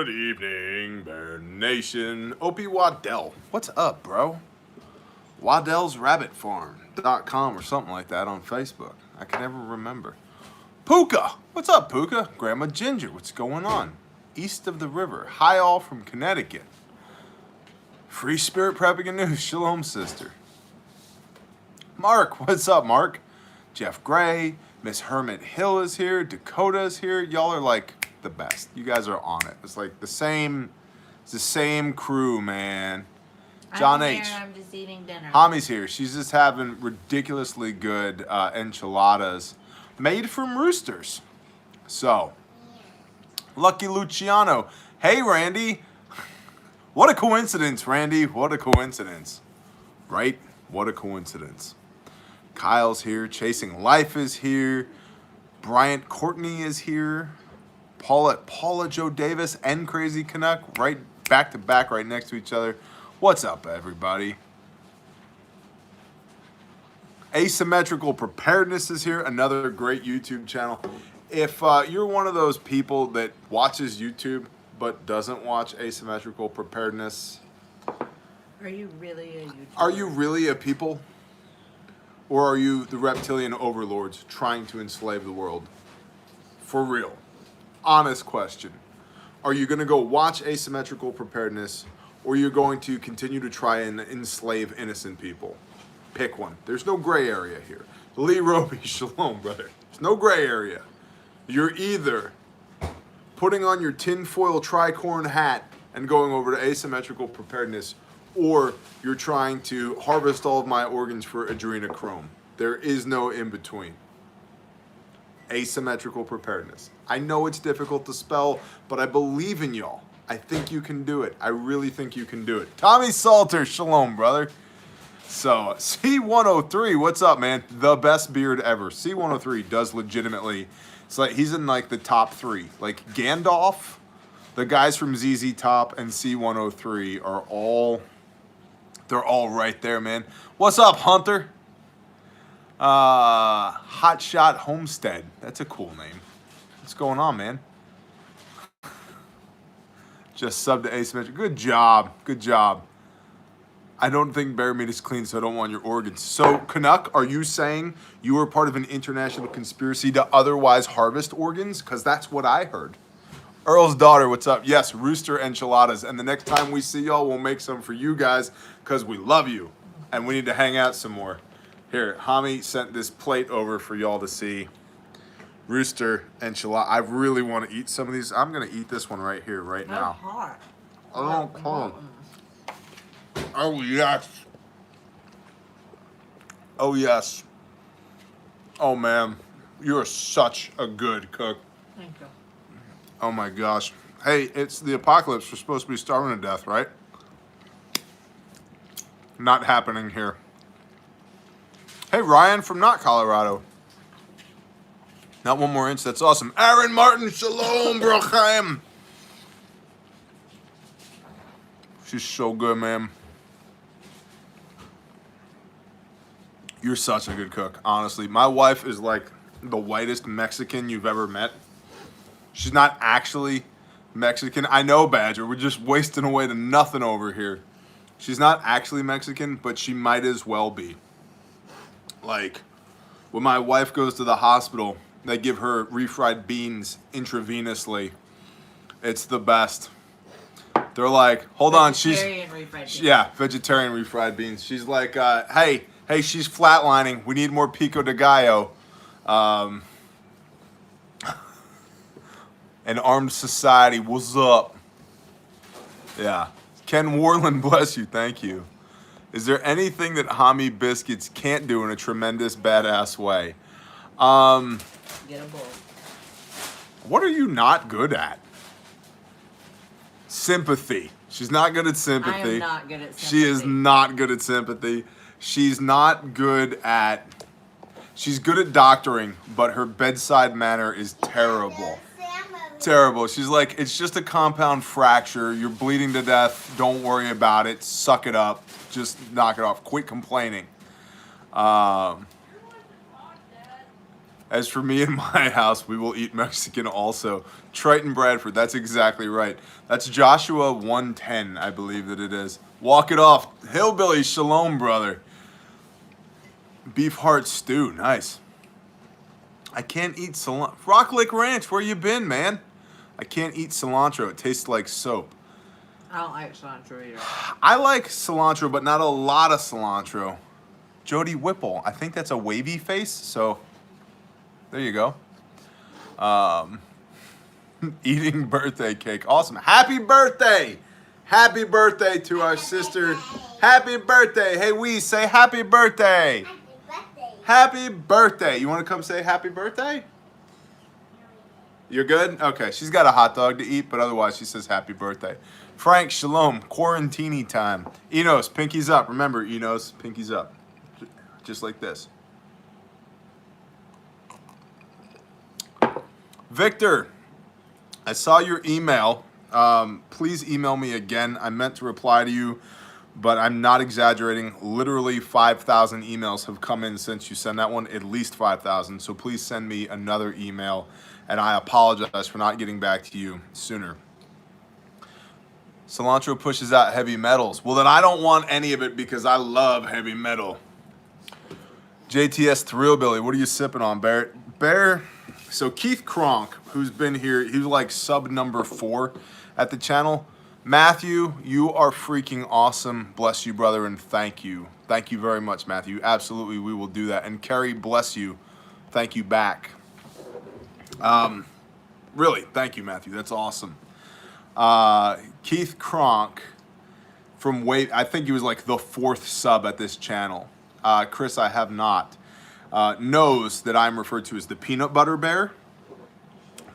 Good evening, Bear Nation. Opie Waddell. What's up, bro? Waddell'sRabbitFarm.com or something like that on Facebook. I can never remember. Puka. What's up, Puka? Grandma Ginger. What's going on? East of the river. Hi all from Connecticut. Free Spirit Prepping and News. Shalom, sister. Mark. What's up, Mark? Jeff Gray. Miss Hermit Hill is here. Dakota's here. Y'all are like the best. You guys are on it. It's like it's the same crew, man. John I'm H. here, I'm just eating dinner. Hami's here. She's just having ridiculously good enchiladas made from roosters. So, Lucky Luciano. Hey, Randy. What a coincidence, Randy. What a coincidence. Right? What a coincidence. Kyle's here. Chasing Life is here. Bryant Courtney is here. Paula Joe Davis and Crazy Canuck right back to back right next to each other. What's up, everybody? Asymmetrical Preparedness is here. Another great YouTube channel. If you're one of those people that watches YouTube but doesn't watch Asymmetrical Preparedness, Are you really a YouTuber? are you really a people? Or are you the reptilian overlords trying to enslave the world? For real. Honest question. Are you going to go watch Asymmetrical Preparedness, or you're going to continue to try and enslave innocent people? Pick one. There's no gray area here. Lee Roby, shalom, brother. There's no gray area. You're either putting on your tinfoil tricorn hat and going over to Asymmetrical Preparedness, or you're trying to harvest all of my organs for adrenochrome. There is no in between. Asymmetrical Preparedness. I know it's difficult to spell, but I believe in y'all. I think you can do it. I really think you can do it. Tommy Salter, shalom, brother. So, C103, what's up, man? The best beard ever. C103 does legitimately, it's like he's in like the top three. Like Gandalf, the guys from ZZ Top, and C103 are all, they're all right there, man. What's up, Hunter? Hotshot Homestead. That's a cool name. What's going on, man? Just sub to Asymmetric. Good job. Good job. I don't think bear meat is clean, so I don't want your organs. So, Canuck, are you saying you were part of an international conspiracy to otherwise harvest organs? Because that's what I heard. Earl's daughter, what's up? Yes, rooster enchiladas. And the next time we see y'all, we'll make some for you guys because we love you. And we need to hang out some more. Here, Hami sent this plate over for y'all to see. Rooster enchilada. I really want to eat some of these. I'm going to eat this one right here, right now. That's hot. Oh, cold. Oh, yes. Oh, yes. Oh, man. You are such a good cook. Thank you. Oh, my gosh. Hey, it's the apocalypse. We're supposed to be starving to death, right? Not happening here. Hey, Ryan from not Colorado. Not one more inch. That's awesome. Aaron Martin, shalom, brochaim. She's so good, man. You're such a good cook, honestly. My wife is like the whitest Mexican you've ever met. She's not actually Mexican. I know, Badger. We're just wasting away to nothing over here. She's not actually Mexican, but she might as well be. Like, when my wife goes to the hospital, they give her refried beans intravenously. It's the best. They're like, hold on, Vegetarian refried beans. yeah, vegetarian refried beans. She's like, hey, she's flatlining. We need more pico de gallo. An armed society, what's up? Yeah. Ken Warland, bless you, thank you. Is there anything that Hami Biscuits can't do in a tremendous, badass way? Get a bowl. What are you not good at? Sympathy. She's not good at sympathy. I am not good at sympathy. She is not good at sympathy. She's not good at... She's good at doctoring, but her bedside manner is terrible. Terrible. She's like, it's just a compound fracture. You're bleeding to death. Don't worry about it. Suck it up. Just knock it off. Quit complaining. As for me and my house, we will eat Mexican also. Triton Bradford, that's exactly right. That's Joshua 1:10, I believe that it is. Walk it off. Hillbilly Shalom, brother. Beef heart stew, nice. I can't eat cilantro. Rock Lake Ranch, where you been, man? I can't eat cilantro. It tastes like soap. I don't like cilantro either. I like cilantro, but not a lot of cilantro. Jody Whipple, I think that's a wavy face, so there you go. Eating birthday cake. Awesome. Happy birthday! Happy birthday to our sister. Happy birthday. Hey, we say happy birthday. Happy birthday. You want to come say happy birthday? You're good? Okay, she's got a hot dog to eat, but otherwise she says happy birthday. Frank, shalom, quarantini time. Enos, pinkies up. Remember, Enos, pinkies up. Just like this. Victor, I saw your email. Please email me again. I meant to reply to you, but I'm not exaggerating. Literally 5,000 emails have come in since you sent that one, at least 5,000. So please send me another email, and I apologize for not getting back to you sooner. Cilantro pushes out heavy metals. Well, then I don't want any of it because I love heavy metal. JTS Thrillbilly, what are you sipping on, Barrett? Bear, so Keith Kronk, who's been here, he was like sub number 4 at the channel. Matthew, you are freaking awesome. Bless you, brother, and thank you. Thank you very much, Matthew. Absolutely, we will do that. And Kerry, bless you. Thank you back. Really, thank you, Matthew. That's awesome. Keith Kronk from I think he was like the 4th sub at this channel. Chris, I have not. Knows that I'm referred to as the peanut butter bear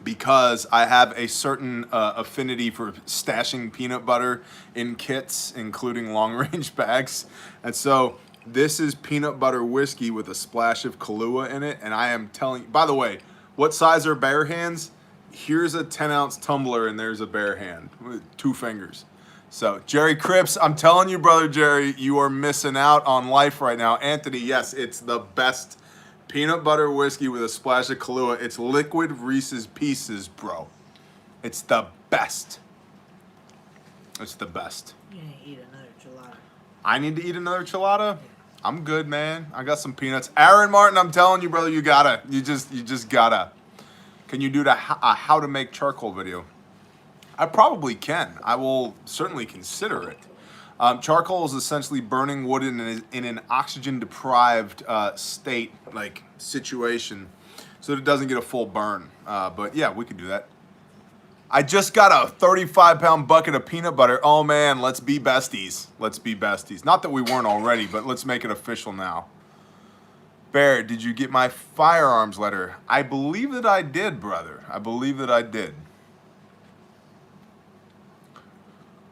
because I have a certain affinity for stashing peanut butter in kits, including long-range bags. And so this is peanut butter whiskey with a splash of Kahlua in it. And I am telling you, by the way, what size are bear hands? Here's a 10-ounce tumbler and there's a bear hand with 2 fingers. So, Jerry Cripps, I'm telling you, brother Jerry, you are missing out on life right now. Anthony, yes, it's the best peanut butter whiskey with a splash of Kahlua. It's liquid Reese's Pieces, bro. It's the best. It's the best. You need to eat another gelato. I need to eat another chilada? I'm good, man. I got some peanuts. Aaron Martin, I'm telling you, brother, you gotta. You just gotta. Can you do a how to make charcoal video? I probably can. I will certainly consider it. Charcoal is essentially burning wood in an oxygen-deprived state, like situation, so that it doesn't get a full burn. But yeah, we could do that. I just got a 35-pound bucket of peanut butter. Oh man, let's be besties. Let's be besties. Not that we weren't already, but let's make it official now. Bear, did you get my firearms letter? I believe that I did, brother. I believe that I did.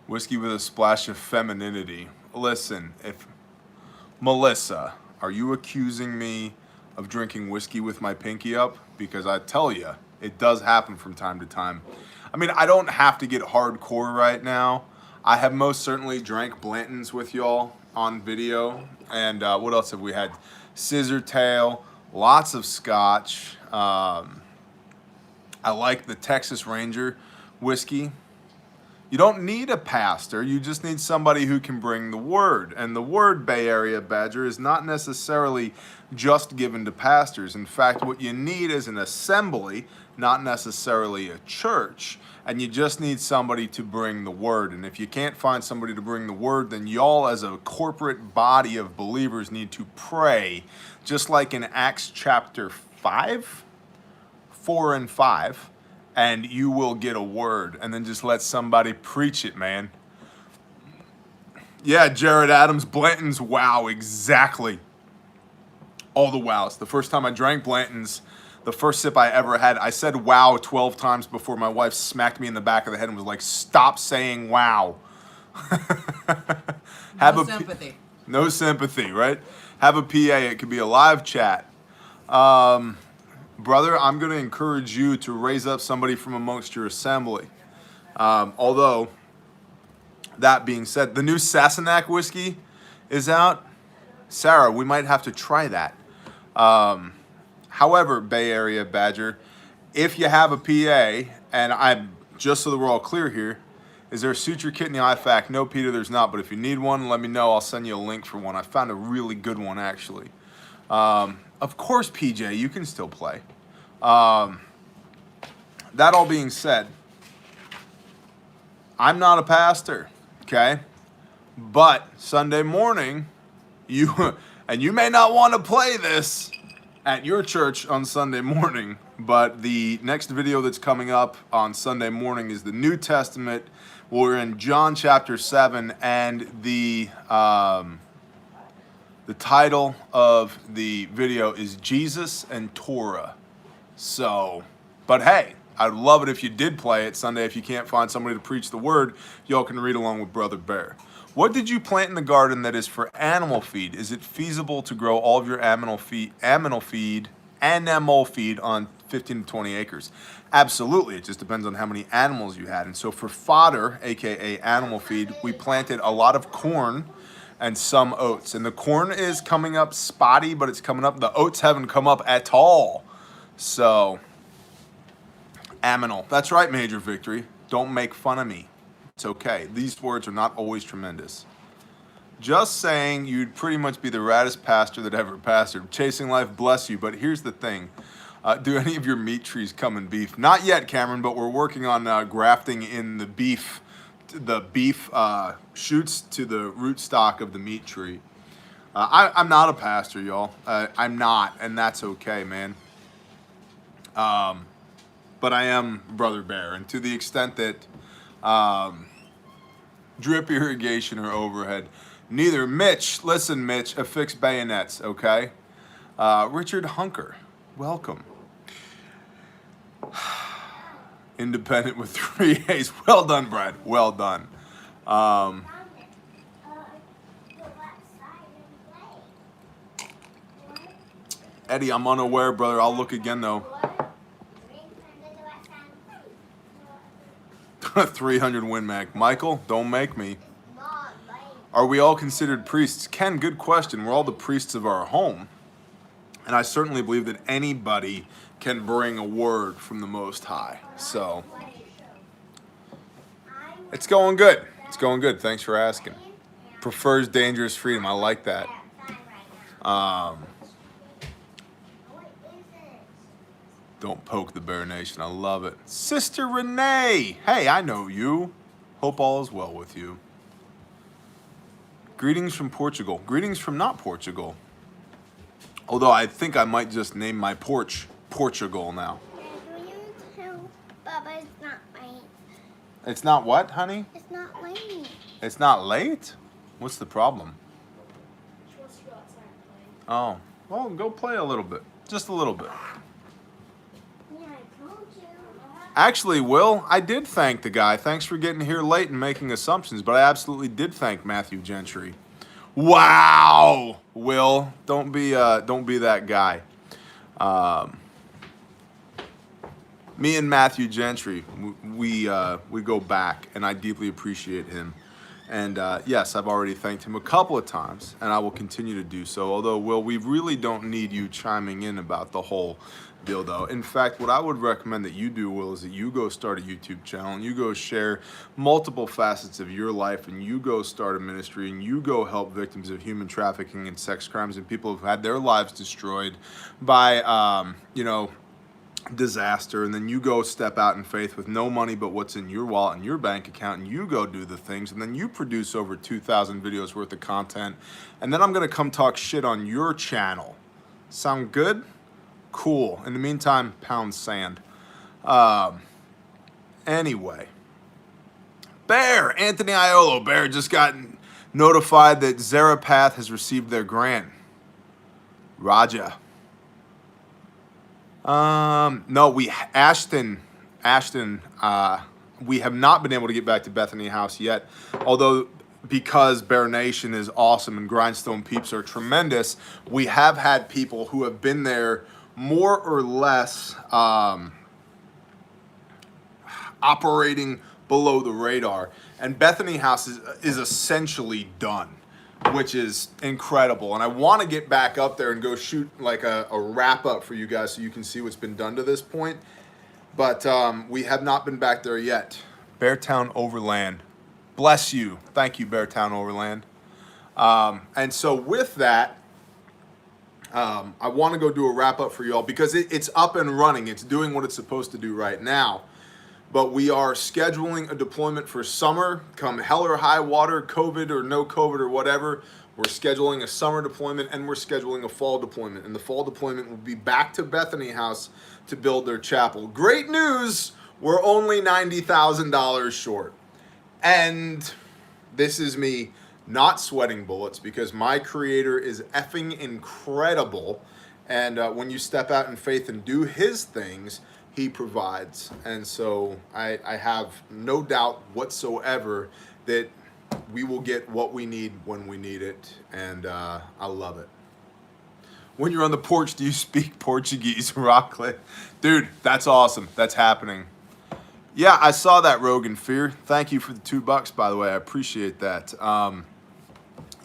Whiskey with a splash of femininity. Listen, if Melissa, are you accusing me of drinking whiskey with my pinky up? Because I tell you, it does happen from time to time. I mean, I don't have to get hardcore right now. I have most certainly drank Blanton's with y'all on video. And what else have we had? Scissor tail, lots of scotch. I like the Texas Ranger whiskey. You don't need a pastor, you just need somebody who can bring the word. And the word, Bay Area Badger, is not necessarily just given to pastors. In fact, what you need is an assembly, not necessarily a church. And you just need somebody to bring the word. And if you can't find somebody to bring the word, then y'all as a corporate body of believers need to pray. Just like in Acts chapter 5, 4 and 5. And you will get a word, and then just let somebody preach it, man. Yeah, Jared Adams, Blanton's, wow, exactly. All the wows. The first time I drank Blanton's, the first sip I ever had, I said wow 12 times before my wife smacked me in the back of the head and was like, stop saying wow. No sympathy. No sympathy, right? Have a PA, it could be a live chat. Brother, I'm going to encourage you to raise up somebody from amongst your assembly. Although, that being said, the new Sassenach whiskey is out. Sarah, we might have to try that. However, Bay Area Badger, if you have a PA, and I'm just so that we're all clear here, is there a suture kit in the IFAC? No, Peter, there's not. But if you need one, let me know. I'll send you a link for one. I found a really good one, actually. Of course, PJ, you can still play. That all being said, I'm not a pastor, okay? But Sunday morning, you may not want to play this at your church on Sunday morning, but the next video that's coming up on Sunday morning is the New Testament. We're in John chapter 7, and the title of the video is Jesus and Torah. So, but hey, I'd love it if you did play it Sunday. If you can't find somebody to preach the word, y'all can read along with Brother Bear. What did you plant in the garden that is for animal feed? Is it feasible to grow all of your animal feed on 15 to 20 acres? Absolutely. It just depends on how many animals you had. And so for fodder, aka animal feed, we planted a lot of corn and some oats. And the corn is coming up spotty, but it's coming up. The oats haven't come up at all. So, aminal. That's right, Major Victory. Don't make fun of me. It's okay. These words are not always tremendous. Just saying, you'd pretty much be the raddest pastor that ever pastored. Chasing life, bless you. But here's the thing. Do any of your meat trees come in beef? Not yet, Cameron, but we're working on grafting in the beef shoots to the rootstock of the meat tree. I'm not a pastor, y'all. I'm not, and that's okay, man. But I am Brother Bear, and to the extent that drip irrigation or overhead, neither. Mitch, listen, Mitch, affix bayonets, okay? Richard Hunker, welcome. Independent with 3 A's. Well done, Brad. Well done. Eddie, I'm unaware, brother. I'll look again, though. 300 Win Mac. Michael, don't make me. Are we all considered priests? Ken, good question. We're all the priests of our home. And I certainly believe that anybody can bring a word from the Most High. So, it's going good. It's going good. Thanks for asking. Prefers dangerous freedom. I like that. Don't poke the Bear Nation. I love it. Sister Renee. Hey, I know you. Hope all is well with you. Greetings from Portugal. Greetings from not Portugal. Although I think I might just name my porch Portugal now. Baba, it's not late. It's not what, honey? It's not late. It's not late? What's the problem? She wants to go outside and play. Oh, well, go play a little bit. Just a little bit. Yeah, I told you. Actually, Will, I did thank the guy. Thanks for getting here late and making assumptions, but I absolutely did thank Matthew Gentry. Wow, Will, don't be that guy. Me and Matthew Gentry, we go back, and I deeply appreciate him. And yes, I've already thanked him a couple of times, and I will continue to do so. Although, Will, we really don't need you chiming in about the whole deal, though. In fact, what I would recommend that you do, Will, is that you go start a YouTube channel, and you go share multiple facets of your life, and you go start a ministry, and you go help victims of human trafficking and sex crimes and people who've had their lives destroyed by, disaster, and then you go step out in faith with no money but what's in your wallet and your bank account, and you go do the things, and then you produce over 2,000 videos worth of content, and then I'm going to come talk shit on your channel. Sound good? Cool. In the meantime, pound sand. Anyway. Bear! Anthony Iolo. Bear just got notified that Zarapath has received their grant. Raja. No, Ashton, we have not been able to get back to Bethany House yet, although because Bear Nation is awesome and Grindstone Peeps are tremendous, we have had people who have been there more or less operating below the radar, and Bethany House is essentially done. which is incredible. And I want to get back up there and go shoot like a wrap up for you guys so you can see what's been done to this point. But we have not been back there yet. Beartown Overland. Bless you. Thank you, Beartown Overland. And so with that, I want to go do a wrap up for y'all because it's up and running. It's doing what it's supposed to do right now. But we are scheduling a deployment for summer, come hell or high water, COVID or no COVID or whatever. We're scheduling a summer deployment and we're scheduling a fall deployment. And the fall deployment will be back to Bethany House to build their chapel. Great news, we're only $90,000 short. And this is me not sweating bullets because my Creator is effing incredible. And when you step out in faith and do His things, He provides. And so I have no doubt whatsoever that we will get what we need when we need it. And I love it. When you're on the porch, do you speak Portuguese, Rockcliffe? Dude, that's awesome. That's happening. Yeah, I saw that, Rogan Fear. Thank you for the $2, by the way. I appreciate that.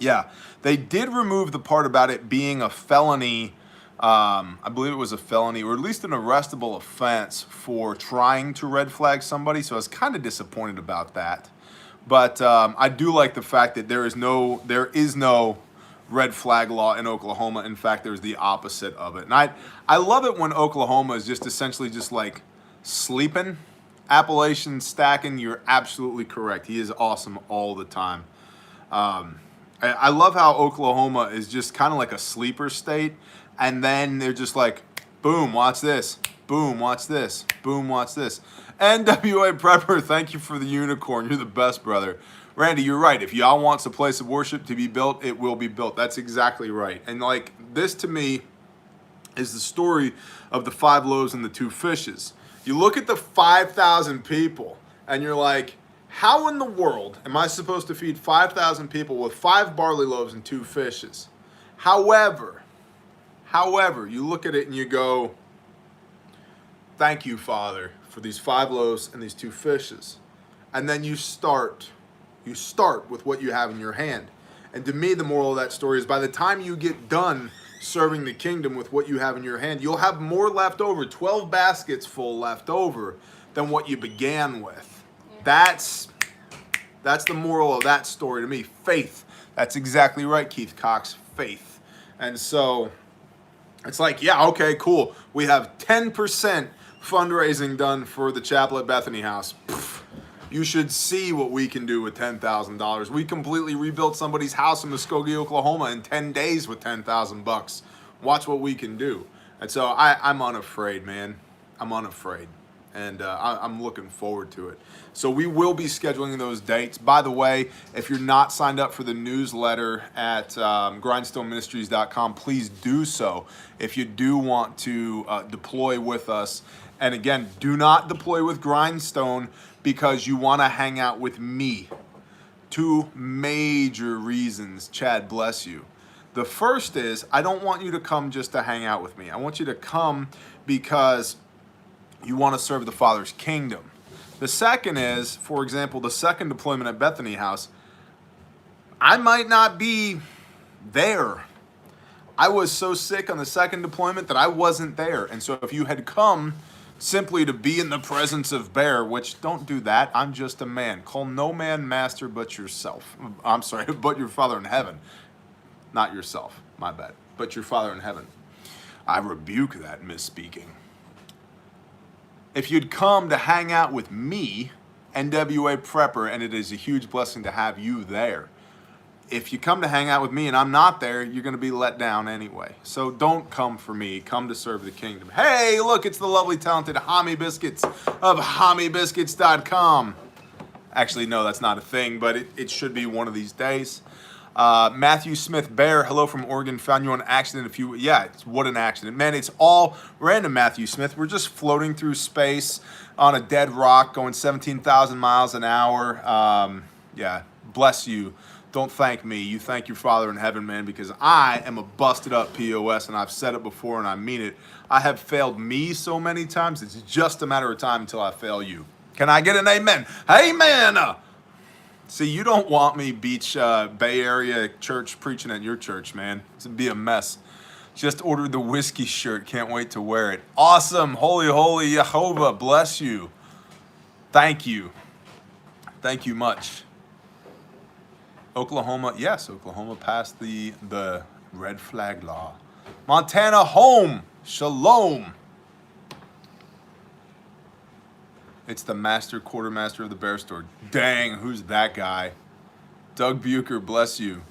Yeah, they did remove the part about it being a felony. I believe it was a felony, or at least an arrestable offense for trying to red flag somebody. So I was kind of disappointed about that. But I do like the fact that there is no red flag law in Oklahoma. In fact, there's the opposite of it. And I love it when Oklahoma is just essentially just like sleeping. Appalachian stacking, you're absolutely correct. He is awesome all the time. I love how Oklahoma is just kind of like a sleeper state. And then they're just like, boom, watch this. Boom, watch this. Boom, watch this. NWA Prepper, thank you for the unicorn. You're the best, brother. Randy, you're right. If y'all wants a place of worship to be built, it will be built. That's exactly right. And like this to me is the story of the 5 loaves and the 2 fishes. You look at the 5,000 people and you're like, how in the world am I supposed to feed 5,000 people with 5 barley loaves and 2 fishes? However, you look at it and you go, thank you, Father, for these 5 loaves and these 2 fishes. And then you start with what you have in your hand. And to me, the moral of that story is by the time you get done serving the kingdom with what you have in your hand, you'll have more left over, 12 baskets full left over than what you began with. That's the moral of that story to me. Faith. That's exactly right, Keith Cox. Faith. And so it's like, yeah, okay, cool. We have 10% fundraising done for the chapel at Bethany House. Pfft, you should see what we can do with $10,000. We completely rebuilt somebody's house in Muskogee, Oklahoma in 10 days with $10,000. Watch what we can do. And so I'm unafraid, man. I'm unafraid. And I'm looking forward to it. So we will be scheduling those dates. By the way, if you're not signed up for the newsletter at grindstoneministries.com, please do so if you do want to deploy with us. And again, do not deploy with Grindstone because you want to hang out with me. 2 major reasons, Chad, bless you. The first is I don't want you to come just to hang out with me. I want you to come because you want to serve the Father's kingdom. The second is, for example, the second deployment at Bethany House, I might not be there. I was so sick on the second deployment that I wasn't there. And so if you had come simply to be in the presence of Bear, which don't do that, I'm just a man. Call no man master but yourself. I'm sorry, but your Father in heaven. Not yourself, my bad, but your Father in heaven. I rebuke that misspeaking. If you'd come to hang out with me, NWA Prepper, and it is a huge blessing to have you there. If you come to hang out with me and I'm not there, you're going to be let down anyway. So don't come for me. Come to serve the kingdom. Hey, look, it's the lovely, talented Homie Biscuits of HommieBiscuits.com. Actually, no, that's not a thing, but it should be one of these days. Matthew Smith Bear, hello from Oregon. Found you on accident what an accident. Man, it's all random, Matthew Smith. We're just floating through space on a dead rock going 17,000 miles an hour. Yeah, bless you. Don't thank me. You thank your Father in heaven, man, because I am a busted up POS, and I've said it before, and I mean it. I have failed me so many times, it's just a matter of time until I fail you. Can I get an amen? Amen! See, you don't want me beach, Bay Area church preaching at your church, man. It'd be a mess. Just ordered the whiskey shirt. Can't wait to wear it. Awesome. Holy, holy Jehovah. Bless you. Thank you. Thank you much. Oklahoma. Yes, Oklahoma passed the red flag law. Montana home. Shalom. It's the quartermaster of the bear store. Dang, who's that guy? Doug Bucher, bless you.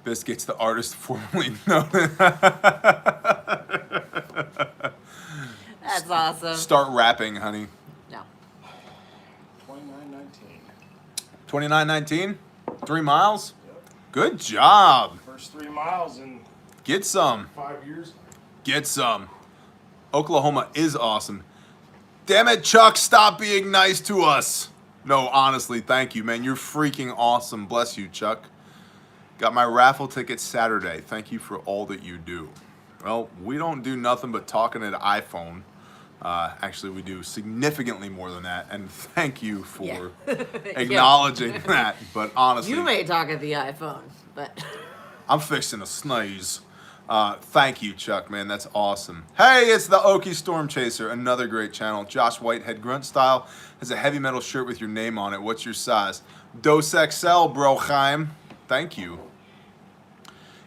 Biscuits, the artist formerly known. That's awesome. Start rapping, honey. No. 29:19. 29:19? 3 miles? Yep. Good job. First 3 miles in Get some. 5 years. Get some. Oklahoma is awesome. Damn it, Chuck, stop being nice to us. No, honestly, thank you, man. You're freaking awesome. Bless you, Chuck. Got my raffle ticket Saturday. Thank you for all that you do. Well, we don't do nothing but talking at iPhone. Actually, we do significantly more than that. And thank you for acknowledging that. But honestly, You may talk at the iPhone, but I'm fixing a sneeze. Thank you, Chuck, man. That's awesome. Hey, it's the Okie Storm Chaser, another great channel. Josh Whitehead Grunt Style has a heavy metal shirt with your name on it. What's your size? Dos XL, bro, Chaim. Thank you.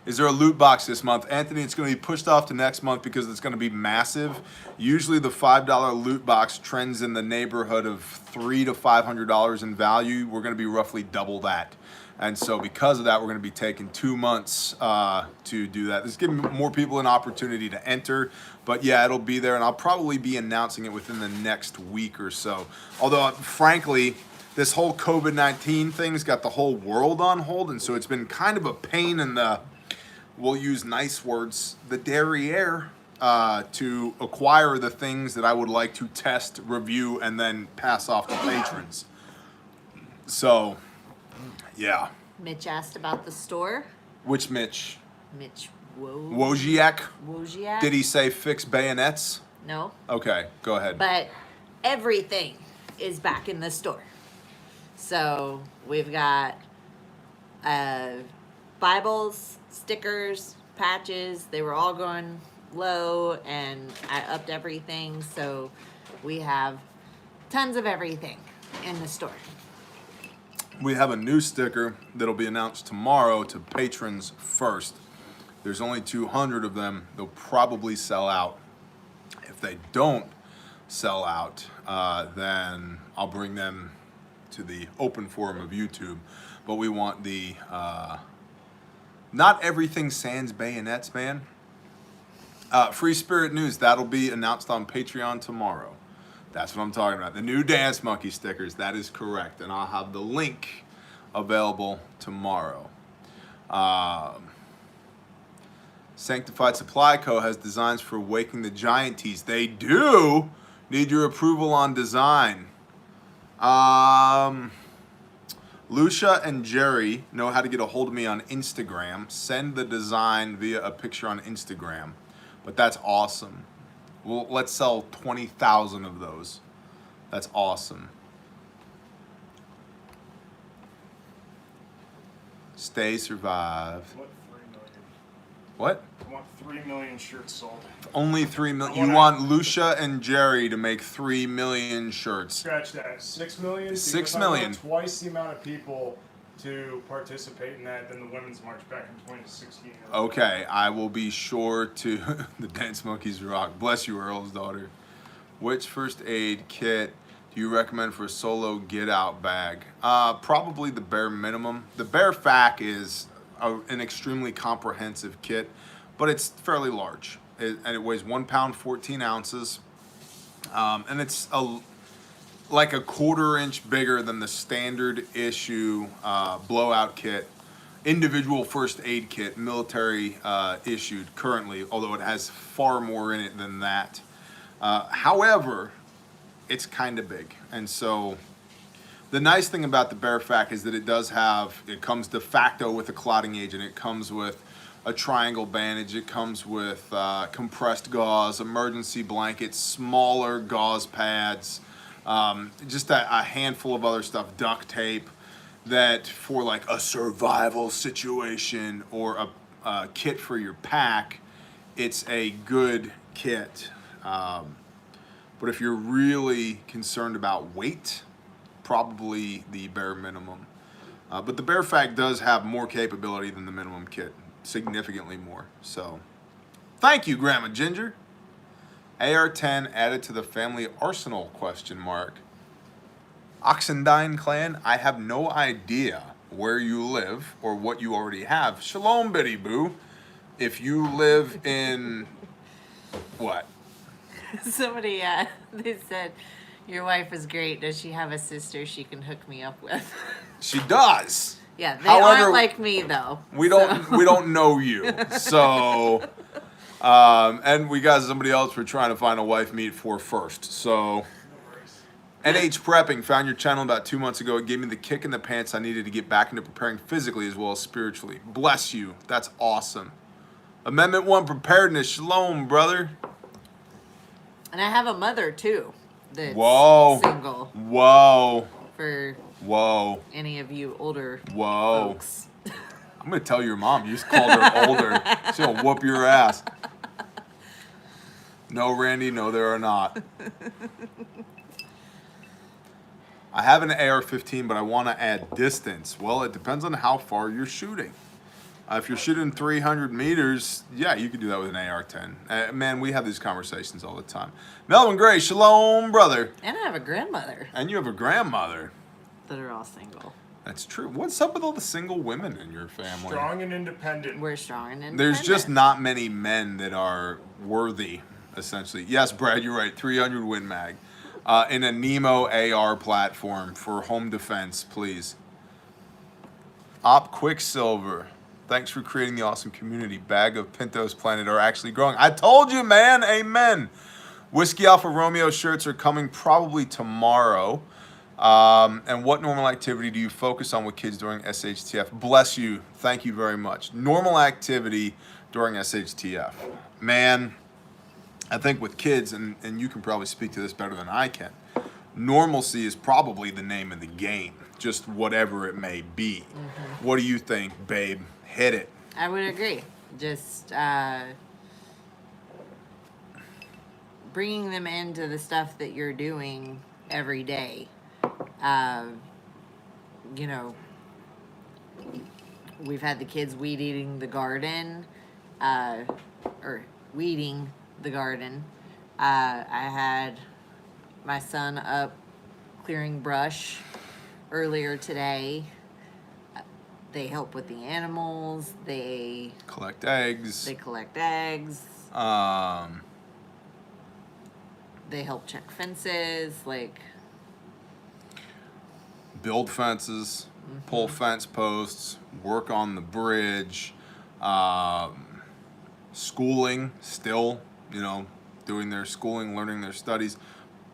Is there a loot box this month? Anthony, it's going to be pushed off to next month because it's going to be massive. Usually the $5 loot box trends in the neighborhood of $300 to $500 in value. We're going to be roughly double that. And so because of that, we're going to be taking 2 months to do that. This is giving more people an opportunity to enter. But yeah, it'll be there, and I'll probably be announcing it within the next week or so. Although, frankly, this whole COVID-19 thing's got the whole world on hold, and so it's been kind of a pain in the, we'll use nice words, the derriere to acquire the things that I would like to test, review, and then pass off to patrons. So, yeah. Mitch asked about the store. Which Mitch? Mitch Wojciak? Wojciak? Did he say fix bayonets? No. Okay, go ahead. But everything is back in the store. So we've got Bibles, stickers, patches. They were all going low, and I upped everything. So we have tons of everything in the store. We have a new sticker that'll be announced tomorrow to patrons first. There's only 200 of them. They'll probably sell out. If they don't sell out, then I'll bring them to the open forum of YouTube. But we want the not everything sans bayonets, man. Free Spirit News, that'll be announced on Patreon tomorrow. That's what I'm talking about. The new Dance Monkey stickers, that is correct. And I'll have the link available tomorrow. Sanctified Supply Co. has designs for Waking the Giant tees. They do need your approval on design. Lucia and Jerry know how to get a hold of me on Instagram. Send the design via a picture on Instagram. But that's awesome. Well, let's sell 20,000 of those. That's awesome. Stay, survive. What, 3 million? What? I want 3 million shirts sold. Only 3 million. You want Lucia and Jerry to make 3 million shirts. Scratch that. 6 million? 6 Because I million. want twice the amount of people to participate in that than the Women's March back in 2016. Okay, I will be sure to. The Dance Monkeys rock. Bless you, Earl's daughter. Which first aid kit do you recommend for a solo get out bag? Probably the bare minimum. The bare fac is an extremely comprehensive kit, but it's fairly large. And it weighs 1 pound, 14 ounces. And it's like a 1/4 inch bigger than the standard issue blowout kit, individual first aid kit, military issued currently, although it has far more in it than that. However, it's kind of big. And so the nice thing about the bare fac is that it comes de facto with a clotting agent. It comes with a triangle bandage. It comes with compressed gauze, emergency blankets, smaller gauze pads, just a handful of other stuff, duct tape. that for like a survival situation or a kit for your pack, it's a good kit. But if you're really concerned about weight, probably the bare minimum. But the Bear Fact does have more capability than the minimum kit, significantly more. So, thank you, Grandma Ginger. AR-10 added to the family arsenal, question mark. Oxendine clan, I have no idea where you live or what you already have. Shalom, Biddy Boo. If you live in, what? Somebody, they said, your wife is great. Does she have a sister she can hook me up with? She does. Yeah, they However, aren't like me though. We don't know you. So, and we got somebody else we're trying to find a wife meet for first. So, NH Prepping, found your channel about 2 months ago. It gave me the kick in the pants I needed to get back into preparing physically as well as spiritually. Bless you. That's awesome. Amendment 1 Preparedness. Shalom, brother. And I have a mother too. That's Whoa. single. Whoa. For Whoa. any of you older Whoa. folks. I'm going to tell your mom. You just called her older. She'll whoop your ass. No, Randy. No, there are not. I have an AR-15, but I want to add distance. Well, it depends on how far you're shooting. If you're shooting 300 meters, yeah, you can do that with an AR-10. Man, we have these conversations all the time. Melvin Gray, shalom, brother. And I have a grandmother And you have a grandmother. that are all single. That's true. What's up with all the single women in your family? Strong and independent. We're strong and independent. There's just not many men that are worthy, essentially. Yes, Brad, you're right. 300 Win Mag. In a Nemo AR platform for home defense, please. Op Quicksilver. Thanks for creating the awesome community. Bag of Pintos Planet are actually growing. I told you, man. Amen. Whiskey Alpha Romeo shirts are coming probably tomorrow. And what normal activity do you focus on with kids during SHTF? Bless you. Thank you very much. Normal activity during SHTF. Man, I think with kids, and you can probably speak to this better than I can, normalcy is probably the name of the game, just whatever it may be. Mm-hmm. What do you think, babe? Hit it. I would agree. Just bringing them into the stuff that you're doing every day. You know, we've had the kids weed eating the garden, or weeding the garden. I had my son up clearing brush earlier today. They help with the animals. They collect eggs. They collect eggs. They help check fences, like build fences, pull fence posts, work on the bridge, schooling still, you know, doing their schooling, learning their studies,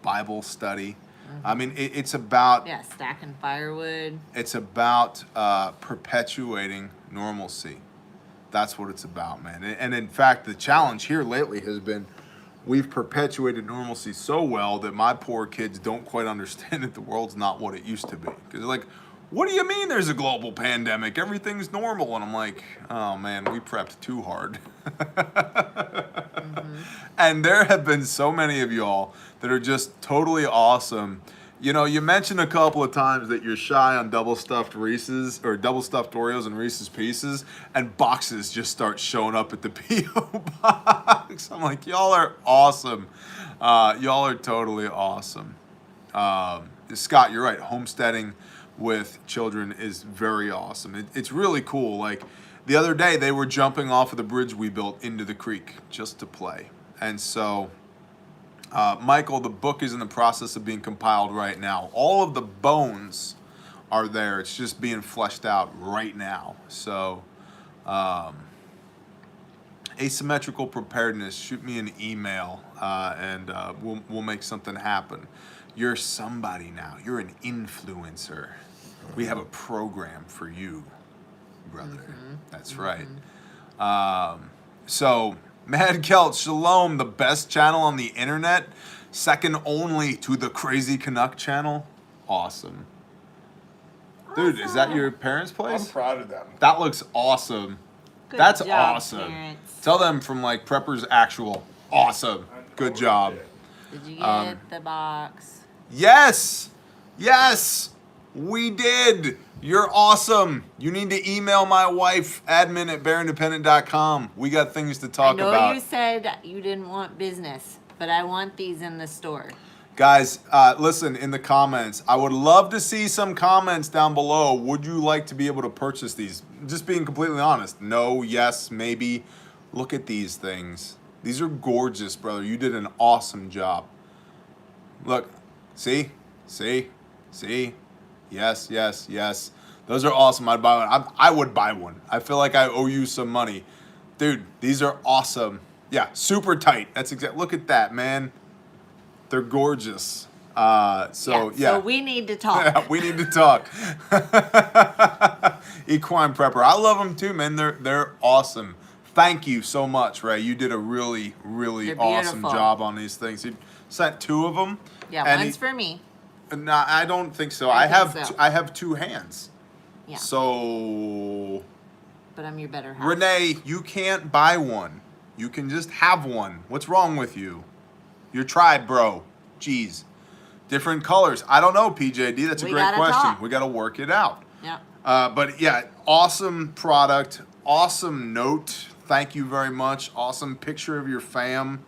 Bible study. I mean, it's about... Yeah, stacking firewood. It's about perpetuating normalcy. That's what it's about, man. And in fact, the challenge here lately has been we've perpetuated normalcy so well that my poor kids don't quite understand that the world's not what it used to be. Because they're like, what do you mean there's a global pandemic? Everything's normal. And I'm like, oh, man, we prepped too hard. And there have been so many of y'all that are just totally awesome. You know, you mentioned a couple of times that you're shy on double stuffed Reese's or double stuffed Oreos and Reese's Pieces, and boxes just start showing up at the P.O. box. I'm like, y'all are awesome. Y'all are totally awesome. Scott, you're right. Homesteading with children is very awesome. It's really cool. Like the other day, they were jumping off of the bridge we built into the creek just to play. And so, Michael, the book is in the process of being compiled right now. All of the bones are there. It's just being fleshed out right now. So, asymmetrical preparedness, shoot me an email, and we'll make something happen. You're somebody now. You're an influencer. We have a program for you, brother. That's right. So, Mad Kelt, shalom, the best channel on the internet, second only to the Crazy Canuck channel. Awesome. Dude, is that your parents' I'm place? proud of them. That looks awesome. Good That's job, awesome. parents. Tell them from like Preppers Actual. Awesome. Good job. Did you get the box? Yes. Yes. We did. You're awesome. You need to email my wife, admin@bearindependent.com. We got things to talk I know about. you said you didn't want business, but I want these in the store. Guys, listen, in the comments, I would love to see some comments down below. Would you like to be able to purchase these? Just being completely honest. No, yes, maybe. Look at these things. These are gorgeous, brother. You did an awesome job. Look, see? See? See? Yes, yes, yes. Those are awesome. I'd buy one. I would buy one. I feel like I owe you some money. Dude, these are awesome. Yeah, super tight. That's exact. Look at that, man. They're gorgeous. So we need to talk. Yeah, we need to talk. Equine Prepper. I love them too, man. They're awesome. Thank you so much, Ray. You did a really, really They're awesome beautiful. job on these things. You sent 2 of them. Yeah, and one's for me. No, I don't think so. I I think have so. I have 2 hands. Yeah, So but I'm your better half. Renee, you can't buy one. You can just have one. What's wrong with you? Your tribe, bro. Jeez. Different colors. I don't know, PJD. That's a We great gotta question. talk. We got to work it out. Yeah. But yeah, awesome product. Awesome note. Thank you very much. Awesome picture of your fam.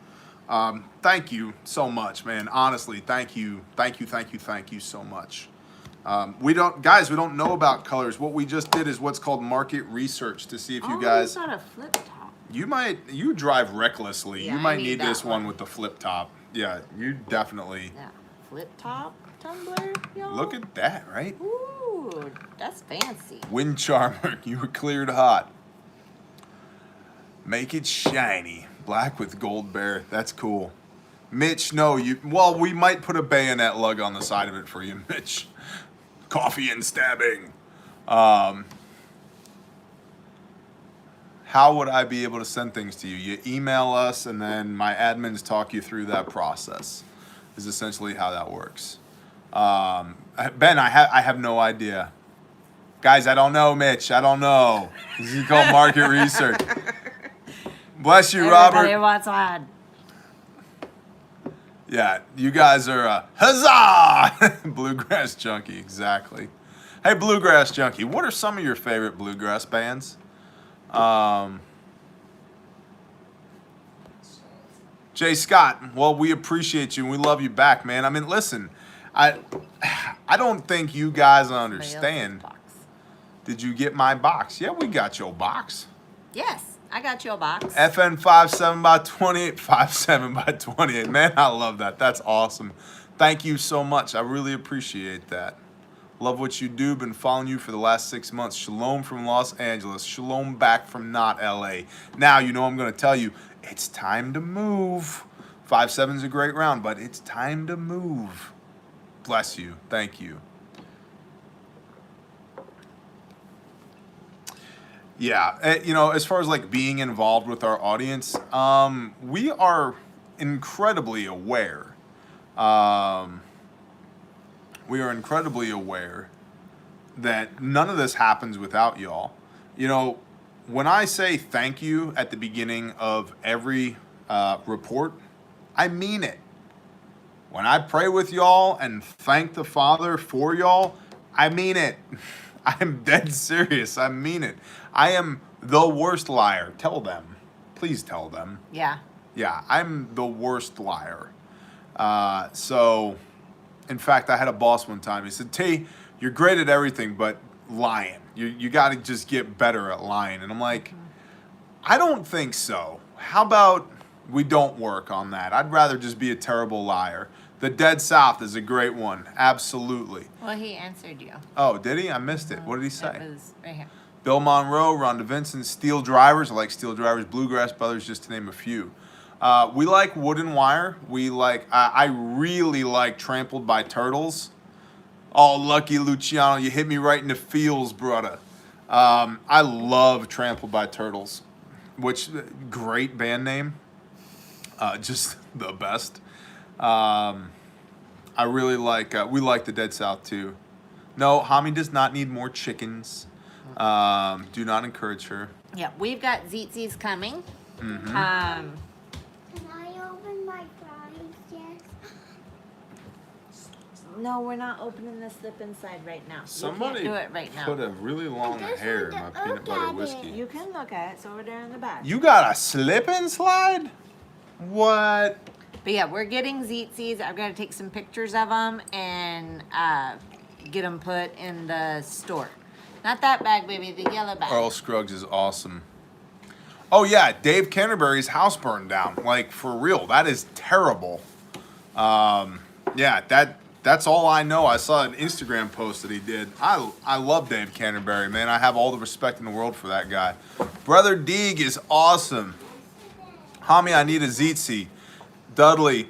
Thank you so much, man. Honestly, thank you. Thank you, thank you, thank you so much. We don't know about colors. What we just did is what's called market research to see if you guys, got a flip top. you drive recklessly. Yeah, You I might need need that this one one. with the flip top. Yeah, you definitely. Yeah, flip top tumbler, y'all. Look at that, right? Ooh, that's fancy. Wind charmer, you were cleared hot. Make it shiny. Black with gold bear. That's cool. Mitch, no, we might put a bayonet lug on the side of it for you, Mitch. Coffee and stabbing. How would I be able to send things to you? You email us, and then my admins talk you through that process. Is essentially how that works. Ben, I have no idea. Guys, I don't know, Mitch. I don't know. This is called market research. Bless you, Everybody Robert. wants one. Yeah, you guys are huzzah! Bluegrass Junkie, exactly. Hey, Bluegrass Junkie, what are some of your favorite bluegrass bands? Jay Scott, well, we appreciate you and we love you back, man. I mean, listen, I don't think you guys understand. Box. Did you get my box? Yeah, we got your box. Yes, I got you a box. FN 57 by 28, 57 by 28. Man, I love that. That's awesome. Thank you so much. I really appreciate that. Love what you do. Been following you for the last 6 months. Shalom from Los Angeles. Shalom back from not LA. Now, you know I'm going to tell you, it's time to move. 5-7's a great round, but it's time to move. Bless you. Thank you. Yeah, you know, as far as like being involved with our audience, we are incredibly aware. We are incredibly aware that none of this happens without y'all. You know, when I say thank you at the beginning of every report, I mean it. When I pray with y'all and thank the Father for y'all, I mean it. I'm dead serious. I mean it. I am the worst liar. Tell them. Please tell them. Yeah. Yeah, I'm the worst liar. So, in fact, I had a boss one time. He said, T, you're great at everything, but lying. You got to just get better at lying. And I'm like, I don't think so. How about we don't work on that? I'd rather just be a terrible liar. The Dead South is a great one. Absolutely. Well, he answered you. Oh, did he? I missed it. What did he say? It was right here. Bill Monroe, Rhonda Vincent, Steel Drivers. I like Steel Drivers, Bluegrass Brothers, just to name a few. We like Wood and Wire. We like, I really like Trampled by Turtles. Oh, lucky Luciano, you hit me right in the feels, brother. I love Trampled by Turtles, which, great band name. Just the best. I really like, we like the Dead South too. No, Hami does not need more chickens. Do not encourage her. Yeah, we've got ziti's coming. Mm-hmm. Can I open my fries yet? No, we're not opening the slip inside right now. Somebody you can't do it right now. put a really long I just hair in want my to peanut look butter at whiskey. it. You can look at it. It's over there in the back. You got a slip and slide? What? But yeah, we're getting ziti's. I've got to take some pictures of them and get them put in the store. Not that bag, baby. The yellow bag. Earl Scruggs is awesome. Oh yeah, Dave Canterbury's house burned down. Like, for real, that is terrible. Yeah, that's all I know. I saw an Instagram post that he did. I love Dave Canterbury, man. I have all the respect in the world for that guy. Brother Deeg is awesome. Hami, I need a ziti. Dudley,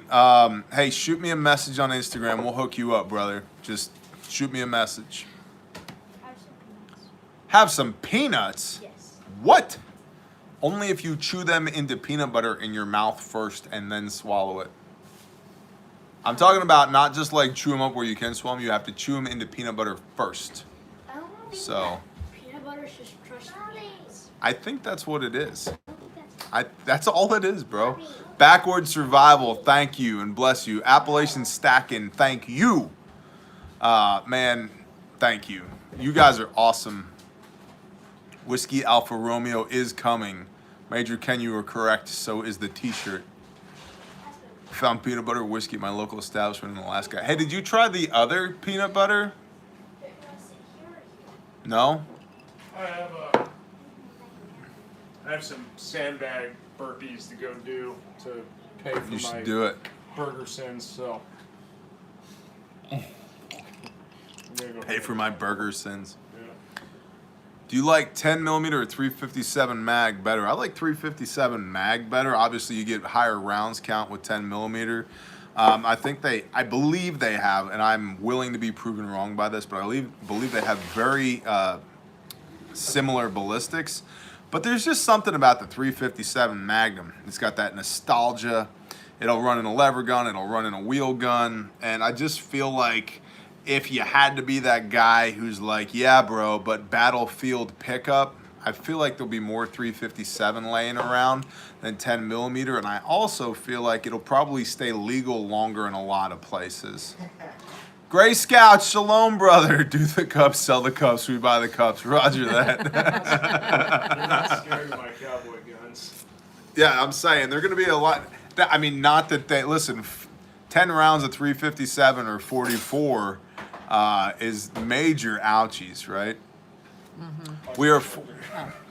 hey, shoot me a message on Instagram. We'll hook you up, brother. Just shoot me a message. Have some peanuts? Yes. What? Only if you chew them into peanut butter in your mouth first and then swallow it. I'm talking about not just like chew them up where you can swallow them. You have to chew them into peanut butter first. I don't think So, peanut butter is just crushed peanuts. I think that's what it is. I don't think that's That's all it is, bro. Backward Survival, thank you and bless you. Appalachian Stacking, thank you. Man, thank you. You guys are awesome. Whiskey Alfa Romeo is coming. Major Ken, you are correct. So is the t-shirt. Found peanut butter whiskey at my local establishment in Alaska. Hey, did you try the other peanut butter? No? I have some sandbag burpees to go do to pay for You should my do it. burger sins. So I'm gonna go Pay for my burger sins. Yeah. Do you like 10 millimeter or 357 mag better? I like 357 mag better. Obviously, you get higher rounds count with 10 millimeter. I believe they have, and I'm willing to be proven wrong by this, but I believe they have very similar ballistics. But there's just something about the 357 Magnum. It's got that nostalgia. It'll run in a lever gun. It'll run in a wheel gun. And I just feel like if you had to be that guy who's like, yeah, bro, but battlefield pickup, I feel like there'll be more 357 laying around than 10 millimeter. And I also feel like it'll probably stay legal longer in a lot of places. Gray Scout, shalom, brother. Do the cups, sell the cups, we buy the cups. Roger that. You're not scared of my cowboy guns. Yeah, I'm saying they're going to be a lot. I mean, not that they listen. 10 rounds of 357 or 44 is major ouchies, right? Mm-hmm.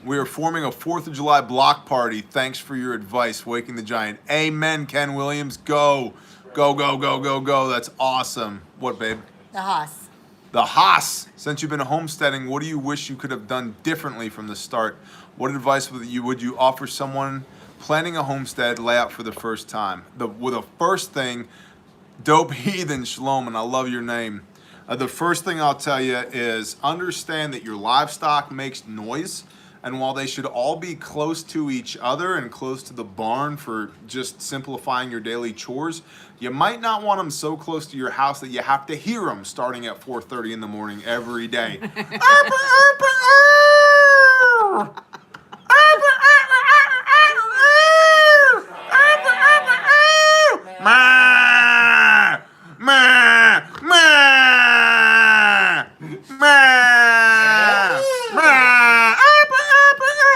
We are forming a 4th of July block party. Thanks for your advice, Waking the Giant. Amen, Ken Williams. Go, go, go, go, go, go. That's awesome. What, babe? The Haas. The Haas. Since you've been homesteading, what do you wish you could have done differently from the start? What advice would you offer someone planning a homestead layout for the first time? The first thing, dope heathen shalom, and I love your name. The first thing I'll tell you is understand that your livestock makes noise, and while they should all be close to each other and close to the barn for just simplifying your daily chores, you might not want them so close to your house that you have to hear them starting at 4:30 in the morning every day.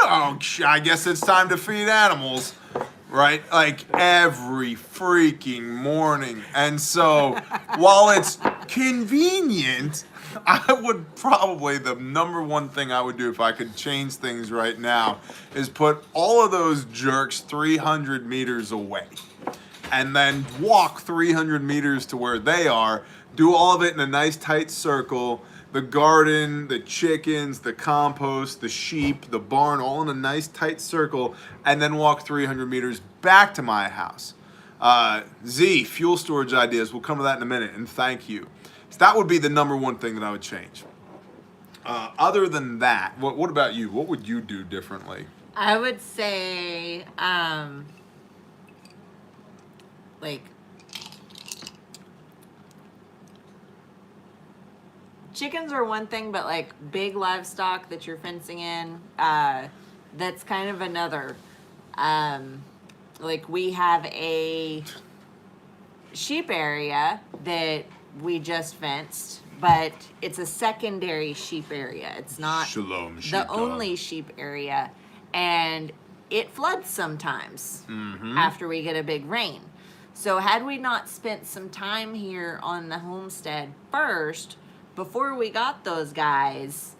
Oh, I guess it's time to feed animals, right? Like every freaking morning. And so while it's convenient, I would probably, the number one thing I would do if I could change things right now is put all of those jerks 300 meters away and then walk 300 meters to where they are, do all of it in a nice tight circle, the garden, the chickens, the compost, the sheep, the barn, all in a nice tight circle, and then walk 300 meters back to my house. Z, fuel storage ideas, we'll come to that in a minute, and thank you. So that would be the number one thing that I would change. Other than that, what about you? What would you do differently? I would say, chickens are one thing, but like big livestock that you're fencing in, that's kind of another. Like we have a sheep area that we just fenced, but it's a secondary sheep area. It's not Shalom, the sheepdog. only sheep area, and it floods sometimes after we get a big rain. So had we not spent some time here on the homestead first, before we got those guys,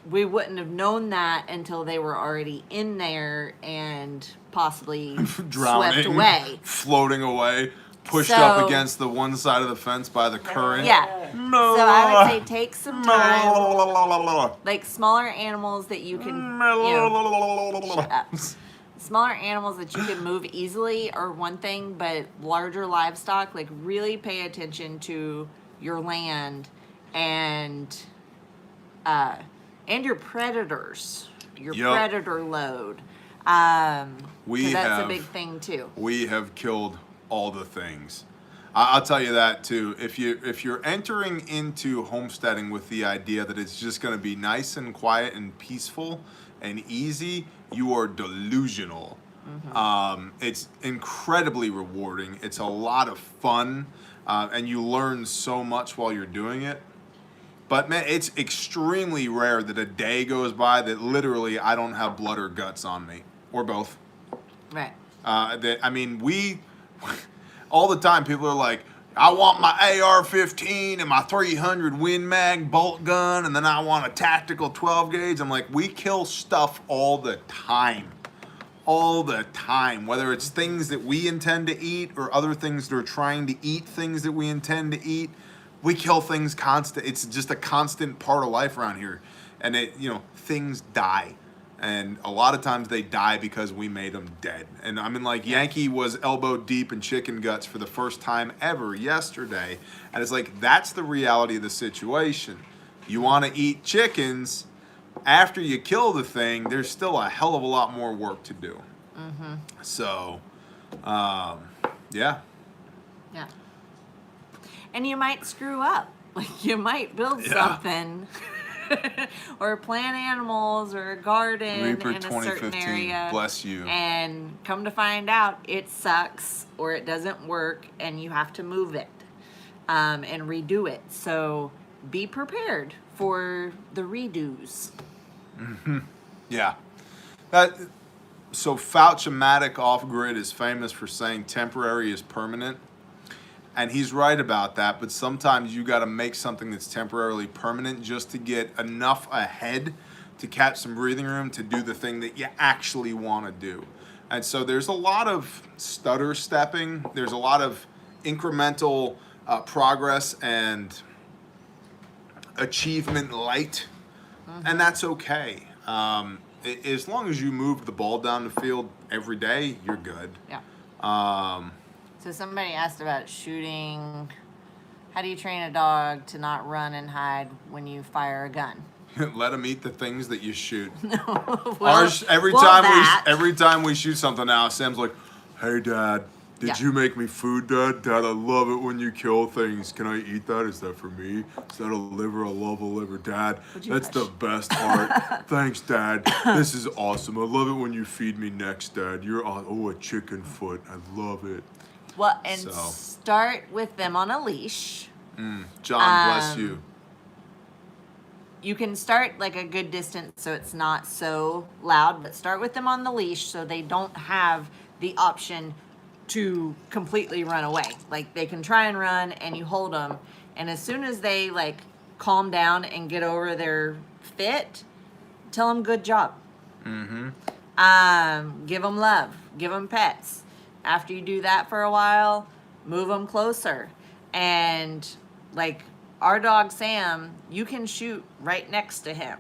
we wouldn't have known that until they were already in there and possibly Drowning, swept away. floating away, pushed So- up against the one side of the fence by the current. Yeah. So I would say take some time, like smaller animals that you can, shut up. Smaller animals that you can move easily are one thing, but larger livestock, like really pay attention to your land and your predators, your Yep. predator load. We 'cause that's have a big thing too. We have killed all the things. I'll tell you that too. If you're entering into homesteading with the idea that it's just going to be nice and quiet and peaceful and easy, you are delusional. It's incredibly rewarding. It's a lot of fun, and you learn so much while you're doing it. But man, it's extremely rare that a day goes by that literally I don't have blood or guts on me, or both. Right. We all the time people are like, I want my AR-15 and my 300 Win Mag bolt gun, and then I want a tactical 12 gauge. I'm like, we kill stuff all the time. All the time, whether it's things that we intend to eat or other things that are trying to eat things that we intend to eat. We kill things constant. It's just a constant part of life around here. And things die. And a lot of times they die because we made them dead. And I mean, like, Yankee was elbow deep in chicken guts for the first time ever yesterday. And it's like, that's the reality of the situation. You want to eat chickens, after you kill the thing, there's still a hell of a lot more work to do. So, yeah. Yeah. And you might screw up. Like you might build Yeah. something or plant animals or a garden Reaper in a certain 2015, area. bless you. And come to find out it sucks or it doesn't work and you have to move it and redo it. So be prepared for the redos. Yeah. So Fauchematic Off-Grid is famous for saying temporary is permanent. And he's right about that, but sometimes you got to make something that's temporarily permanent just to get enough ahead to catch some breathing room to do the thing that you actually want to do. And so there's a lot of stutter stepping. There's a lot of incremental progress and achievement light, and that's okay. As long as you move the ball down the field every day, you're good. Yeah. So somebody asked about shooting. How do you train a dog to not run and hide when you fire a gun? Let them eat the things that you shoot. Well, Every time we shoot something now, Sam's like, "Hey, Dad, did you make me food, Dad? Dad, I love it when you kill things. Can I eat that? Is that for me? Is that a liver? I love a liver, Dad. That's the best part. Thanks, Dad. This is awesome. I love it when you feed me next, Dad. You're a chicken foot. I love it." Well, and So. start with them on a leash. John, bless you. You can start like a good distance so it's not so loud, but start with them on the leash so they don't have the option to completely run away. Like they can try and run and you hold them, and as soon as they like calm down and get over their fit, tell them good job. Give them love, give them pets. After you do that for a while, move them closer. And like our dog Sam, you can shoot right next to him.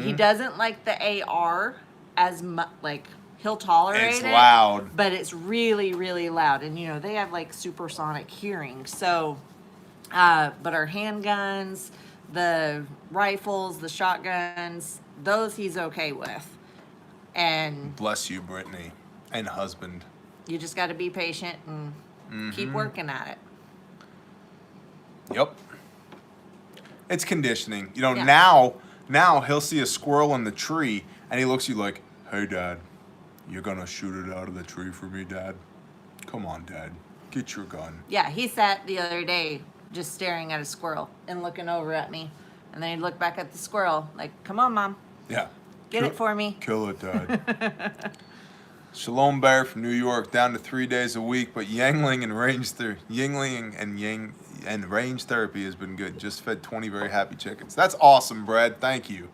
He doesn't like the AR as much, like he'll tolerate It's it. loud. But it's really, really loud. And they have like supersonic hearing. So, but our handguns, the rifles, the shotguns, those he's okay with. And Bless you, Brittany, and husband. you just got to be patient and keep working at it. Yep. It's conditioning. You know, Yeah. now he'll see a squirrel in the tree and he looks at you like, "Hey, Dad, you're gonna shoot it out of the tree for me, Dad? Come on, Dad. Get your gun." Yeah, he sat the other day just staring at a squirrel and looking over at me. And then he'd look back at the squirrel like, "Come on, Mom. Yeah. Get it for me." Kill it, Dad. Shalom Bear from New York, down to 3 days a week, but Yingling and range therapy has been good. Just fed 20 very happy chickens. That's awesome, Brad. Thank you.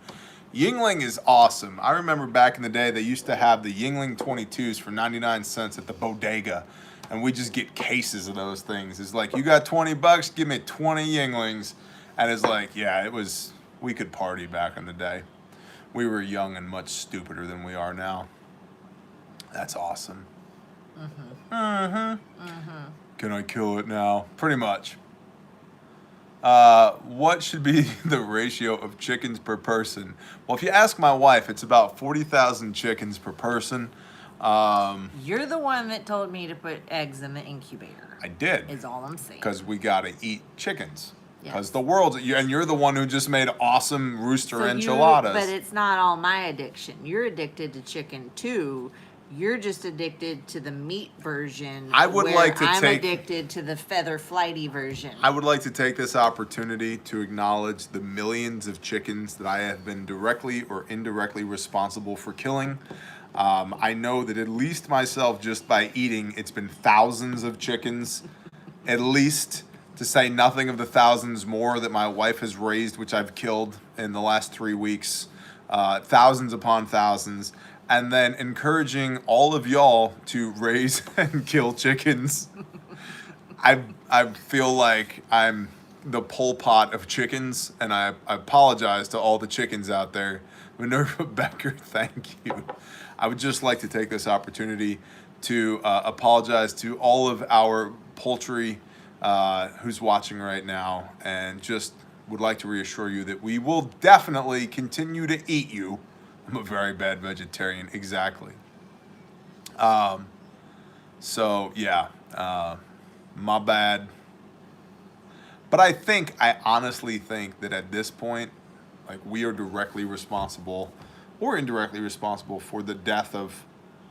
Yingling is awesome. I remember back in the day they used to have the Yingling 22s for 99 cents at the bodega, and we just get cases of those things. It's like, you got $20, give me 20 Yinglings. And it's like, yeah, we could party back in the day. We were young and much stupider than we are now. That's awesome. Can I kill it now? Pretty much. What should be the ratio of chickens per person? Well, if you ask my wife, it's about 40,000 chickens per person. You're the one that told me to put eggs in the incubator. I did. Is all I'm saying. Because we got to eat chickens. Yes. Because the world's... And you're the one who just made awesome rooster So enchiladas. but it's not all my addiction. You're addicted to chicken too. You're just addicted to the meat version. I would where like to I'm take- addicted to the feather flighty version. I would like to take this opportunity to acknowledge the millions of chickens that I have been directly or indirectly responsible for killing. I know that at least myself, just by eating, it's been thousands of chickens, at least, to say nothing of the thousands more that my wife has raised, which I've killed in the last 3 weeks, thousands upon thousands. And then encouraging all of y'all to raise and kill chickens. I feel like I'm the Pol Pot of chickens, and I apologize to all the chickens out there. Minerva Becker, thank you. I would just like to take this opportunity to apologize to all of our poultry who's watching right now, and just would like to reassure you that we will definitely continue to eat you. I'm a very bad vegetarian, exactly. So, yeah, my bad. But I honestly think that at this point, like, we are directly responsible or indirectly responsible for the death of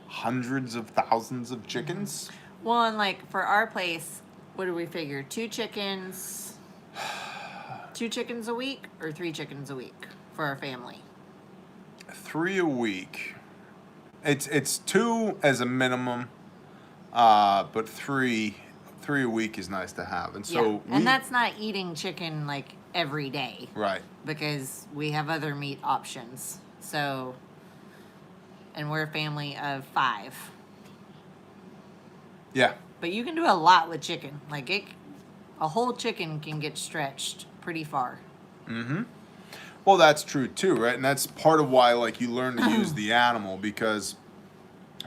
hundreds of thousands of chickens. Well, and like for our place, what do we figure? 2 chickens a week or 3 chickens a week for our family? 3 a week. It's 2 as a minimum, but 3 a week is nice to have. And so and that's not eating chicken like every day. right. Because we have other meat options. So, and we're a family of 5. Yeah. But you can do a lot with chicken. Like a whole chicken can get stretched pretty far. Mm-hmm. Well, that's true too, right? And that's part of why, like, you learn to use the animal, because,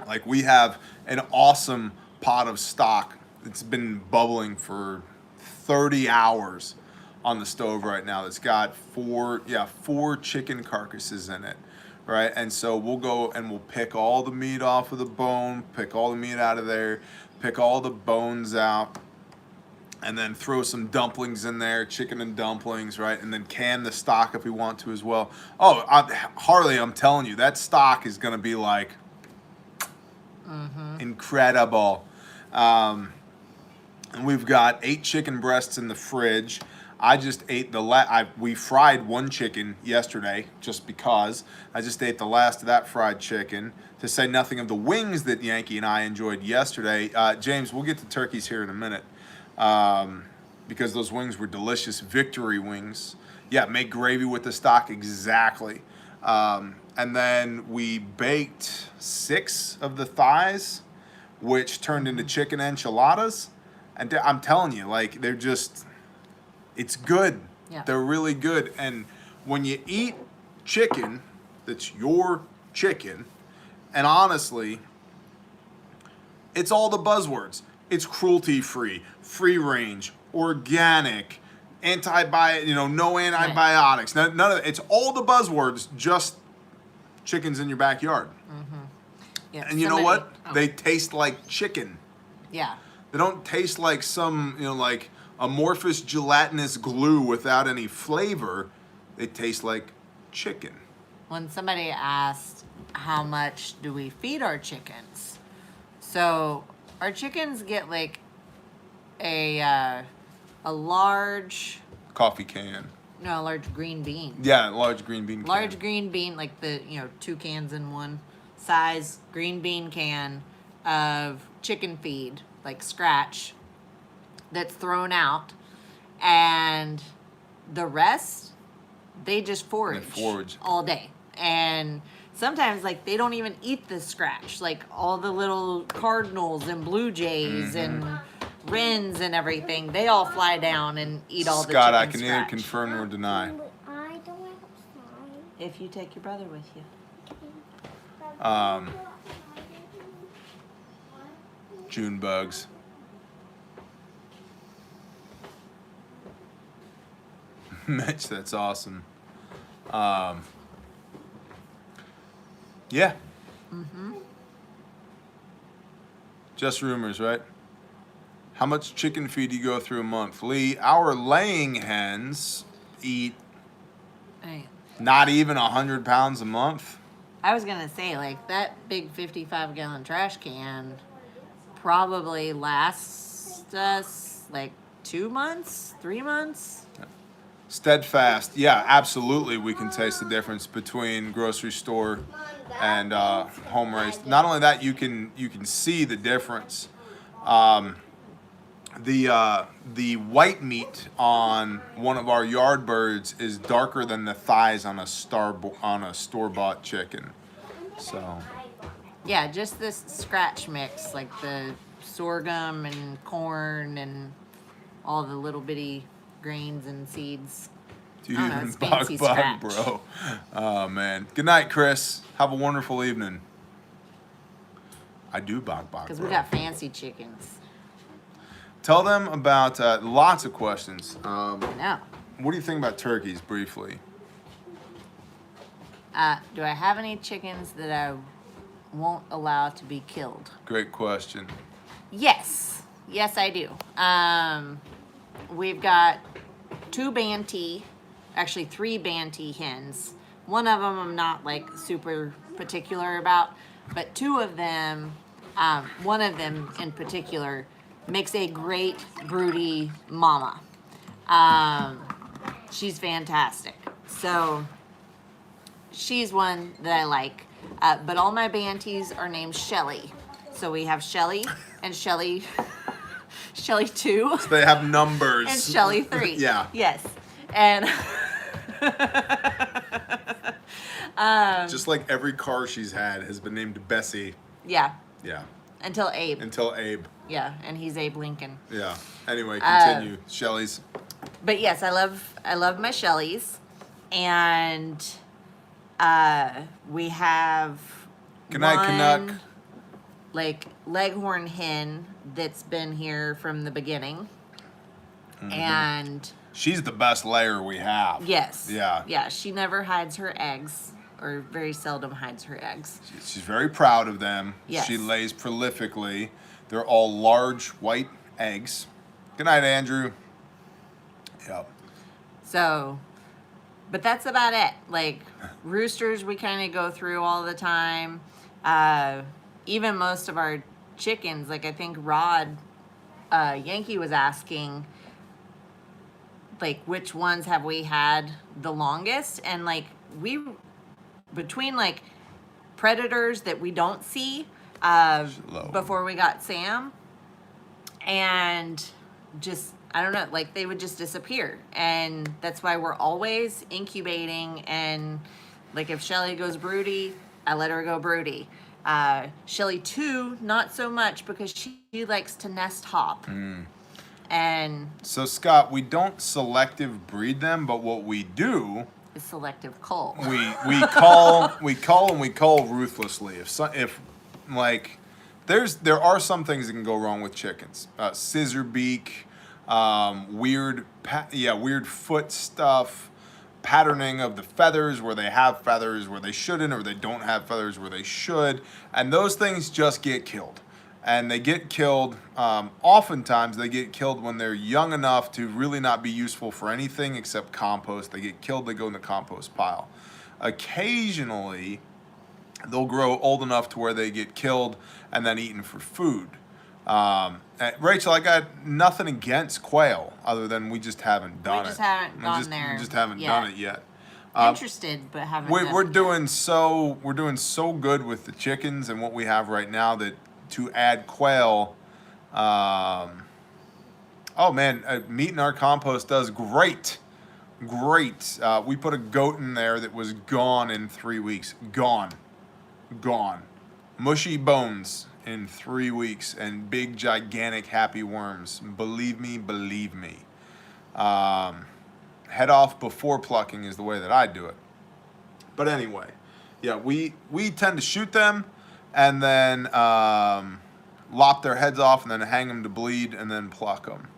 like, we have an awesome pot of stock that's been bubbling for 30 hours on the stove right now. That's got 4 chicken carcasses in it, right? And so we'll go and we'll pick all the meat off of the bone, pick all the meat out of there, pick all the bones out, and then throw some dumplings in there, chicken and dumplings, right? And then can the stock if we want to as well. Oh, Harley, I'm telling you, that stock is going to be like incredible. And we've got 8 chicken breasts in the fridge. I just ate we fried 1 chicken yesterday just because. I just ate the last of that fried chicken, to say nothing of the wings that Yankee and I enjoyed yesterday. James, we'll get to turkeys here in a minute, because those wings were delicious. Victory wings. Yeah, make gravy with the stock, exactly. And then we baked 6 of the thighs, which turned into chicken enchiladas. And I'm telling you, like, they're just... It's good. Yeah. They're really good. And when you eat chicken that's your chicken, and honestly, it's all the buzzwords. It's cruelty-free, free-range, organic, no antibiotics. None of it. It's all the buzzwords, just chickens in your backyard. Yeah. And you know what? They taste like chicken. Yeah. They don't taste like some, like, amorphous gelatinous glue without any flavor. They taste like chicken. When somebody asked how much do we feed our chickens, so our chickens get like a large, Coffee can. no, a large green bean. Yeah, large green bean can. Large green bean, like the, 2 cans in one size green bean can of chicken feed, like scratch, that's thrown out, and the rest, they just forage all day. And sometimes, like, they don't even eat the scratch, like all the little cardinals and blue jays and wrens and everything, they all fly down and eat all the Scott, chicken I can scratch. neither confirm nor deny. I don't outside. If you take your brother with you. June bugs. Mitch, that's awesome. Yeah. Just rumors, right? How much chicken feed do you go through a month? Lee, our laying hens eat Hey, not even 100 pounds a month. I was gonna say, like, that big 55-gallon trash can probably lasts us like 2 months, 3 months. Steadfast, yeah, absolutely. We can taste the difference between grocery store and home raised. Not only that, you can see the difference. The white meat on one of our yard birds is darker than the thighs on a store-bought chicken. So Yeah, just this scratch mix, like the sorghum and corn and all the little bitty grains and seeds. do you I don't know, even it's fancy bug, scratch. bro? Oh man. Good night, Chris. Have a wonderful evening. I do bog, Because bro. we got fancy chickens. Tell them about lots of questions. No. What do you think about turkeys, briefly? Do I have any chickens that I won't allow to be killed? Great question. Yes. Yes, I do. We've got 2 Banty, actually 3 Banty hens. One of them I'm not like super particular about, but 2 of them, one of them in particular, makes a great broody mama. She's fantastic. So she's one that I like. But all my Banties are named Shelly. So we have Shelly and Shelly, Shelly 2 They have numbers. and Shelly 3. Yeah. Yes. And Just like every car she's had has been named Bessie. yeah, Yeah. until Abe. Until Abe. Yeah, and he's Abe Lincoln. Yeah. Anyway, continue. Shelley's. But yes, I love my Shellys, and we have Good night, one, Canuck. like Leghorn hen that's been here from the beginning, and She's the best layer we have. yes, Yeah. yeah, she never hides her eggs, or very seldom hides her eggs. She's very proud of them. Yes. She lays prolifically. They're all large white eggs. Good night, Andrew. Yep. So, but that's about it. Like roosters, we kind of go through all the time. Even most of our chickens, like I think Rod Yankee was asking, like which ones have we had the longest? And like we, between like predators that we don't see Low. before we got Sam, and just I don't know, like they would just disappear, and that's why we're always incubating. And like if Shelly goes broody, I let her go broody. Shelly 2, not so much, because she likes to nest hop. And So Scott, we don't selective breed them, but what we do, is selective cull. we call ruthlessly. If like there are some things that can go wrong with chickens. Scissor beak, weird foot stuff, patterning of the feathers where they have feathers where they shouldn't, or they don't have feathers where they should, and those things just get killed. And they get killed, oftentimes they get killed when they're young enough to really not be useful for anything except compost. They get killed, they go in the compost pile. Occasionally, they'll grow old enough to where they get killed and then eaten for food. Rachel, I got nothing against quail other than we just haven't done it. We just haven't gone there. We just haven't yet. done it yet. Interested, but haven't. We're doing so good with the chickens and what we have right now that to add quail, oh man, meat in our compost does great. We put a goat in there that was gone in 3 weeks. Gone. Mushy bones in 3 weeks and big, gigantic, happy worms. Believe me. Head off before plucking is the way that I do it. But anyway, yeah, we tend to shoot them and then lop their heads off and then hang them to bleed and then pluck them.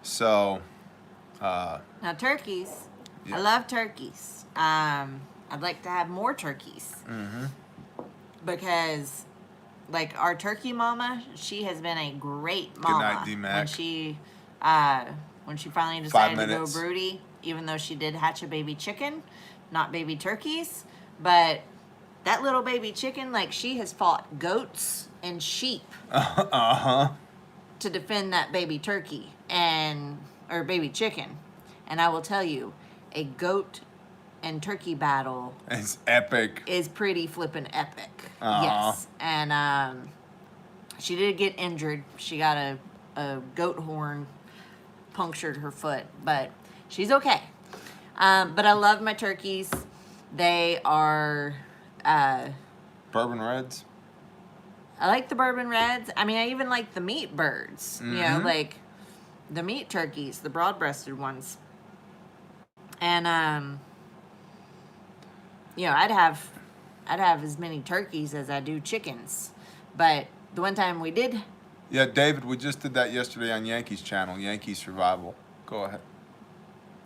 So. Now turkeys, Yeah. I love turkeys. I'd like to have more turkeys. Mm-hmm. Because, like, our turkey mama, she has been a great mama. Good night, D-Mac. When she finally 5 decided to go minutes. broody, even though she did hatch a baby chicken, not baby turkeys, but that little baby chicken, like, she has fought goats and sheep Uh-huh. to defend that baby turkey or baby chicken. And I will tell you, a goat and turkey battle It's epic. is pretty flippin' epic. Aw. Yes. And she did get injured. She got a goat horn punctured her foot, but she's okay. But I love my turkeys. They are Bourbon Reds. I like the bourbon reds. I mean, I even like the meat birds. You know, like the meat turkeys, the broad-breasted ones. And you know, I'd have as many turkeys as I do chickens. But the one time we did, Yeah, David, we just did that yesterday on Yankees channel, Yankees Survival. Go ahead.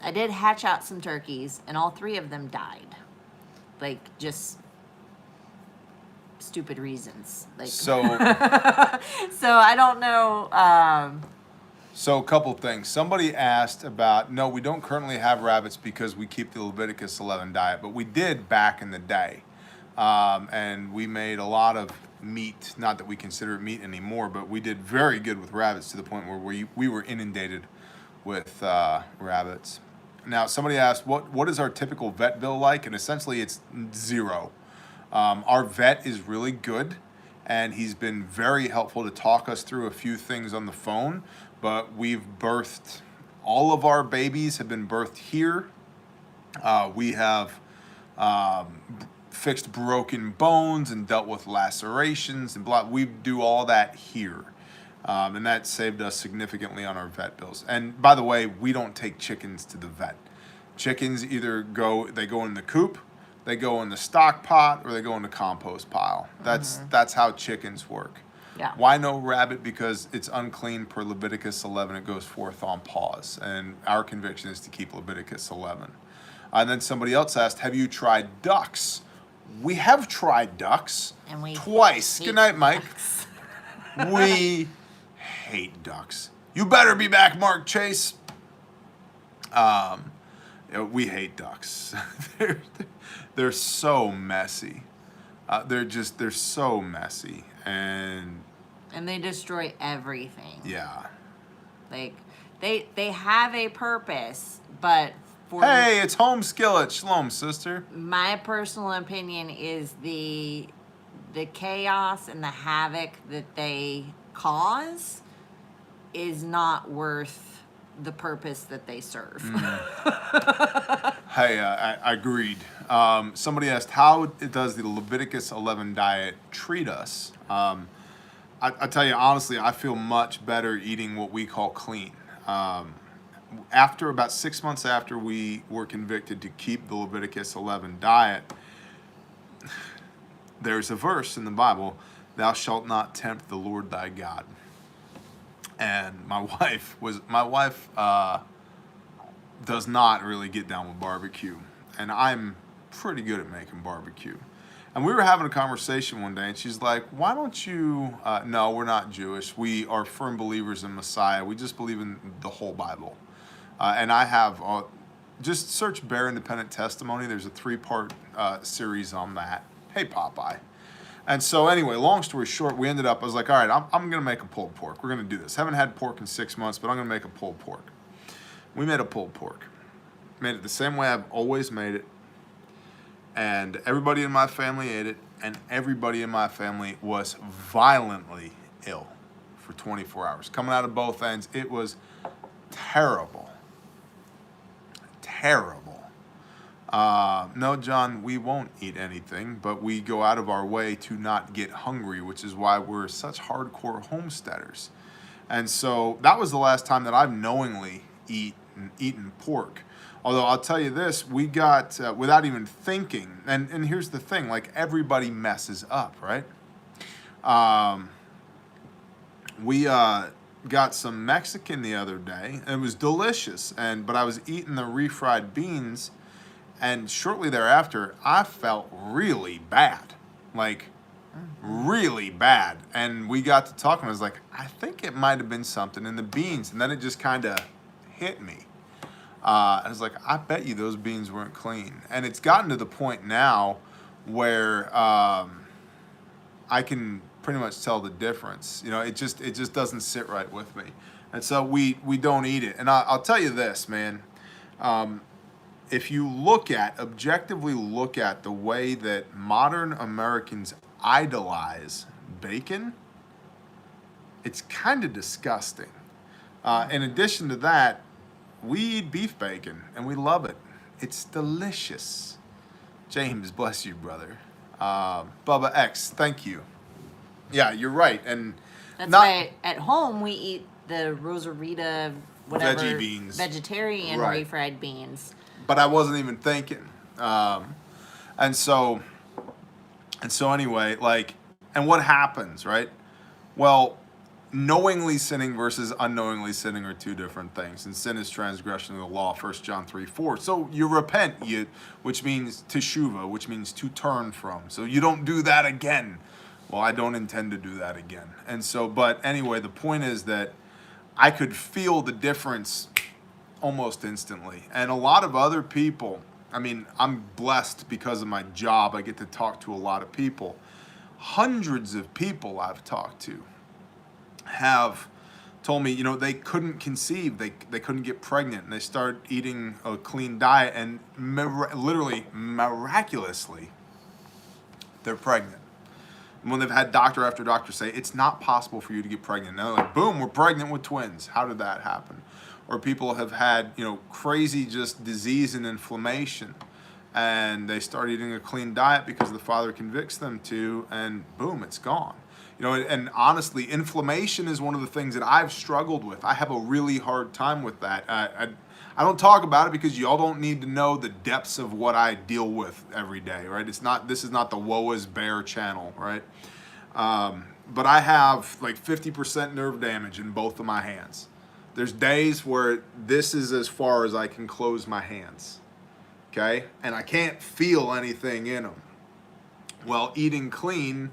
I did hatch out some turkeys, and all 3 of them died. Like, just stupid reasons. Like, So, so I don't know. so a couple things. Somebody asked about, no, we don't currently have rabbits because we keep the Leviticus 11 diet, but we did back in the day. And we made a lot of meat, not that we consider it meat anymore, but we did very good with rabbits to the point where we were inundated with rabbits. Now, somebody asked, what is our typical vet bill like? And essentially, it's 0. Our vet is really good, and he's been very helpful to talk us through a few things on the phone, but we've birthed, all of our babies have been birthed here. We have fixed broken bones and dealt with lacerations and blah. We do all that here. And that saved us significantly on our vet bills. And by the way, we don't take chickens to the vet. Chickens either go in the coop, they go in the stock pot, or they go in the compost pile. That's how chickens work. Yeah. Why no rabbit? Because it's unclean per Leviticus 11. It goes forth on pause. And our conviction is to keep Leviticus 11. And then somebody else asked, have you tried ducks? We have tried ducks. And we twice. hate Good night, Mike. ducks. We hate ducks. You better be back, Mark Chase. We hate ducks. They're so messy. They're so messy, and And they destroy everything. yeah. Like, they have a purpose, but for Hey, it's home skillet. Shalom, sister. my personal opinion is the chaos and the havoc that they cause is not worth the purpose that they serve. Hey, I agreed. Somebody asked, how does the Leviticus 11 diet treat us? I tell you, honestly, I feel much better eating what we call clean. After about 6 months after we were convicted to keep the Leviticus 11 diet, there's a verse in the Bible, thou shalt not tempt the Lord thy God. And my wife does not really get down with barbecue, and I'm pretty good at making barbecue. And we were having a conversation one day, and she's like, why don't you, no, we're not Jewish. We are firm believers in Messiah. We just believe in the whole Bible. And I have, just search Bear Independent Testimony. There's a 3-part series on that. Hey, Popeye. And so anyway, long story short, we ended up, I was like, all right, I'm going to make a pulled pork. We're going to do this. Haven't had pork in 6 months, but I'm going to make a pulled pork. We made a pulled pork. Made it the same way I've always made it. And everybody in my family ate it, and everybody in my family was violently ill for 24 hours. Coming out of both ends, it was terrible. Terrible. No, John, we won't eat anything, but we go out of our way to not get hungry, which is why we're such hardcore homesteaders. And so that was the last time that I've knowingly eaten pork. Although I'll tell you this, we got, without even thinking, and here's the thing, like everybody messes up, right? We got some Mexican the other day, and it was delicious, but I was eating the refried beans, and shortly thereafter, I felt really bad, like really bad. And we got to talking, I was like, I think it might have been something in the beans, and then it just kind of hit me. I was like, I bet you those beans weren't clean. And it's gotten to the point now where I can pretty much tell the difference. You know, it just doesn't sit right with me. And so we don't eat it. And I'll tell you this, man. If you objectively look at the way that modern Americans idolize bacon, it's kind of disgusting. In addition to that, we eat beef bacon, and we love it. It's delicious. James, bless you, brother. Bubba X, thank you. Yeah, you're right. And that's why at home we eat the Rosarita, whatever, veggie beans. Vegetarian Right. refried beans. But I wasn't even thinking. And so anyway, like, and what happens, right? Well, knowingly sinning versus unknowingly sinning are two different things. And sin is transgression of the law, 1 John 3:4. So you repent, which means teshuva, which means to turn from. So you don't do that again. Well, I don't intend to do that again. And so, but anyway, the point is that I could feel the difference almost instantly. And a lot of other people, I mean, I'm blessed because of my job. I get to talk to a lot of people. Hundreds of people I've talked to have told me, you know, they couldn't conceive, they couldn't get pregnant, and they start eating a clean diet, and literally miraculously they're pregnant. And when they've had doctor after doctor say it's not possible for you to get pregnant, and they're like, boom, we're pregnant with twins. How did that happen? Or people have had, you know, crazy just disease and inflammation, and they start eating a clean diet because the Father convicts them to, and boom, it's gone. You know, and honestly, inflammation is one of the things that I've struggled with. I have a really hard time with that. I don't talk about it because y'all don't need to know the depths of what I deal with every day, right? This is not the Woe is Bear channel, right? But I have like 50% nerve damage in both of my hands. There's days where this is as far as I can close my hands, okay? And I can't feel anything in them. Well, eating clean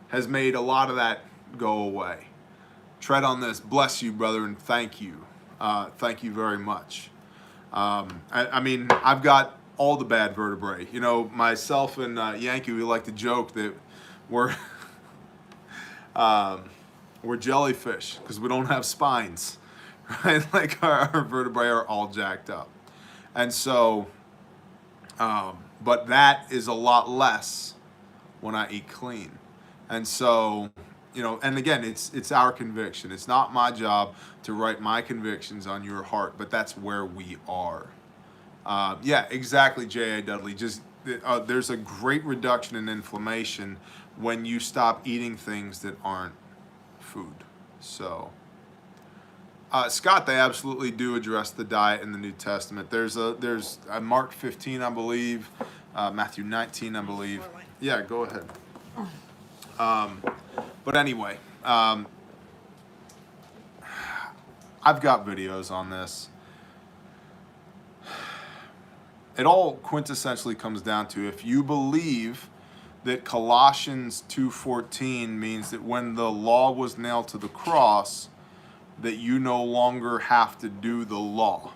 has made a lot of that go away. Tread on this. Bless you, brother, and thank you. Thank you very much. I mean, I've got all the bad vertebrae. You know, myself and Yankee, we like to joke that we're jellyfish because we don't have spines, right? Like our vertebrae are all jacked up. And so, but that is a lot less when I eat clean. And so, you know, and again, it's our conviction. It's not my job to write my convictions on your heart, but that's where we are. Yeah, exactly, J.A. Dudley. Just there's a great reduction in inflammation when you stop eating things that aren't food. So, Scott, they absolutely do address the diet in the New Testament. There's Mark 15, I believe, Matthew 19, I believe. Yeah, go ahead. But anyway, I've got videos on this. It all quintessentially comes down to if you believe that Colossians 2:14 means that when the law was nailed to the cross, that you no longer have to do the law.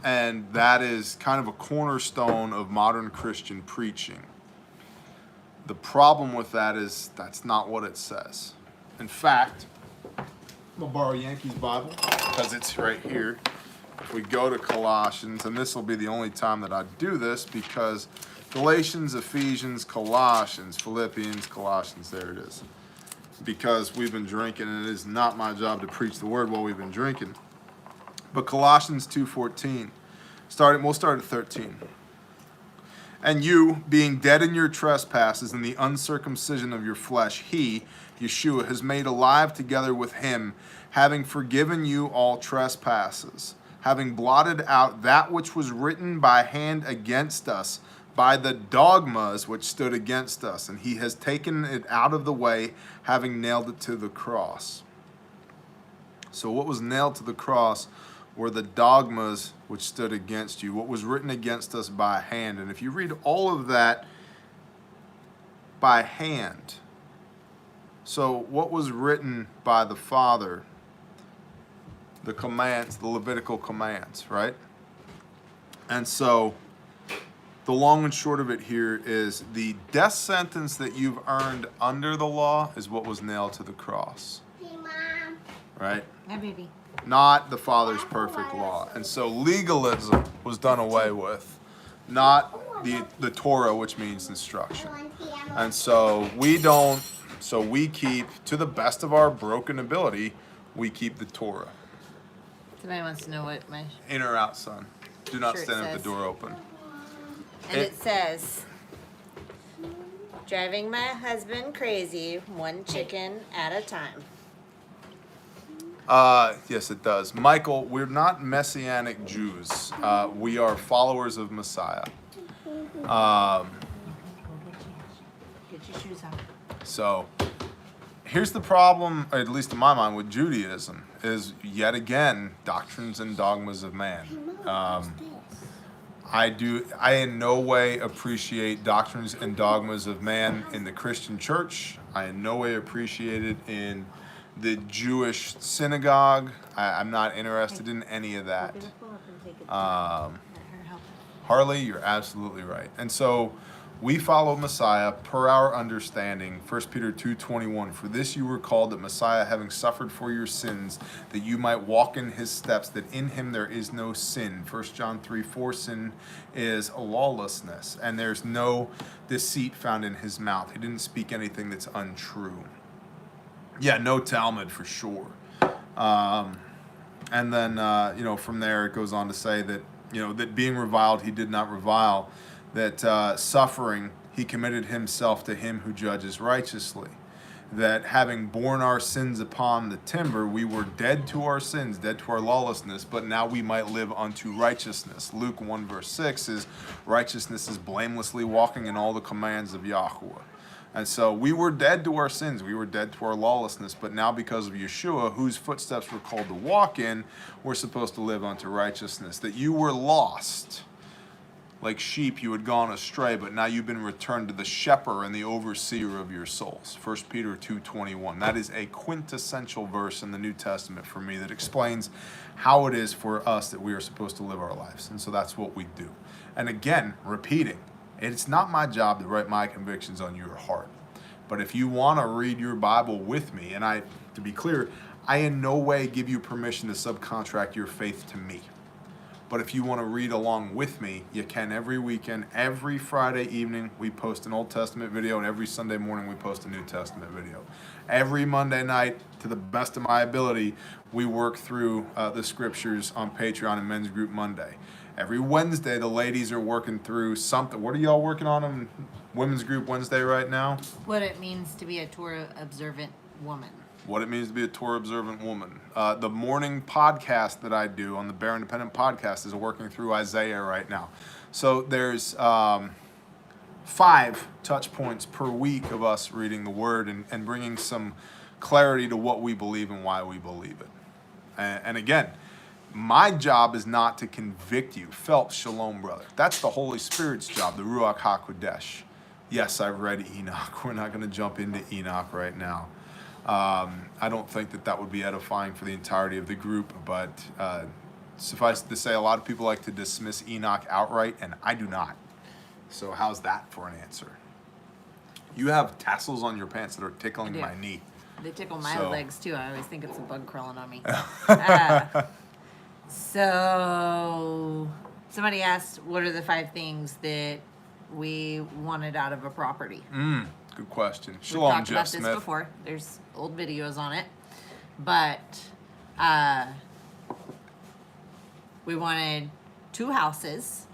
And that is kind of a cornerstone of modern Christian preaching. The problem with that is that's not what it says. In fact, I'm going to borrow Yankee's Bible because it's right here. If we go to Colossians, and this will be the only time that I do this because Galatians, Ephesians, Colossians, Philippians, Colossians, there it is. Because we've been drinking, and it is not my job to preach the word while we've been drinking. But Colossians 2:14, we'll start at 13. And you, being dead in your trespasses and the uncircumcision of your flesh, he, Yeshua, has made alive together with him, having forgiven you all trespasses, having blotted out that which was written by hand against us, by the dogmas which stood against us, and he has taken it out of the way, having nailed it to the cross. So what was nailed to the cross were the dogmas which stood against you, what was written against us by hand. And if you read all of that by hand, so what was written by the Father, the commands, the Levitical commands, right? And so the long and short of it here is the death sentence that you've earned under the law is what was nailed to the cross. Hey, Mom. Right? Hi, baby. Not the Father's perfect law. And so legalism was done away with, not the Torah, which means instruction. And so we keep, to the best of our broken ability, we keep the Torah. Somebody wants to know what my... In or out, son. Do not Shirt stand with says. the door open. And it says, driving my husband crazy, one chicken at a time. Yes, it does. Michael, we're not Messianic Jews. We are followers of Messiah. Get your shoes on. So here's the problem, at least in my mind, with Judaism, is yet again doctrines and dogmas of man. I in no way appreciate doctrines and dogmas of man in the Christian church. I in no way appreciate it in the Jewish synagogue. I'm not interested in any of that. Harley, you're absolutely right. And so we follow Messiah per our understanding. 1 Peter 2:21, for this you were called, that Messiah, having suffered for your sins, that you might walk in his steps, that in him there is no sin. 1 John 3:4, sin is lawlessness, and there's no deceit found in his mouth. He didn't speak anything that's untrue. Yeah, no Talmud for sure. And then, from there it goes on to say that, that being reviled, he did not revile, that suffering, he committed himself to him who judges righteously, that having borne our sins upon the timber, we were dead to our sins, dead to our lawlessness, but now we might live unto righteousness. Luke 1:6 is, righteousness is blamelessly walking in all the commands of Yahweh. And so we were dead to our sins, we were dead to our lawlessness, but now because of Yeshua, whose footsteps we're called to walk in, we're supposed to live unto righteousness. That you were lost, like sheep you had gone astray, but now you've been returned to the shepherd and the overseer of your souls. 1 Peter 2:21. That is a quintessential verse in the New Testament for me that explains how it is for us that we are supposed to live our lives. And so that's what we do. And again, repeating, it's not my job to write my convictions on your heart. But if you want to read your Bible with me, and to be clear, I in no way give you permission to subcontract your faith to me. But if you want to read along with me, you can every weekend. Every Friday evening, we post an Old Testament video, and every Sunday morning, we post a New Testament video. Every Monday night, to the best of my ability, we work through the scriptures on Patreon and Men's Group Monday. Every Wednesday, the ladies are working through something. What are y'all working on Women's Group Wednesday right now? What it means to be a Torah observant woman. What it means to be a Torah observant woman. The morning podcast that I do on the Bear Independent podcast is working through Isaiah right now. So there's 5 touch points per week of us reading the Word and bringing some clarity to what we believe and why we believe it. And again, My job is not to convict you. Phelps, shalom, brother. That's the Holy Spirit's job, the Ruach HaKodesh. Yes, I've read Enoch. We're not going to jump into Enoch right now. I don't think that would be edifying for the entirety of the group, but suffice it to say, a lot of people like to dismiss Enoch outright, and I do not. So how's that for an answer? You have tassels on your pants that are tickling my knee. They tickle my legs too. I always think it's a bug crawling on me. So somebody asked, what are the 5 things that we wanted out of a property? Good question. We've Shalom, talked Jeff about Smith. this before. There's old videos on it. But we wanted 2 houses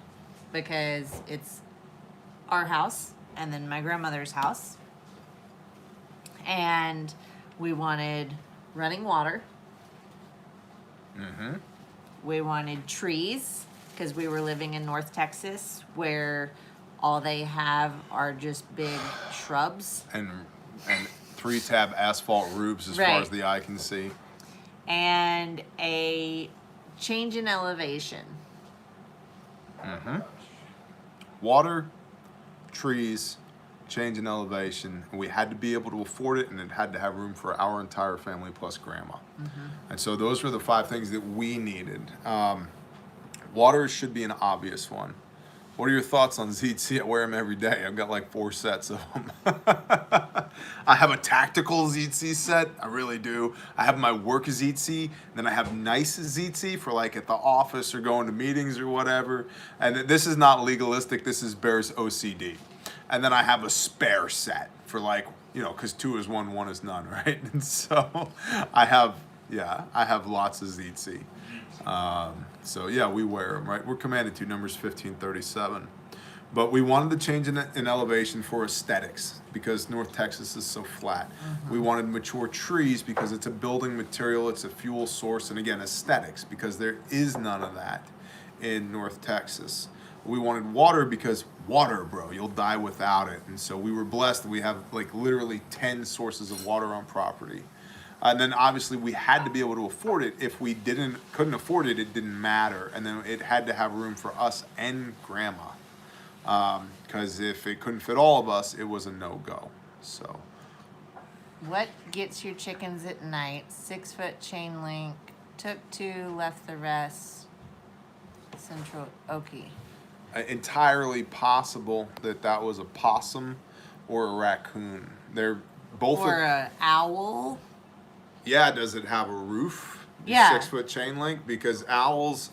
because it's our house and then my grandmother's house. And we wanted running water. Mm-hmm. We wanted trees because we were living in North Texas where all they have are just big shrubs. And 3-tab asphalt roofs as far as the eye can see. And a change in elevation. Mm-hmm. Water, trees, change in elevation. And we had to be able to afford it, and it had to have room for our entire family plus grandma. And so those were the 5 things that we needed. Water should be an obvious one. What are your thoughts on ZT? I wear them every day. I've got like 4 sets of them. I have a tactical ZT set. I really do. I have my work ZT. Then I have nice ZT for like at the office or going to meetings or whatever. And this is not legalistic. This is Bear's OCD. And then I have a spare set for like, you know, because 2 is 1, 1 is none, right? And so I have lots of ZT. So yeah, we wear them, right? We're commanded to, Numbers 15:37. But we wanted to change in elevation for aesthetics because North Texas is so flat. We wanted mature trees because it's a building material, it's a fuel source, and again, aesthetics because there is none of that in North Texas. We wanted water because water, bro, you'll die without it. And so we were blessed that we have like literally 10 sources of water on property. And then obviously we had to be able to afford it. If we couldn't afford it, it didn't matter. And then it had to have room for us and grandma. Because if it couldn't fit all of us, it was a no-go. So. What gets your chickens at night? 6-foot chain link. Took 2, left the rest. Central Okie. Entirely possible that was a possum or a raccoon. They're both. Or an owl. Yeah, does it have a roof? Yeah. 6-foot chain link? Because owls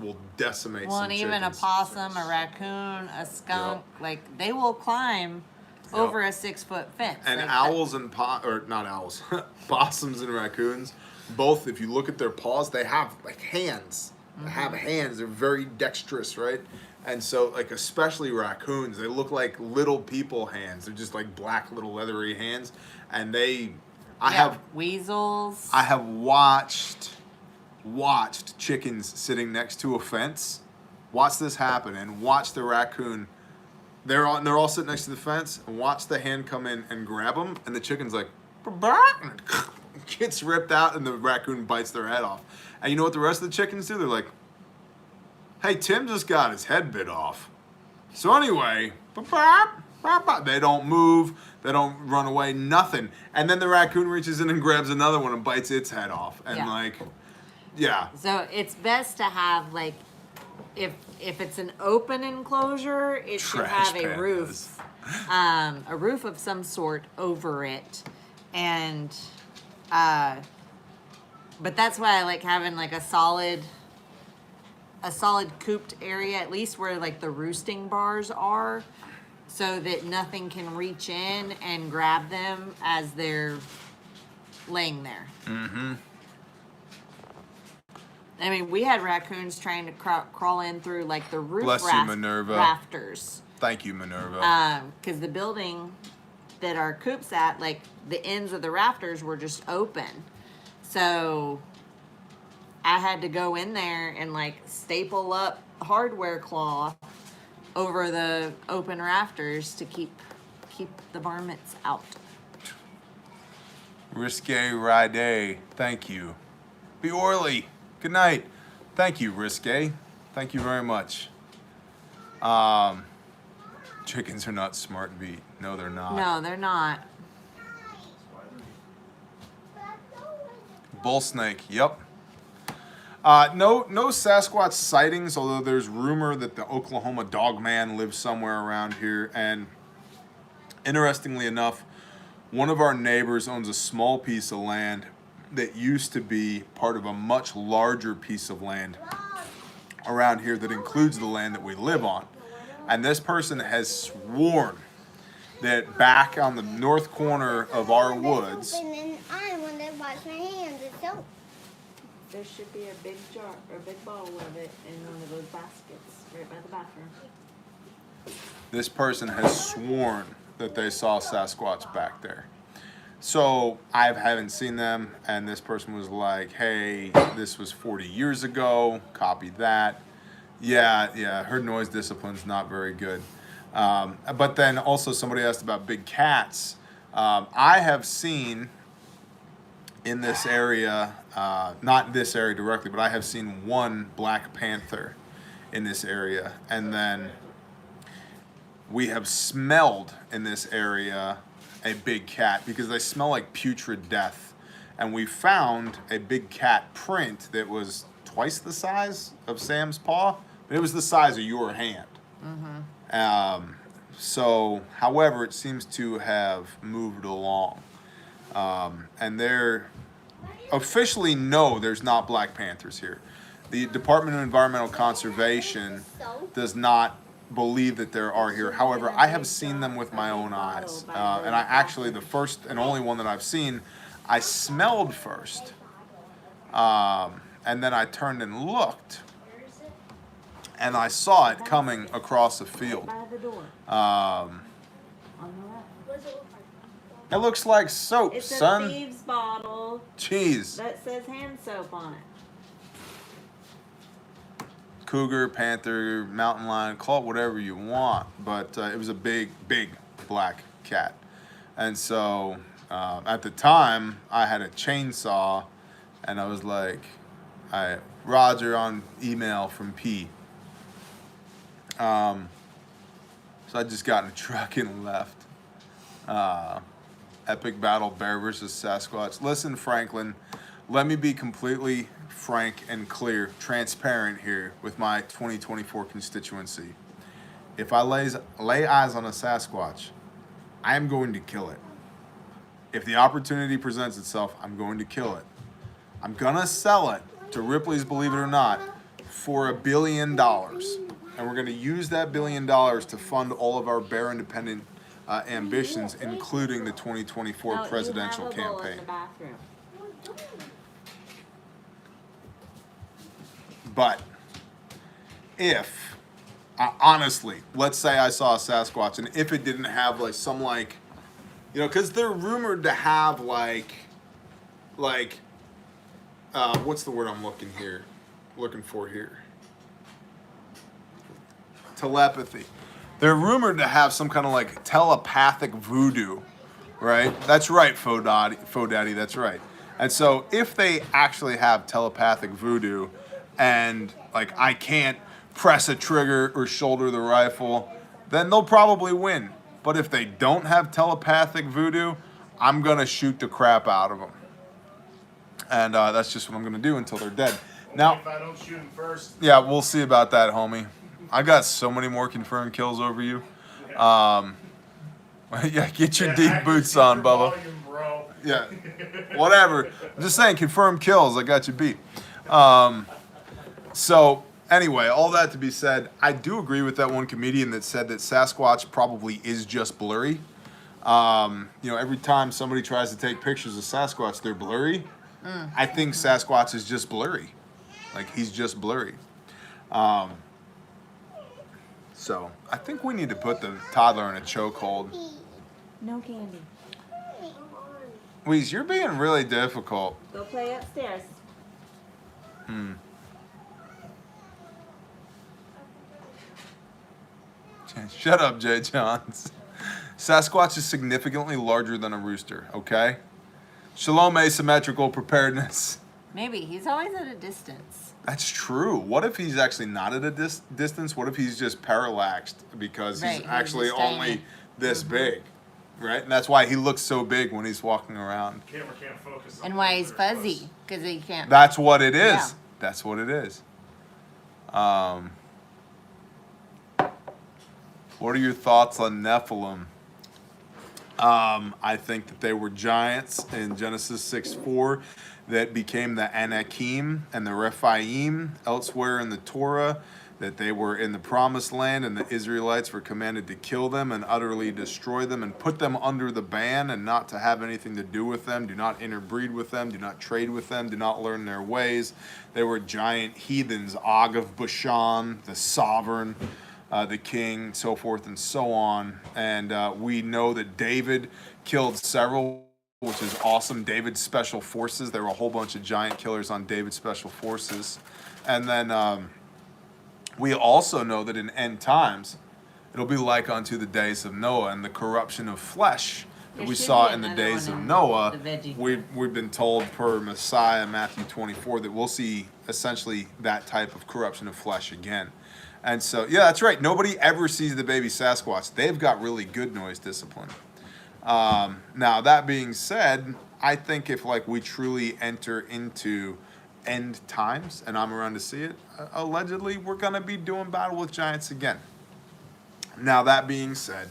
will decimate Well, some and even a chickens. possum, a raccoon, a skunk, like they will climb over a 6-foot fence. And like owls and not owls, possums and raccoons, both, if you look at their paws, they have like hands. They have hands. They're very dexterous, right? And so, like, especially raccoons, they look like little people hands. They're just like black little leathery hands. And I have weasels. I have watched chickens sitting next to a fence. Watch this happen and watch the raccoon. They're all sitting next to the fence and watch the hand come in and grab them, and the chicken's like, and gets ripped out, and the raccoon bites their head off. And you know what the rest of the chickens do? They're like, hey, Tim just got his head bit off. So anyway, they don't move, they don't run away, nothing. And then the raccoon reaches in and grabs another one and bites its head off. And So it's best to have like, if it's an open enclosure, it should have a roof. A roof of some sort over it. And but that's why I like having like a solid cooped area, at least where like the roosting bars are, so that nothing can reach in and grab them as they're laying there. I mean, we had raccoons trying to crawl in through like the roof rafters. Thank you, Minerva. Because the building that our coop's at, like the ends of the rafters were just open. So I had to go in there and like staple up hardware cloth over the open rafters to keep the varmints out. Risque Ride, thank you. Be Orly, good night. Thank you, Risque. Thank you very much. Chickens are not smart and beat. No, they're not. No, they're not. Bull snake. Yep. No Sasquatch sightings, although there's rumor that the Oklahoma dog man lives somewhere around here. And interestingly enough, one of our neighbors owns a small piece of land that used to be part of a much larger piece of land around here that includes the land that we live on. And this person has sworn that back on the north corner of our woods, And I want to wash my hands. It's soap. There should be a big jar or a big bowl of it in one of those baskets right by the bathroom. this person has sworn that they saw Sasquatch back there. So I haven't seen them, and this person was like, hey, this was 40 years ago, copy that. Yeah, her noise discipline's not very good. But then also somebody asked about big cats. I have seen in this area, not this area directly, but I have seen one black panther in this area. And then we have smelled in this area a big cat because they smell like putrid death. And we found a big cat print that was twice the size of Sam's paw, but it was the size of your hand. So, however, it seems to have moved along. And they're officially, no, there's not black panthers here. The Department of Environmental Conservation does not believe that there are here. However, I have seen them with my own eyes. And I actually, the first and only one that I've seen, I smelled first. And then I turned and looked. And I saw it coming across the field. By the door. What does it look like? It looks like soap, It's son. a thieves bottle Jeez. that says hand soap on it. Cougar, panther, mountain lion, call it whatever you want. But it was a big, big black cat. And so at the time, I had a chainsaw. And I was like, Roger on email from P. So I just got in a truck and left. Epic battle, bear versus Sasquatch. Listen, Franklin, let me be completely frank and clear, transparent here with my 2024 constituency. If I lay eyes on a Sasquatch, I am going to kill it. If the opportunity presents itself, I'm going to kill it. I'm gonna sell it to Ripley's, believe it or not, for $1 billion. And we're going to use that $1 billion to fund all of our bear independent ambitions, including the 2024 presidential You have a bowl campaign. in the bathroom. But if, honestly, let's say I saw a Sasquatch, and if it didn't have like some like, you know, because they're rumored to have like, what's the word I'm looking for here? Telepathy. They're rumored to have some kind of like telepathic voodoo, right? That's right, Faux Daddy, that's right. And so if they actually have telepathic voodoo and like I can't press a trigger or shoulder the rifle, then they'll probably win. But if they don't have telepathic voodoo, I'm gonna shoot the crap out of them. And that's just what I'm gonna do until they're dead. Now, If I don't shoot him first, yeah, we'll see about that, homie. I got so many more confirmed kills over you. Yeah, get your deep boots on, Bubba. volume, bro. Yeah, whatever. I'm just saying, confirmed kills. I got you beat. So anyway, all that to be said, I do agree with that one comedian that said that Sasquatch probably is just blurry. You know, every time somebody tries to take pictures of Sasquatch, they're blurry. I think Sasquatch is just blurry. Like, he's just blurry. So I think we need to put the toddler in a chokehold. No candy. Weez, you're being really difficult. Go play upstairs. Shut up, Jay Johns. Sasquatch is significantly larger than a rooster, okay? Shalom asymmetrical preparedness. Maybe he's always at a distance. That's true. What if he's actually not at a distance? What if he's just parallaxed because Right, he's he's actually just only tiny. this big, right? And that's why he looks so big when he's walking around. Camera can't focus on And why he's things that are fuzzy, because he can't. That's what it is. Yeah. That's what it is. What are your thoughts on Nephilim? I think that they were giants in Genesis 6:4 that became the Anakim and the Rephaim elsewhere in the Torah, that they were in the promised land and the Israelites were commanded to kill them and utterly destroy them and put them under the ban and not to have anything to do with them. Do not interbreed with them. Do not trade with them. Do not learn their ways. They were giant heathens, Og of Bashan, the sovereign, the king, so forth and so on. And we know that David killed several, which is awesome. David's special forces. There were a whole bunch of giant killers on David's special forces. And then we also know that in end times, it'll be like unto the days of Noah and the corruption of flesh that There we should saw be in the another days one of in Noah. the veggie. We've been told per Messiah, Matthew 24, that we'll see essentially that type of corruption of flesh again. And so, yeah, that's right. Nobody ever sees the baby Sasquatch. They've got really good noise discipline. Now, that being said, I think if like we truly enter into end times and I'm around to see it, allegedly we're going to be doing battle with giants again. Now, that being said,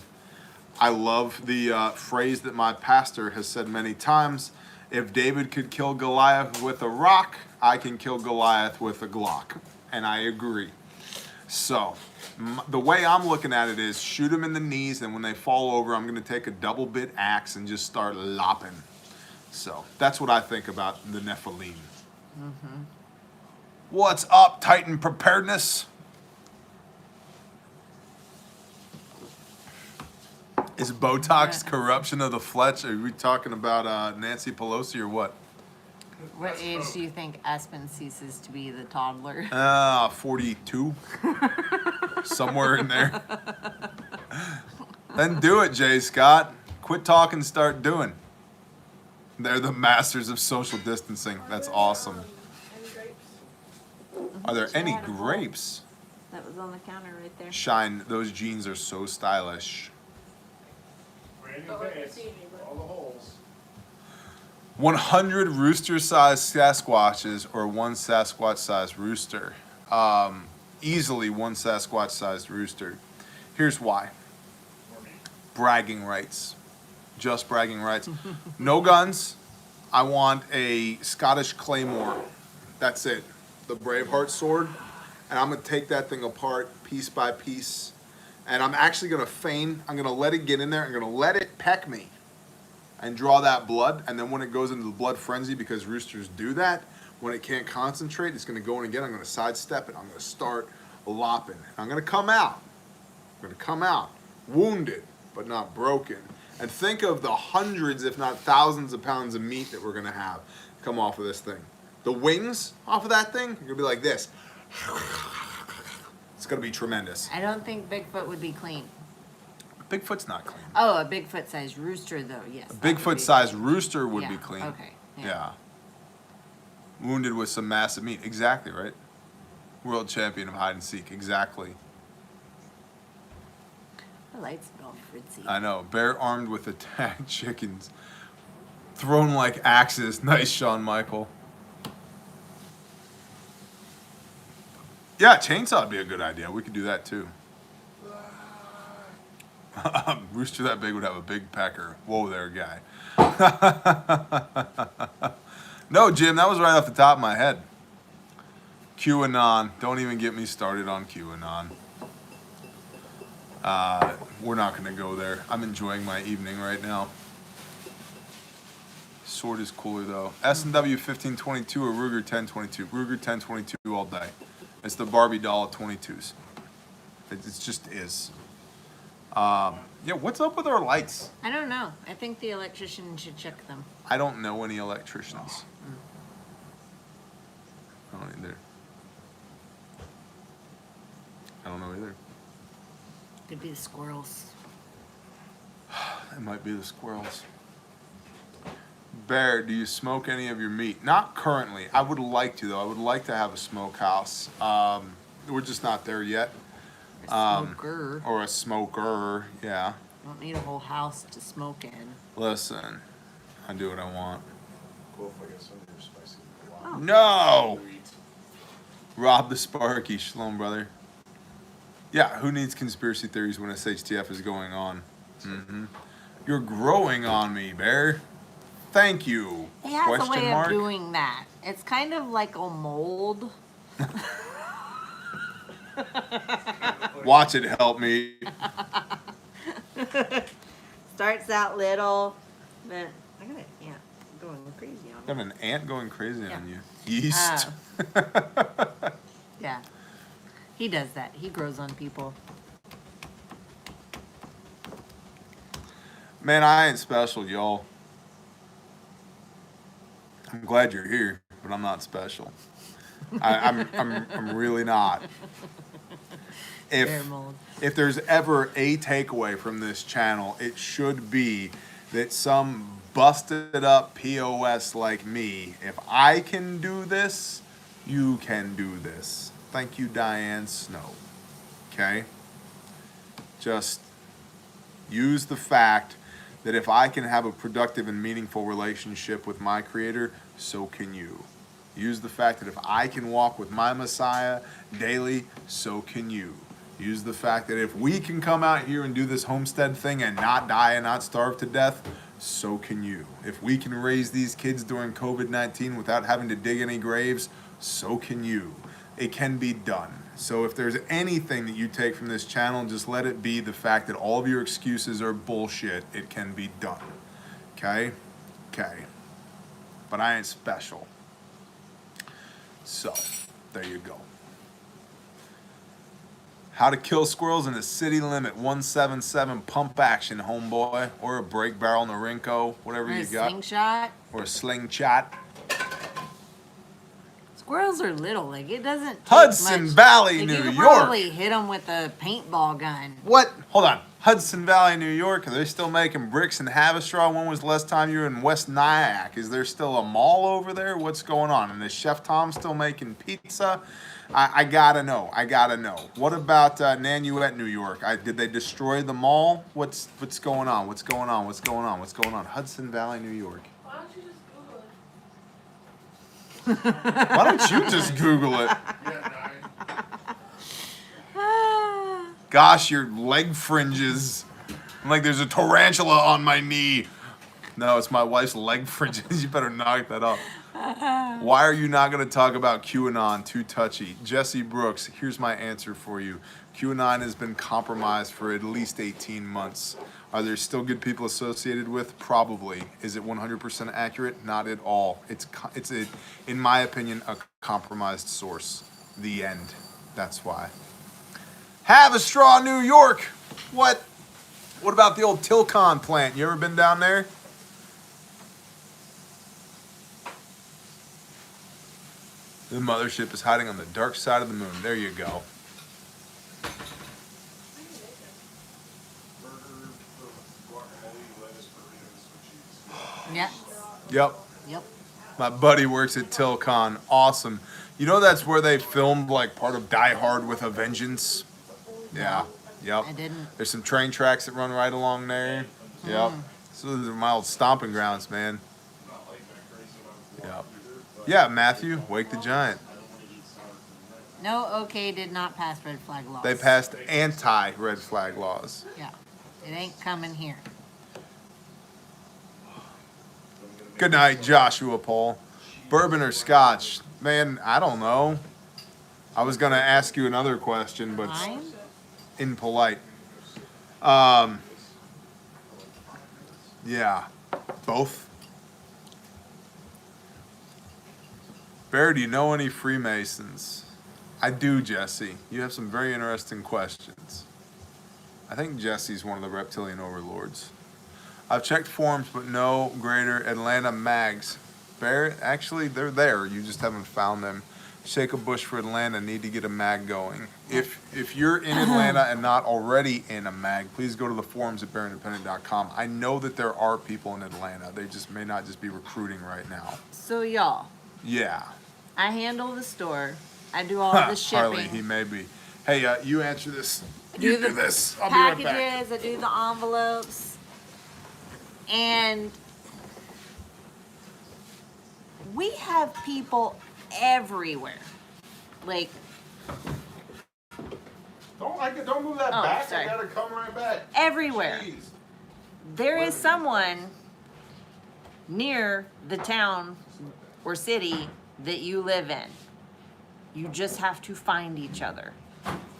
I love the phrase that my pastor has said many times. If David could kill Goliath with a rock, I can kill Goliath with a Glock. And I agree. So, the way I'm looking at it is shoot them in the knees, and when they fall over, I'm going to take a double bit axe and just start lopping. So, that's what I think about the Nephilim. What's up, Titan Preparedness? Is Botox corruption of the flesh? Are we talking about Nancy Pelosi or what? What age do you think Aspen ceases to be the toddler? 42. Somewhere in there. Then do it, Jay Scott. Quit talking, start doing. They're the masters of social distancing. That's awesome. Are there any grapes? That was on the counter right there. Shine, those jeans are so stylish. Brand new pants, all the holes. 100 rooster-sized Sasquatches or one Sasquatch-sized rooster. Easily one Sasquatch-sized rooster. Here's why. Bragging rights. Just bragging rights. No guns. I want a Scottish claymore. That's it. The Braveheart sword. And I'm going to take that thing apart piece by piece. And I'm actually going to feign. I'm going to let it get in there. I'm going to let it peck me and draw that blood. And then when it goes into the blood frenzy, because roosters do that, when it can't concentrate, it's going to go in again. I'm going to sidestep it. I'm going to start lopping. I'm going to come out. I'm going to come out wounded, but not broken. And think of the hundreds, if not thousands of pounds of meat that we're going to have come off of this thing. The wings off of that thing are going to be like this. It's going to be tremendous. I don't think Bigfoot would be clean. Bigfoot's not clean. Oh, a Bigfoot-sized rooster, though, yes. A that would be Bigfoot-sized clean. rooster would Yeah, be clean. okay, yeah. Yeah. Wounded with some massive meat. Exactly, right? World champion of hide and seek. Exactly. The lights all fritzy. I know. Bear armed with attack chickens. Thrown like axes. Nice, Shawn Michael. Yeah, chainsaw would be a good idea. We could do that too. Rooster that big would have a big pecker. Whoa there, guy. No, Jim, that was right off the top of my head. QAnon. Don't even get me started on QAnon. We're not going to go there. I'm enjoying my evening right now. Sword is cooler, though. S&W 1522 or Ruger 1022? Ruger 1022 all day. It's the Barbie doll of 22s. It just is. Yeah, what's up with our lights? I don't know. I think the electrician should check them. I don't know any electricians. I don't either. I don't know either. Could be the squirrels. It might be the squirrels. Bear, do you smoke any of your meat? Not currently. I would like to, though. I would like to have a smokehouse. We're just not there yet. Smoker. Or a smoker, yeah. Don't need a whole house to smoke in. Listen, I do what I want. Cool if I get some of your spicy Oh. No! Rob the Sparky. Shalom, brother. Yeah, who needs conspiracy theories when SHTF is going on? Mm-hmm. You're growing on me, Bear. Thank you. He has a way Mark? of doing that. It's kind of like a mold. Watch it help me. Starts out little, but I got an ant going crazy on I have an ant going crazy Yeah. on you. Yeast. Yeah. He does that. He grows on people. Man, I ain't special, y'all. I'm glad you're here, but I'm not special. I'm really not. Bear mold. If there's ever a takeaway from this channel, it should be that some busted up POS like me, if I can do this, you can do this. Thank you, Diane Snow. Okay? Just use the fact that if I can have a productive and meaningful relationship with my Creator, so can you. Use the fact that if I can walk with my Messiah daily, so can you. Use the fact that if we can come out here and do this homestead thing and not die and not starve to death, so can you. If we can raise these kids during COVID-19 without having to dig any graves, so can you. It can be done. So if there's anything that you take from this channel, just let it be the fact that all of your excuses are bullshit. It can be done. Okay? Okay. But I ain't special. So, there you go. How to kill squirrels in a city limit 177 pump action, homeboy. Or a break barrel Norinco, whatever Or you a got. slingshot. Or a slingshot. Squirrels are little. Like, it doesn't take Hudson much. Valley, Like, New you could York. probably hit them with a paintball gun. What? Hold on. Hudson Valley, New York. Are they still making bricks in Haverstraw? When was the last time you were in West Nyack? Is there still a mall over there? What's going on? And is Chef Tom still making pizza? I gotta know. I gotta know. What about Nanuet, New York? Did they destroy the mall? What's going on? What's going on? What's going on? What's going on? Hudson Valley, New York. Why don't you just Google it? Why don't you just Google it? Gosh, your leg fringes. I'm like, there's a tarantula on my knee. No, it's my wife's leg fringes. You better knock that off. Why are you not going to talk about QAnon? Too touchy. Jesse Brooks, here's my answer for you. QAnon has been compromised for at least 18 months. Are there still good people associated with? Probably. Is it 100% accurate? Not at all. It's in my opinion, a compromised source. The end. That's why. Haverstraw, New York. What? What about the old Tilcon plant? You ever been down there? The mothership is hiding on the dark side of the moon. There you go. Yeah. Yep. Yep. My buddy works at Tilcon. Awesome. You know that's where they filmed like part of Die Hard with a Vengeance? Yeah. Yep. I didn't. There's some train tracks that run right along there. Yep. So those are my old stomping grounds, man. Yep. Yeah, Matthew, Wake the Giant. No, OK did not pass red flag laws. They passed anti-red flag laws. Yeah. It ain't coming here. Good night, Joshua Paul. Bourbon or scotch? Man, I don't know. I was going to ask you another question, but it's Wine? impolite. Yeah, both. Bear, do you know any Freemasons? I do, Jesse. You have some very interesting questions. I think Jesse's one of the reptilian overlords. I've checked forums, but no greater Atlanta mags. Bear, actually, they're there. You just haven't found them. Shake a bush for Atlanta. Need to get a mag going. If you're in Atlanta and not already in a mag, please go to the forums at bearindependent.com. I know that there are people in Atlanta. They just may not just be recruiting right now. So y'all, Yeah. I handle the store. I do all of the shipping. Harley, he may be. Hey, you answer this. Do You the do this. I'll be right back. packages, I do the envelopes, and we have people everywhere. Like, Don't move that Oh, back. sorry. I gotta come right back. everywhere. Jeez. There is someone near the town or city that you live in. You just have to find each other.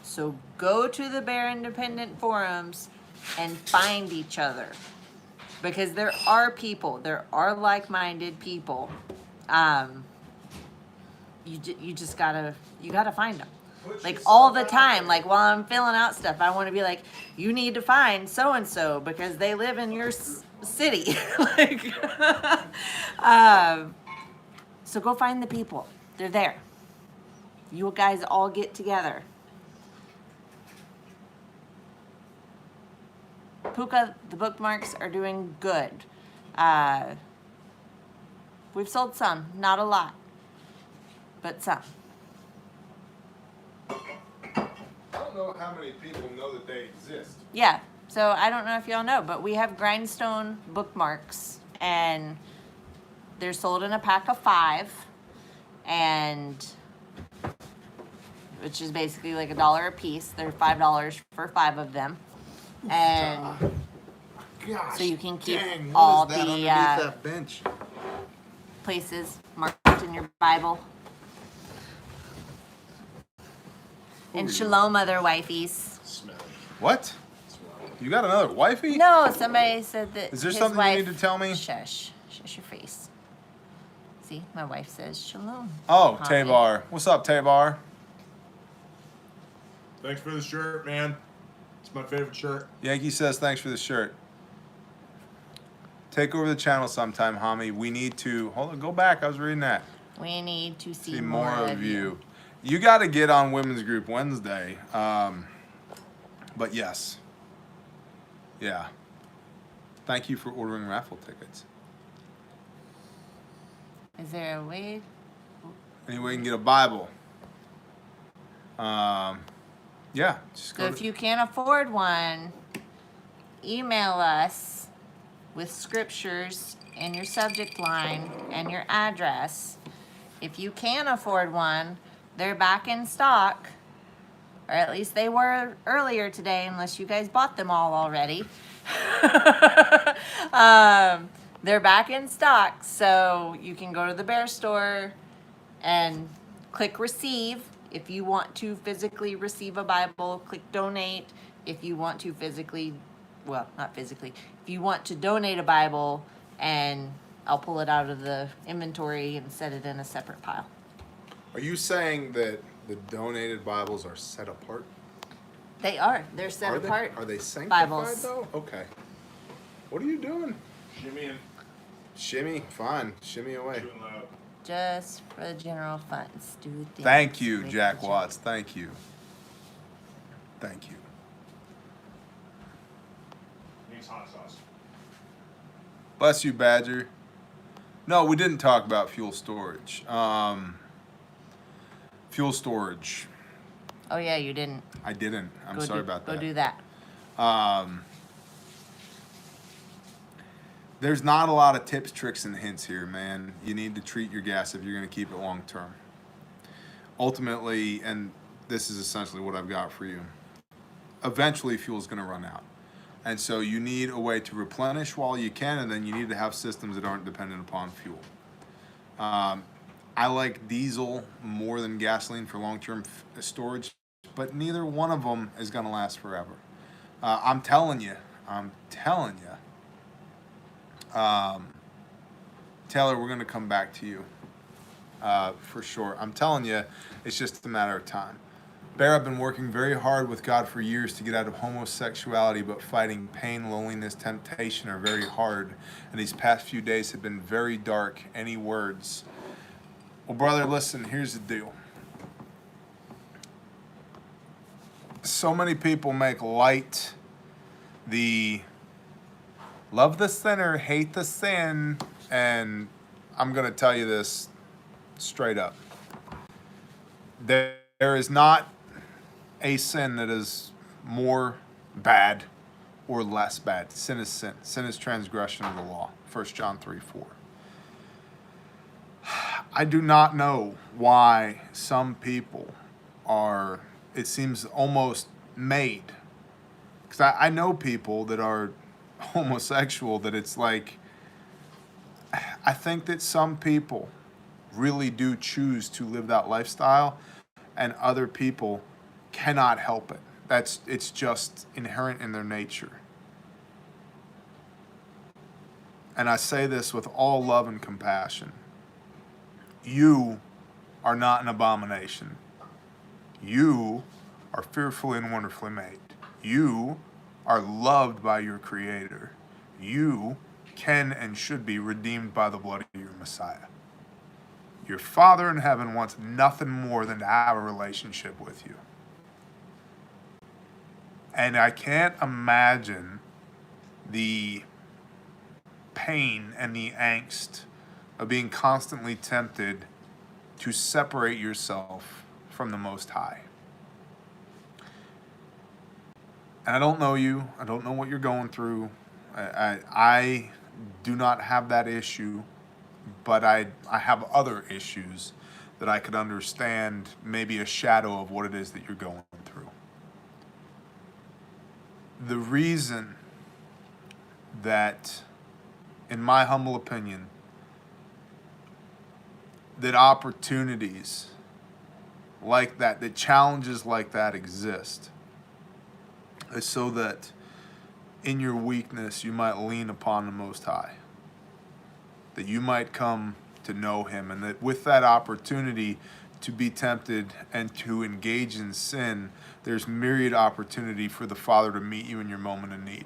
So go to the Bear Independent forums and find each other. Because there are people, there are like-minded people. You just gotta find them. Like all the time, like while I'm filling out stuff, I want to be like, you need to find so-and-so because they live in your city. Like, so go find the people. They're there. You guys all get together. Puka, the bookmarks are doing good. We've sold some, not a lot, but some. I don't know how many people know that they exist. Yeah, so I don't know if y'all know, but we have grindstone bookmarks, and they're sold in a pack of 5, and which is basically like $1 a piece. They're $5 for 5 of them, and Gosh, so you can keep dang, what all is that the underneath that bench? places marked in your Bible. And shalom, other wifeys. Smelly. What? You got another wifey? No, somebody said that. Is there his something wife, you need to tell me? Shush your face. See, my wife says shalom. Oh, Hi. Tabar. What's up, Tabar? Thanks for the shirt, man. It's my favorite shirt. Yankee says thanks for the shirt. Take over the channel sometime, homie. We need to... Hold on, go back. I was reading that. We need to see, See more of you. You got to get on Women's Group Wednesday. But yes. Yeah. Thank you for ordering raffle tickets. Is there a way? Anyway, you can get a Bible. Yeah. Just So go if to, you can't afford one, email us with scriptures in your subject line and your address. If you can afford one, they're back in stock, or at least they were earlier today, unless you guys bought them all already. They're back in stock, so you can go to the Bear store and click receive. If you want to physically receive a Bible, click donate. If you want to physically, well, not physically, if you want to donate a Bible, and I'll pull it out of the inventory and set it in a separate pile. Are you saying that the donated Bibles are set apart? They are. They're set apart. Are they sanctified Bibles. though? Okay. What are you doing? Jimmy and Shimmy, fine. Shimmy away. chewing loud. Just for the general funds. Do things. Thank you, with Jack the Watts. Thank you. Thank you. Needs hot sauce. Bless you, Badger. No, we didn't talk about fuel storage. Fuel storage. Oh yeah, you didn't. I didn't. I'm Go sorry do- about Go that. do that. There's not a lot of tips, tricks, and hints here, man. You need to treat your gas if you're going to keep it long term. Ultimately, and this is essentially what I've got for you, eventually fuel's going to run out. And so you need a way to replenish while you can, and then you need to have systems that aren't dependent upon fuel. I like diesel more than gasoline for long-term storage, but neither one of them is going to last forever. I'm telling you. Taylor, we're going to come back to you for sure. I'm telling you, it's just a matter of time. Bear, I've been working very hard with God for years to get out of homosexuality, but fighting pain, loneliness, temptation are very hard. And these past few days have been very dark. Any words? Well, brother, listen, here's the deal. so many people make light the love the sinner, hate the sin, and I'm going to tell you this straight up. There is not a sin that is more bad or less bad. Sin is sin. Sin is transgression of the law. 1 John 3:4. I do not know why some people are, it seems, almost made. Because I know people that are homosexual that it's like, I think that some people really do choose to live that lifestyle and other people cannot help it. It's just inherent in their nature. And I say this with all love and compassion. You are not an abomination. You are fearfully and wonderfully made. You are loved by your Creator. You can and should be redeemed by the blood of your Messiah. Your Father in heaven wants nothing more than to have a relationship with you. And I can't imagine the pain and the angst of being constantly tempted to separate yourself from the Most High. And I don't know you. I don't know what you're going through. I do not have that issue, but I have other issues that I could understand maybe a shadow of what it is that you're going through. The reason that, in my humble opinion, that opportunities like that challenges like that exist, is so that in your weakness you might lean upon the Most High, that you might come to know Him, and that with that opportunity to be tempted and to engage in sin, there's myriad opportunity for the Father to meet you in your moment of need.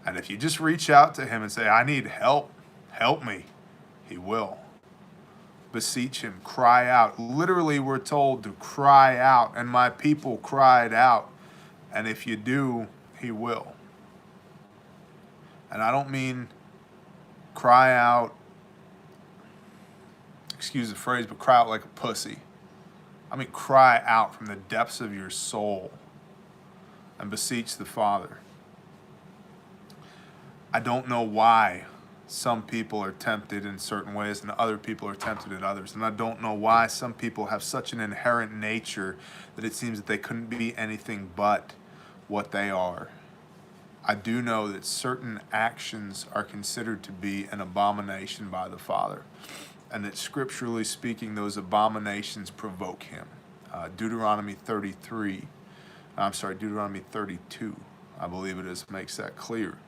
And if you just reach out to Him and say, I need help, help me, He will. Beseech Him, cry out. Literally, we're told to cry out, and my people cried out. And if you do, He will. And I don't mean cry out, excuse the phrase, but cry out like a pussy. I mean cry out from the depths of your soul and beseech the Father. I don't know why some people are tempted in certain ways and other people are tempted in others. And I don't know why some people have such an inherent nature that it seems that they couldn't be anything but what they are. I do know that certain actions are considered to be an abomination by the Father, and that scripturally speaking, those abominations provoke Him. Deuteronomy 32, I believe it is, makes that clear.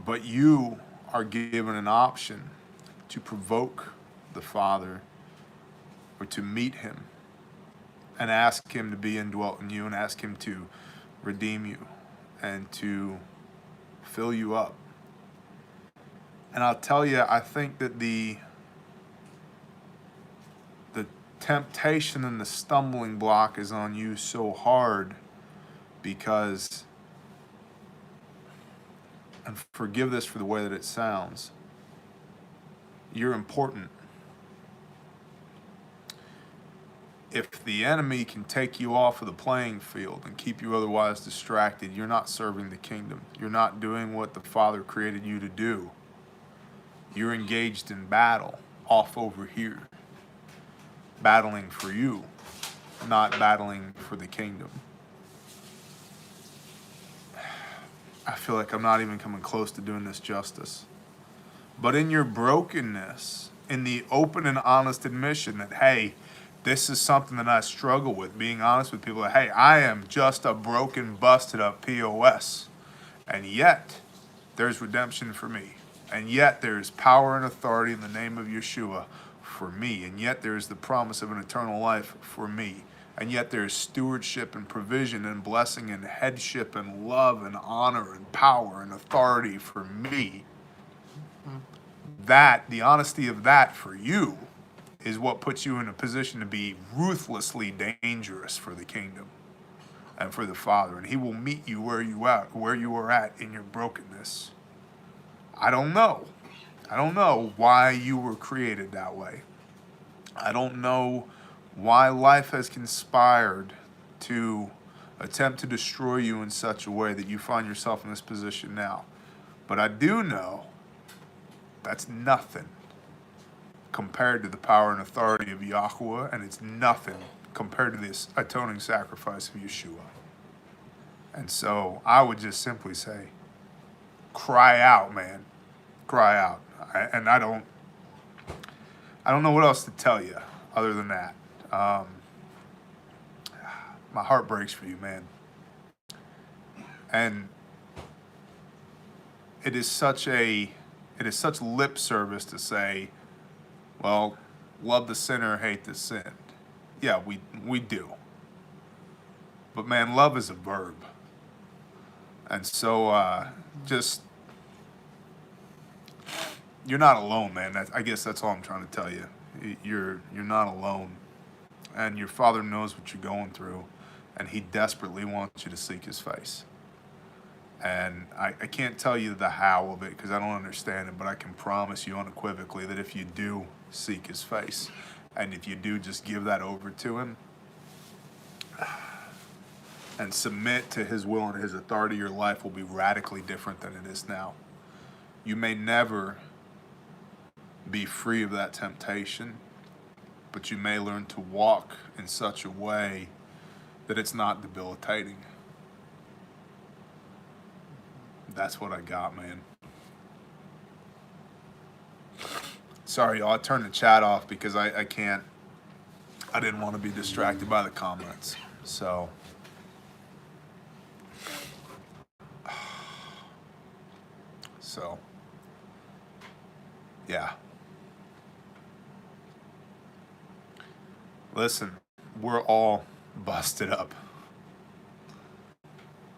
But you are given an option to provoke the Father or to meet Him and ask Him to be indwelt in you and ask Him to redeem you and to fill you up. And I'll tell you, I think that the temptation and the stumbling block is on you so hard because, and forgive this for the way that it sounds, you're important. If the enemy can take you off of the playing field and keep you otherwise distracted, you're not serving the kingdom. You're not doing what the Father created you to do. You're engaged in battle off over here, battling for you, not battling for the kingdom. I feel like I'm not even coming close to doing this justice. But in your brokenness, in the open and honest admission that, hey, this is something that I struggle with, being honest with people, that, hey, I am just a broken, busted up POS. And yet, there's redemption for me. And yet, there is power and authority in the name of Yeshua for me. And yet, there is the promise of an eternal life for me. And yet, there is stewardship and provision and blessing and headship and love and honor and power and authority for me. That, the honesty of that for you, is what puts you in a position to be ruthlessly dangerous for the kingdom. and for the Father, and he will meet you where you are at in your brokenness. I don't know. I don't know why you were created that way. I don't know why life has conspired to attempt to destroy you in such a way that you find yourself in this position now. But I do know that's nothing compared to the power and authority of Yahweh, and it's nothing compared to this atoning sacrifice of Yeshua. And so I would just simply say, cry out, man. Cry out. I don't know what else to tell you other than that. My heart breaks for you, man. And it is such lip service to say, well, love the sinner, hate the sinned. Yeah, we do. But man, love is a verb. And so just, you're not alone, man. I guess that's all I'm trying to tell you. You're not alone. And your Father knows what you're going through, and he desperately wants you to seek his face. And I can't tell you the how of it because I don't understand it, but I can promise you unequivocally that if you do seek his face, and if you do just give that over to him and submit to his will and his authority, your life will be radically different than it is now. You may never be free of that temptation, but you may learn to walk in such a way that it's not debilitating. That's what I got, man. Sorry, y'all. I turned the chat off because I didn't want to be distracted by the comments. So, yeah. Listen, we're all busted up.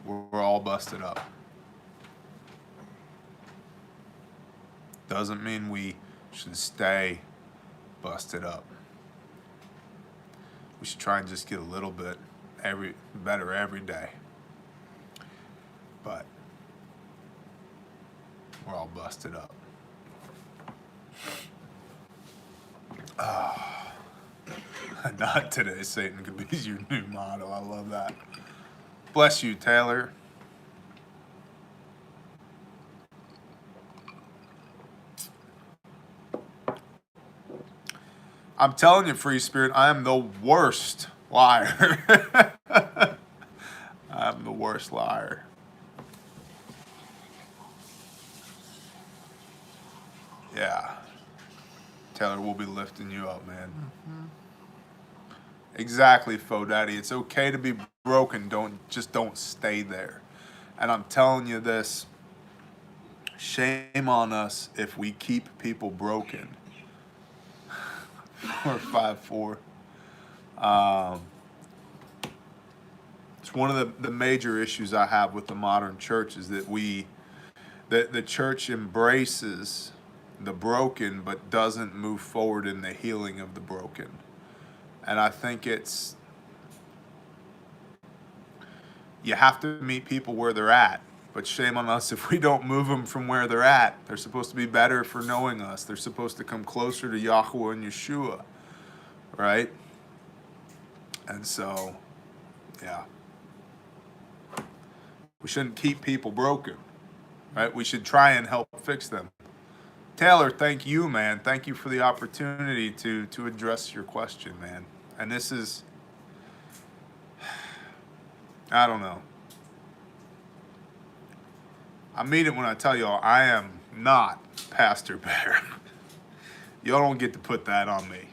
We're all busted up. Doesn't mean we should stay busted up. We should try and just get a little bit better every day. But we're all busted up. Not today, Satan could be your new motto. I love that. Bless you, Taylor. I'm telling you, Free Spirit, I am the worst liar. I'm the worst liar. Yeah. Taylor, we'll be lifting you up, man. Mm-hmm. Exactly, Faux Daddy. It's okay to be broken. Don't stay there. And I'm telling you this, shame on us if we keep people broken. Or 5-4. It's one of the major issues I have with the modern church is that the church embraces the broken but doesn't move forward in the healing of the broken. And I think you have to meet people where they're at, but shame on us if we don't move them from where they're at. They're supposed to be better for knowing us. They're supposed to come closer to Yahweh and Yeshua, right? And so, yeah. We shouldn't keep people broken, right? We should try and help fix them. Taylor, thank you, man. Thank you for the opportunity to address your question, man. And this is, I don't know. I mean it when I tell y'all I am not Pastor Bear. Y'all don't get to put that on me.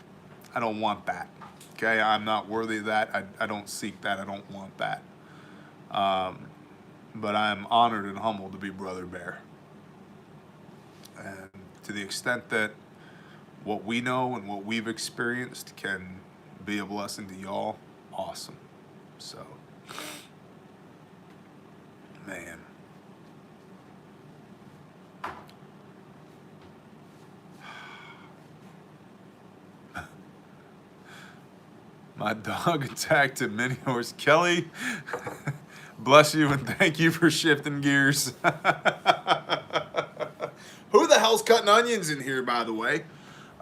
I don't want that. Okay, I'm not worthy of that. I don't seek that. I don't want that. But I am honored and humbled to be Brother Bear. And to the extent that what we know and what we've experienced can be a blessing to y'all, awesome. So, man. My dog attacked a mini horse. Kelly, bless you and thank you for shifting gears. Who the hell's cutting onions in here, by the way?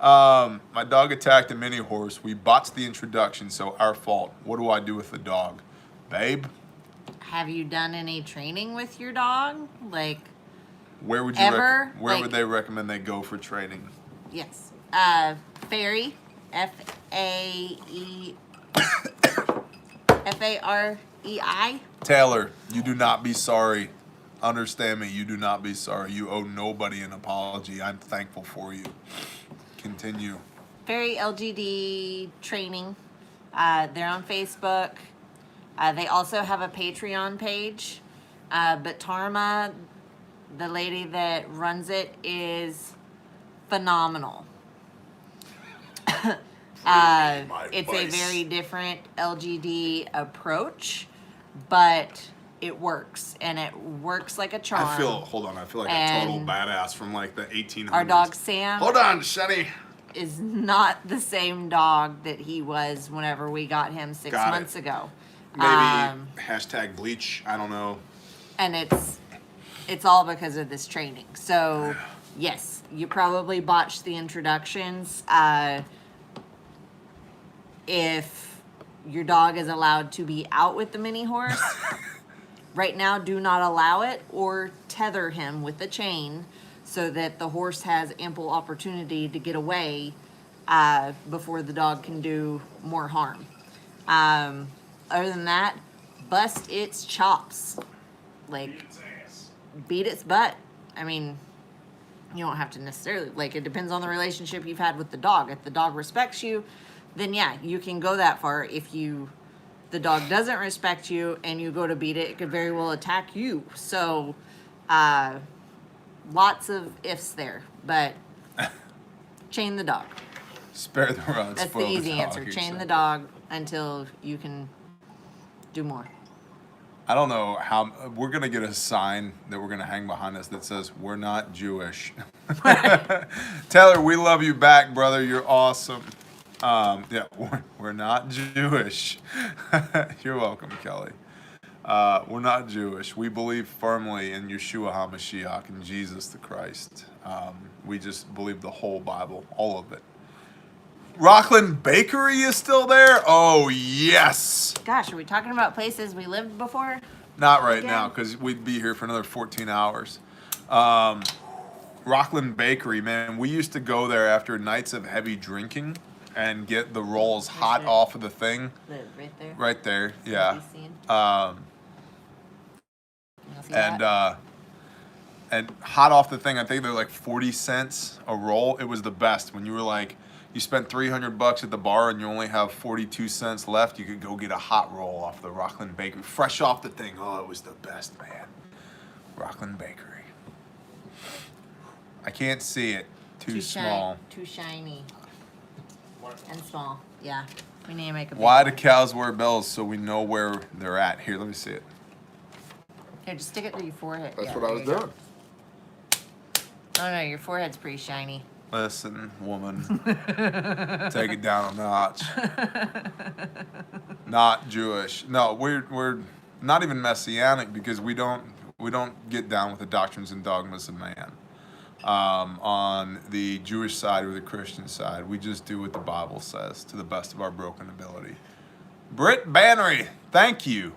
My dog attacked a mini horse. We botched the introduction, so our fault. What do I do with the dog? Babe, Have you done any training with your dog? Like, where would you Ever? where Like- would they recommend they go for training? yes. Fairy. F-A-E... F-A-R-E-I. Taylor, you do not be sorry. Understand me, you do not be sorry. You owe nobody an apology. I'm thankful for you. Continue. Fairy LGD training. They're on Facebook. They also have a Patreon page. But Tarma, the lady that runs it, is phenomenal. It's a very different LGD approach, but it works, and it works like a charm. I feel like a total And badass from like the 1800s. Our dog Sam Hold on, Shani. is not the same dog that he was whenever we got him 6 Got it. months ago. Maybe Um, #bleach. I don't know. And it's all because of this training. So yes, you probably botched the introductions. If your dog is allowed to be out with the mini horse, right now do not allow it, or tether him with a chain so that the horse has ample opportunity to get away before the dog can do more harm. Other than that, bust its chops. Like, Its ass. beat its butt. I mean, you don't have to necessarily, like, it depends on the relationship you've had with the dog. If the dog respects you, then yeah, you can go that far. If the dog doesn't respect you and you go to beat it, it could very well attack you. So, lots of ifs there, but chain the dog. Spare the rod. That's spoil the easy dog, answer. he Chain said. the dog until you can do more. I don't know how we're gonna get a sign that we're gonna hang behind us that says "We're not Jewish." Taylor, we love you back, brother. You're awesome. Yeah, we're not Jewish. You're welcome, Kelly. We're not Jewish. We believe firmly in Yeshua HaMashiach, in Jesus the Christ. We just believe the whole Bible, all of it. Rockland Bakery is still there? Oh, yes. Gosh, are we talking about places we lived before? Not right Again? now, because we'd be here for another 14 hours. Rockland Bakery, man, we used to go there after nights of heavy drinking and get the rolls hot it? off of the thing. Right there. Right there, yeah. You see And that? and hot off the thing, I think they're like 40 cents a roll. It was the best. When you were like, you spent $300 at the bar and you only have 42 cents left, you could go get a hot roll off the Rockland Bakery, fresh off the thing. Oh, it was the best, man. Rockland Bakery. I can't see it. Too small. Too shiny. And small. Yeah. We need to make a big Why one. do cows wear bells? So we know where they're at. Here, let me see it. Here, just stick it through your forehead. That's Yeah, what I there was you go. doing. Oh no, your forehead's pretty shiny. Listen, woman. Take it down a notch. Not Jewish. No, we're not even messianic because we don't get down with the doctrines and dogmas of man. On the Jewish side or the Christian side, we just do what the Bible says to the best of our broken ability. Britt Bannery, thank you.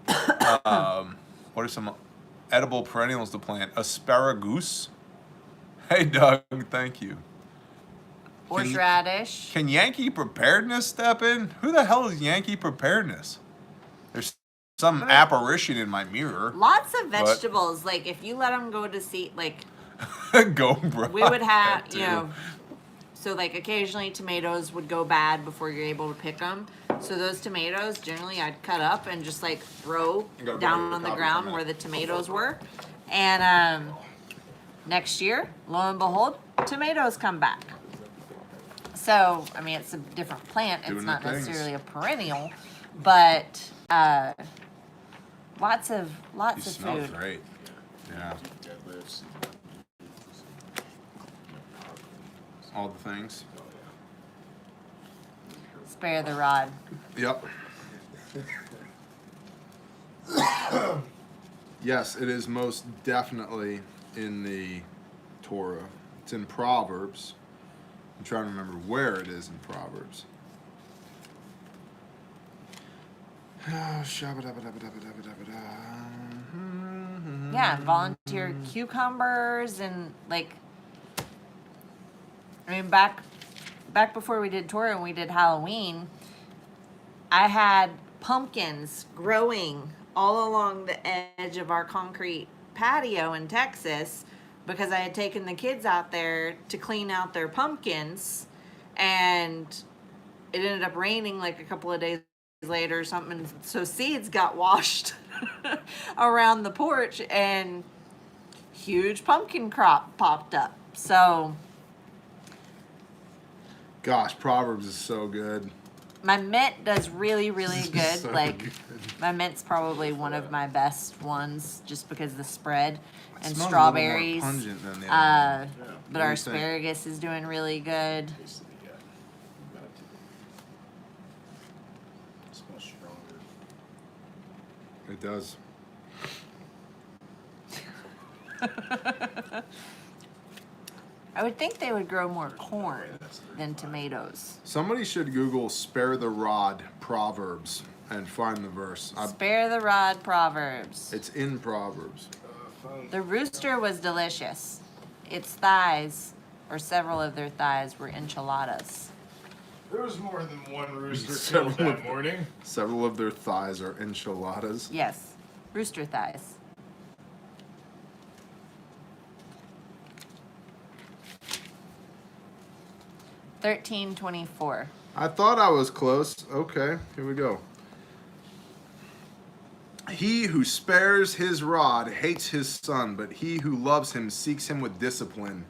What are some edible perennials to plant? Asparagus. Hey, Doug, thank you. Horseradish. Can Yankee Preparedness step in? Who the hell is Yankee Preparedness? There's some apparition in my mirror. Lots of vegetables. Like if you let them go to seed, like Go, bro. we would have, That you too. know. So like occasionally tomatoes would go bad before you're able to pick them. So those tomatoes generally I'd cut up and just like throw You gotta down bring on the the ground copy where from the that. tomatoes were. And next year, lo and behold, tomatoes come back. So I mean it's a different plant. Doing It's not the things. necessarily a perennial, but lots of You smell food. great. Yeah, Deadlifts. all the things. Spare the rod. Yep. Yes, it is most definitely in the Torah. It's in Proverbs. I'm trying to remember where it is in Proverbs. Yeah, volunteer cucumbers and like. I mean, back before we did Torah and we did Halloween, I had pumpkins growing all along the edge of our concrete patio in Texas because I had taken the kids out there to clean out their pumpkins, and it ended up raining like a couple of days later or something, so seeds got washed around the porch and huge pumpkin crop popped up. So Gosh, Proverbs is so good. my mint does really, really good. So like good. my mint's probably one of my best ones just because of the spread It and smells a little more strawberries. pungent than the other one. But What our do you think? asparagus is doing really good. Taste it again. It smells stronger. It does. I would think they would grow more corn than tomatoes. Somebody should Google "spare the rod" Proverbs and find the verse. Spare the rod Proverbs. It's in Proverbs. The rooster was delicious. Its thighs, or several of their thighs, were enchiladas. There was more than one rooster Several killed that of- morning. Several of their thighs are enchiladas. Yes, rooster thighs. $13.24. I thought I was close. Okay, here we go. He who spares his rod hates his son, but he who loves him seeks him with discipline.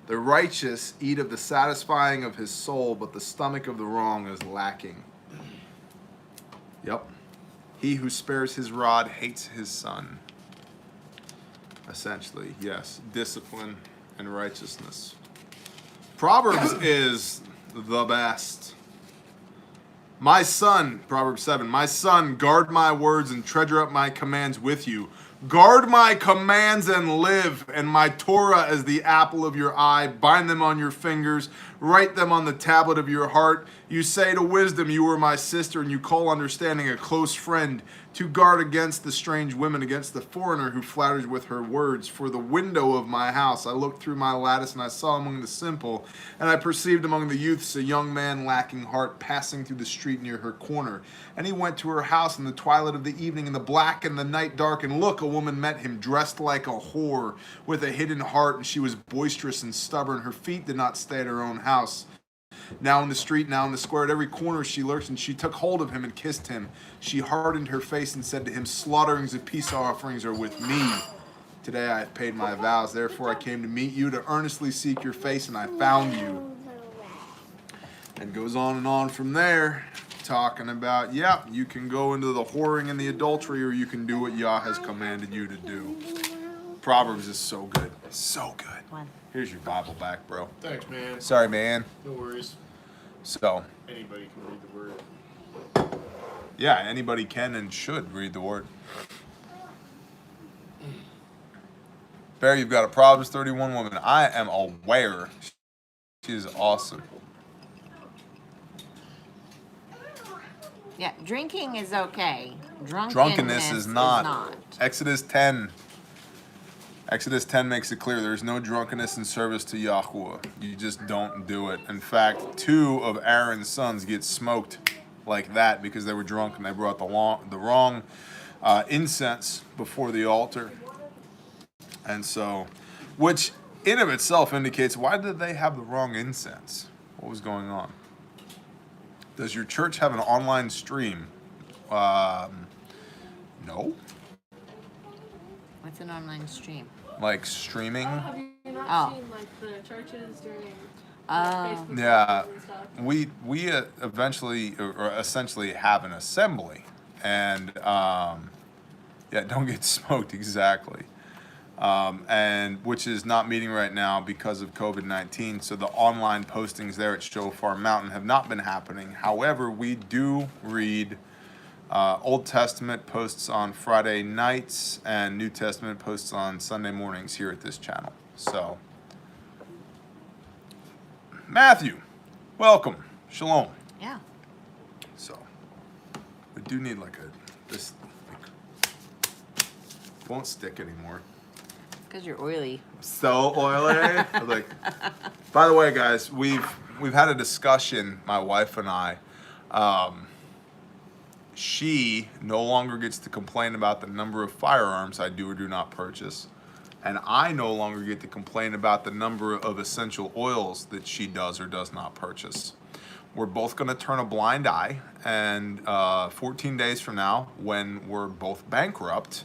The righteous eat of the satisfying of his soul, but the stomach of the wrong is lacking. Yep. He who spares his rod hates his son. Essentially, yes. Discipline and righteousness. Proverbs is the best. My son, Proverbs 7, my son, guard my words and treasure up my commands with you. Guard my commands and live, and my Torah as the apple of your eye. Bind them on your fingers, write them on the tablet of your heart. You say to wisdom, you are my sister, and you call understanding a close friend, to guard against the strange women, against the foreigner who flatters with her words. For the window of my house I looked through my lattice, and I saw among the simple, and I perceived among the youths a young man lacking heart, passing through the street near her corner. And he went to her house in the twilight of the evening, in the black and the night dark, and look, a woman met him, dressed like a whore, with a hidden heart, and she was boisterous and stubborn. Her feet did not stay at her own house. Now in the street, now in the square, at every corner she lurked, and she took hold of him and kissed him. She hardened her face and said to him, slaughterings of peace offerings are with me. Today I have paid my vows, therefore I came to meet you, to earnestly seek your face, and I found you. And goes on from there, talking about, yeah, you can go into the whoring and the adultery, or you can do what Yah has commanded you to do. Proverbs is so good. So good. One. Here's your Bible back, bro. Thanks, man. Sorry, man. No worries. So, Anybody can read the word. yeah, anybody can and should read the word. Barry, you've got a Proverbs 31 woman. I am aware. She is awesome. Yeah, drinking is okay. Drunkenness is not. Exodus 10. Exodus 10 makes it clear there's no drunkenness in service to Yahweh. You just don't do it. In fact, 2 of Aaron's sons get smoked like that because they were drunk and they brought the wrong incense before the altar. And so, which in of itself indicates, why did they have the wrong incense? What was going on? Does your church have an online stream? No. What's an online stream? Like streaming? Have you not Oh. seen like the churches doing Oh. Facebook Yeah, Lives and stuff? we eventually or essentially have an assembly, and yeah, don't get smoked exactly. and which is not meeting right now because of COVID-19. So the online postings there at Shofar Mountain have not been happening. However, we do read Old Testament posts on Friday nights and New Testament posts on Sunday mornings here at this channel. So, Matthew, welcome. Shalom. Yeah. So, we do need this won't stick anymore. Because you're oily. So oily. By the way, guys, we've had a discussion, my wife and I. She no longer gets to complain about the number of firearms I do or do not purchase. And I no longer get to complain about the number of essential oils that she does or does not purchase. We're both going to turn a blind eye, and 14 days from now, when we're both bankrupt,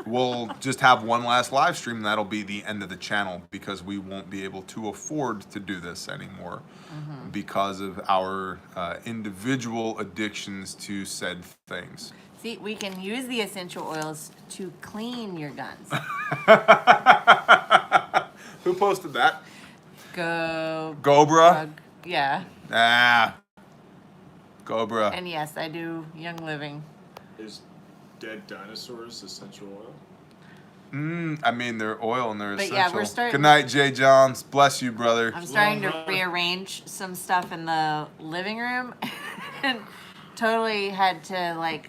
we'll just have one last live stream, and that'll be the end of the channel because we won't be able to afford to do this anymore because of our individual addictions to said things. See, we can use the essential oils to clean your guns. Who posted that? Gobra. Yeah. Cobra. And yes, I do Young Living. Is dead dinosaurs essential oil? I mean, they're oil and they're But essential. yeah, we're starting- Good night, Jay Johns. Bless you, brother. I'm starting to Well, rearrange some stuff in the living room and totally had to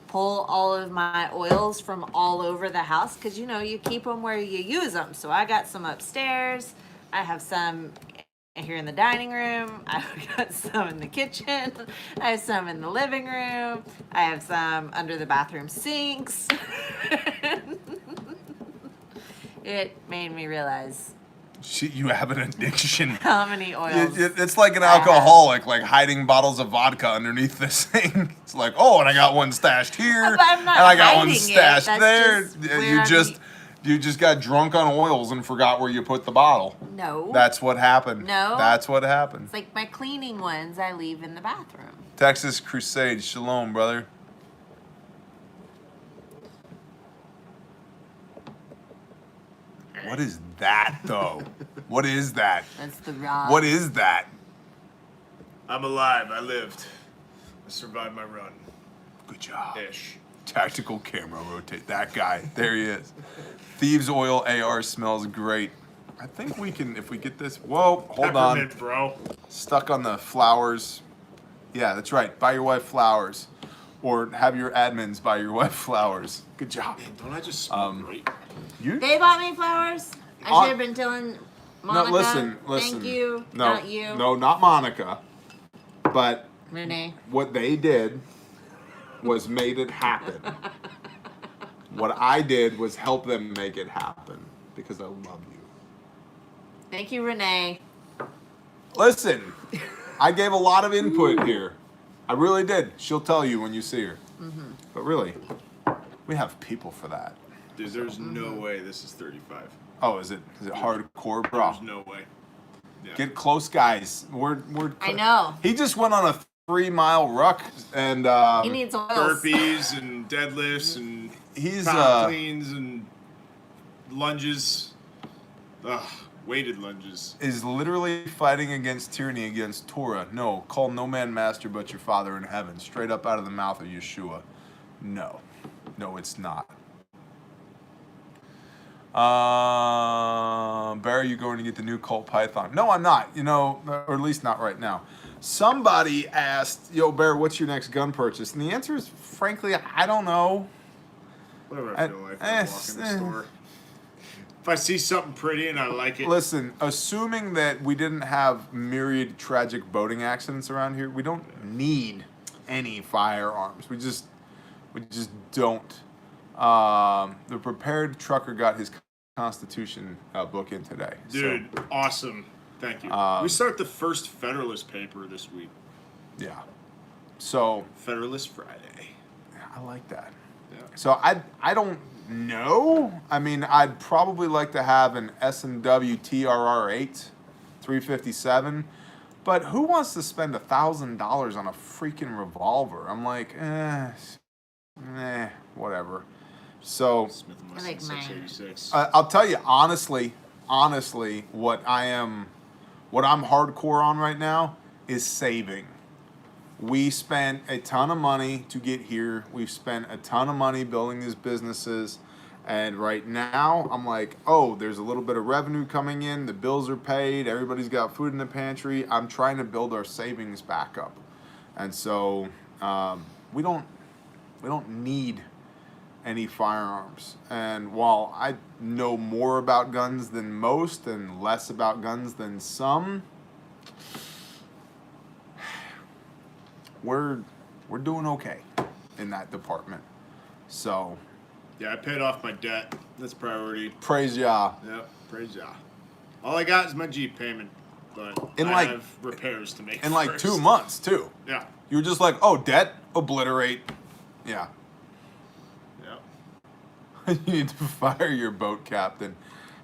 pull all of my oils from all over the house because you keep them where you use them. So I got some upstairs. I have some here in the dining room. I've got some in the kitchen. I have some in the living room. I have some under the bathroom sinks. It made me realize You have an addiction. how many oils. It's like an I have. alcoholic, hiding bottles of vodka underneath this thing. It's like, oh, and I got one stashed here, But I'm not and I got one hiding it. stashed That's there. just where You just got drunk on oils and forgot where you put the bottle. No. That's what happened. No. That's what happened. It's like my cleaning ones I leave in the bathroom. Texas Crusade, shalom, brother. What is that, though? What is that? That's the raw. What is that? I'm alive. I lived. I survived my run. Good job. Ish. Tactical camera rotate. That guy. There he is. Thieves Oil AR smells great. I think we can, if we get this. Whoa, hold on. Peppermint, bro. Stuck on the flowers. Yeah, that's right. Buy your wife flowers. Or have your admins buy your wife flowers. Good job. Don't I just smell great? You? They bought me flowers. I should have been telling Monica. No, listen. Thank you. No, Not you. No, not Monica. But Renee. what they did was made it happen. What I did was help them make it happen because I love you. Thank you, Renee. Listen, I gave a lot of input here. I really did. She'll tell you when you see her. But really, we have people for that. Dude, there's no way this is 35. Oh, is it hardcore, bro? There's no way. Yeah. Get close, guys. We're I know. He just went on a 3-mile ruck and He needs oils. Burpees and deadlifts and he's power cleans and lunges. Ugh, weighted lunges. is literally fighting against tyranny, against Torah. No, call no man master but your Father in heaven. Straight up out of the mouth of Yeshua. No, it's not. Barry, you going to get the new Colt Python? No, I'm not. Or at least not right now. Somebody asked, "Yo, Barry, what's your next gun purchase?" And the answer is, frankly, I don't know. Whatever I feel like when I walk in the store. If I see something pretty and I like it. Listen, assuming that we didn't have myriad tragic boating accidents around here, we don't need any firearms. We just don't. The Prepared Trucker got his Constitution book in today. Dude, So, awesome. Thank you. We start the first Federalist paper this week. yeah. So Federalist Friday. I like that. Yeah. So I don't know. I mean, I'd probably like to have an S&W TRR8 357, but who wants to spend $1,000 on a freaking revolver? I'm like, whatever. So Smith and I Wesson like mine. 686. I'll tell you honestly, what I'm hardcore on right now is saving. We spent a ton of money to get here. We've spent a ton of money building these businesses. And right now, I'm like, oh, there's a little bit of revenue coming in. The bills are paid. Everybody's got food in the pantry. I'm trying to build our savings back up. And so we don't need any firearms. And while I know more about guns than most and less about guns than some, we're doing okay in that department. So Yeah, I paid off my debt. That's priority. praise Yah. Yep, praise Yah. All I got is my Jeep payment, but In I like- have repairs to make In like first. 2 months too. Yeah. You were just like, oh, debt, obliterate. Yeah. Yep. You need to fire your boat captain.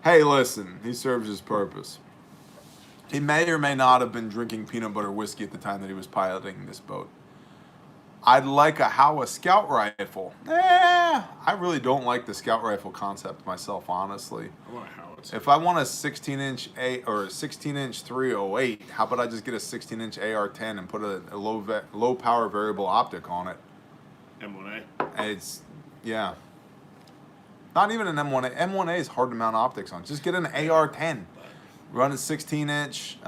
Hey, listen, he serves his purpose. He may or may not have been drinking peanut butter whiskey at the time that he was piloting this boat. I'd like a scout rifle. I really don't like the scout rifle concept myself, honestly. I want a howitzer. If I want a 16-inch or a 16-inch 308, how about I just get a 16-inch AR-10 and put a low power variable optic on it? M1A. It's yeah. Not even an M1A. M1A is hard to mount optics on. Just get an AR-10, run a 16-inch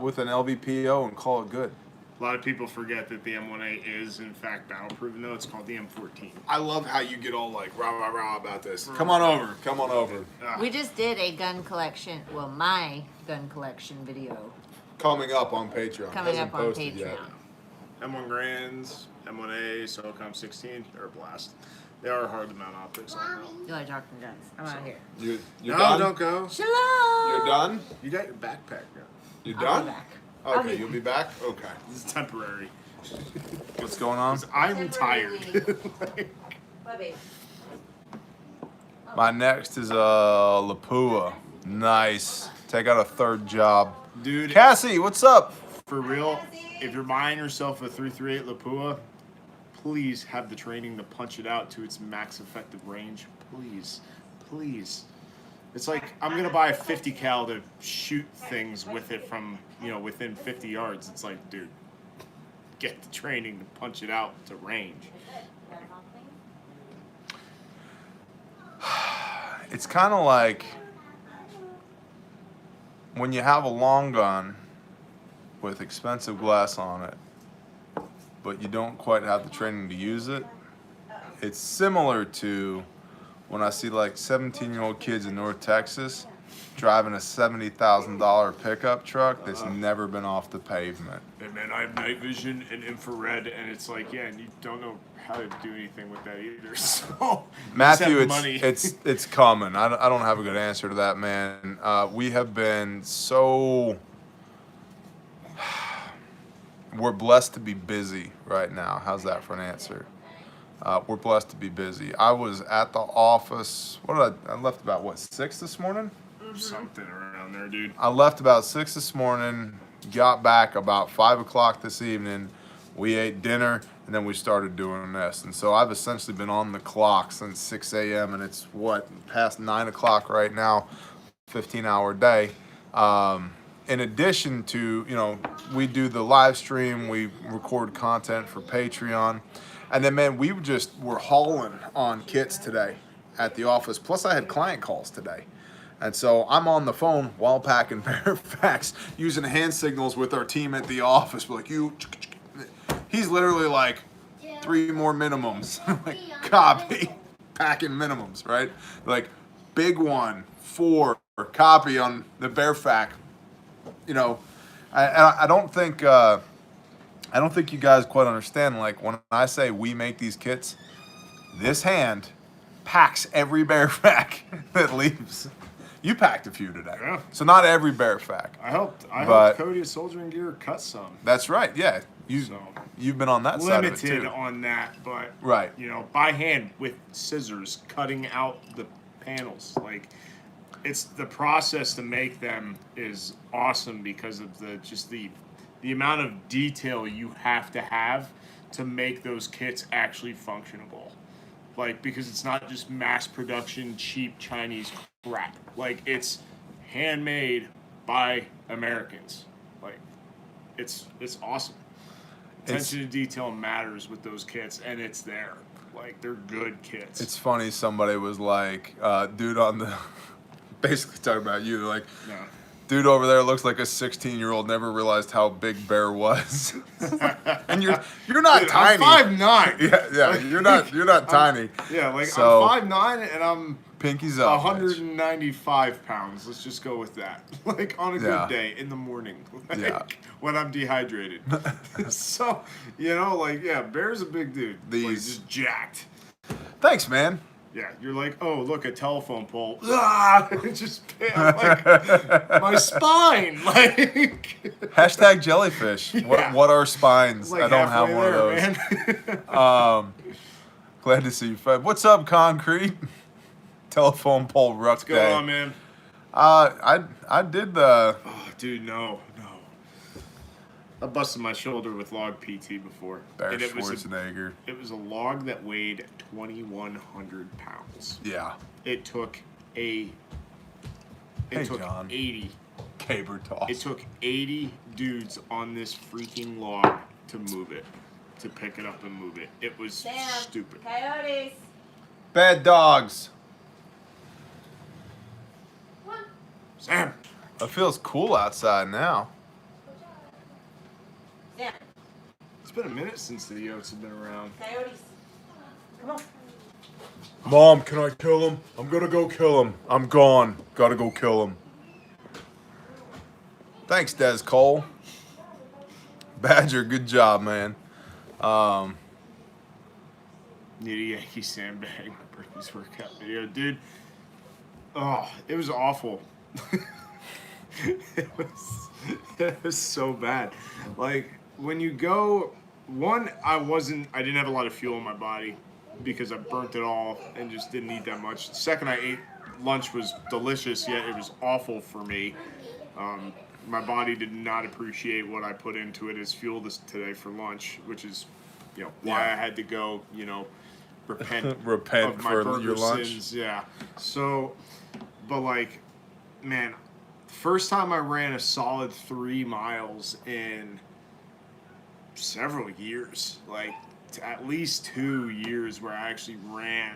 with an LVPO and call it good. A lot of people forget that the M1A is in fact battle proven though. It's called the M14. I love how you get all like rah rah rah about this. Come on over. Come on over. We just did a gun collection, well, my gun collection video Coming up on Patreon. coming Hasn't up on posted Patreon. yet. M1 Grands, M1A, SOCOM 16, they're a blast. They are hard to mount optics on though. You like talking guns? I'm out here. You're No, done? don't go. Shalom! You're done? You got your backpack now. You I'll done? be back. I'll Okay, be you'll be back? Okay. This is temporary. What's going on? I'm tired. Bye, babe. My next is Lapua. Nice. Take out a third job. Dude, Cassie, what's up? for real, if you're buying yourself a 338 Lapua, please have the training to punch it out to its max effective range. Please. Please. It's like, I'm going to buy a 50 cal to shoot things with it from, within 50 yards. It's like, dude, get the training to punch it out to range. It's kind of like when you have a long gun with expensive glass on it, but you don't quite have the training to use it. It's similar to when I see like 17-year-old kids in North Texas driving a $70,000 pickup truck that's never been off the pavement. And man, I have night vision and infrared, and it's like, yeah, and you don't know how to do anything with that either. So Matthew, just have money. it's coming. I don't have a good answer to that, man. We have been so. We're blessed to be busy right now. How's that for an answer? We're blessed to be busy. I was at the office. I left about 6 this morning? something around there, dude. I left about 6 this morning, got back about 5 o'clock this evening. We ate dinner, and then we started doing this. And so I've essentially been on the clock since 6 a.m., and it's, past 9 o'clock right now, 15-hour day. In addition to, we do the live stream, we record content for Patreon. And then, man, we were hauling on kits today at the office. Plus, I had client calls today. And so I'm on the phone while packing Fairfax, using hand signals with our team at the office. We're like, he's literally like 3 more minimums. Like, copy, packing minimums, right? Like, big 1, 4, copy on the Fairfax. I don't think you guys quite understand. Like, when I say we make these kits, this hand packs every Fairfax that leaves. You packed a few today. Yeah. So not every Fairfax. I helped But- Cody at Soldiering Gear cut some. That's right. Yeah. You've been on that side of it Limited too. on that, but Right. by hand with scissors cutting out the panels. Like, it's the process to make them is awesome because of the amount of detail you have to make those kits actually functionable. Like, because it's not just mass production, cheap Chinese crap. Like, it's handmade by Americans. Like, it's awesome. Attention to detail matters with those kits, and it's there. Like, they're good kits. It's funny, somebody was like, dude on the, basically talking about you, they're like, No. dude over there looks like a 16-year-old never realized how big Bear was. And you're not Dude, tiny. I'm 5'9". Yeah, you're not tiny. Yeah, like, So, I'm 5'9", and I'm pinkies up. Mitch. 195 pounds. Let's just go with that. Like, on a Yeah. good day in the morning. Like, Yeah. when I'm dehydrated. So, like, yeah, Bear's a big dude. Like, These- just jacked. Thanks, man. Yeah, you're like, oh, look, a telephone pole. Ah! Just, I'm like, my spine. Like, Hashtag jellyfish. Yeah. What are spines? like I don't have halfway one there, of those. man. Glad to see you, Fred. What's up, Concrete? Telephone pole rough What's day. going on, man? I did the. Oh, dude, no. I busted my shoulder with log PT before. Bear And it was Schwarzenegger. a log that weighed 2,100 pounds. Yeah. It took Hey, John. 80. Caber toss. It took 80 dudes on this freaking log to move it, to pick it up and move it. It was stupid. Coyotes. Bad dogs. Sam, It feels cool outside now. Sam. it's been a minute since the Yotes have been around. Coyotes. Come on. Mom, can I kill him? I'm gonna go kill him. I'm gone. Gotta go kill him. Thanks, Des Cole. Badger, good job, man. Need a Yankee sandbag. My Brittany's workout video, dude. Oh, it was awful. it was so bad. Like, when you go, I didn't have a lot of fuel in my body because I burnt it all and just didn't eat that much. Second, I ate lunch was delicious, yet it was awful for me. My body did not appreciate what I put into it as fuel today for lunch, which is, why I had to go, repent Repent of my for burger your lunch. sins. Yeah. So, but like, man, first time I ran a solid 3 miles in several years, like at least 2 years where I actually ran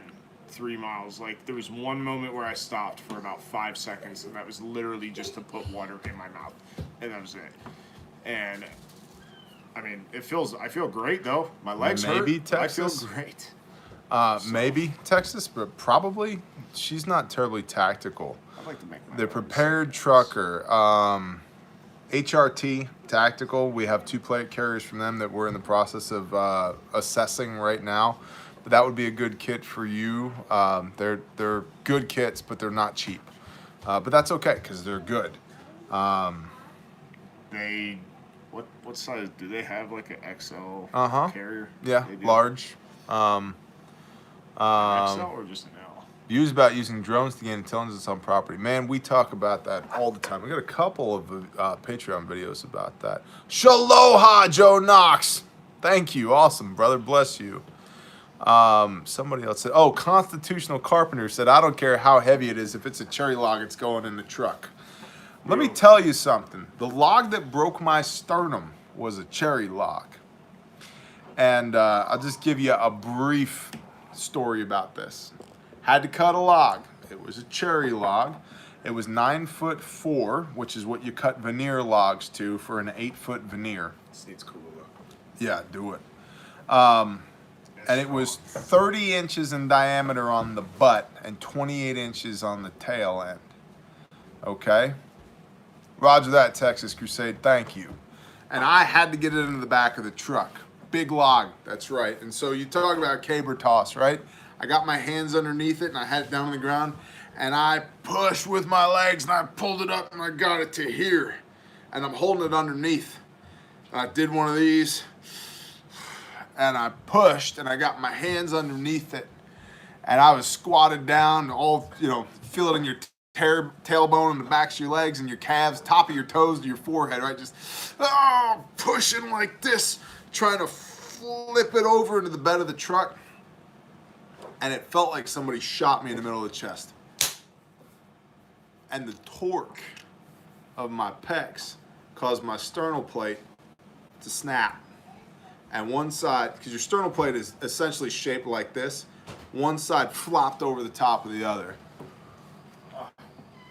3 miles. Like, there was one moment where I stopped for about 5 seconds, and that was literally just to put water in my mouth, and that was it. And I mean, I feel great though. My legs Maybe hurt. Texas? I feel great. Maybe Texas, but probably she's not terribly tactical. I'd like to make my The own. prepared trucker, HRT tactical. We have 2 plate carriers from them that we're in the process of assessing right now. But that would be a good kit for you. They're good kits, but they're not cheap. But that's okay because they're good. What size do they have? Like an XL carrier? Yeah, They do? large. XL or just an L? Use about using drones to gain intelligence on property. Man, we talk about that all the time. We got a couple of Patreon videos about that. Shaloha, Joe Knox. Thank you. Awesome, brother. Bless you. Somebody else said, oh, Constitutional Carpenter said, I don't care how heavy it is. If it's a cherry log, it's going in the truck. Let me tell you something. The log that broke my sternum was a cherry log. And I'll just give you a brief story about this. Had to cut a log. It was a cherry log. It was 9'4", which is what you cut veneer logs to for an 8-foot veneer. State's cool though. Yeah, do it. And it was 30 inches in diameter on the butt and 28 inches on the tail end. Okay? Roger that, Texas Crusade. Thank you. And I had to get it into the back of the truck. Big log, that's right. And so you talk about caber toss, right? I got my hands underneath it and I had it down on the ground and I pushed with my legs and I pulled it up and I got it to here. And I'm holding it underneath. I did one of these and I pushed and I got my hands underneath it and I was squatted down, all, feel it in your tailbone and the backs of your legs and your calves, top of your toes to your forehead, right? Just pushing like this, trying to flip it over into the bed of the truck. and it felt like somebody shot me in the middle of the chest. And the torque of my pecs caused my sternal plate to snap. And one side, because your sternal plate is essentially shaped like this, one side flopped over the top of the other.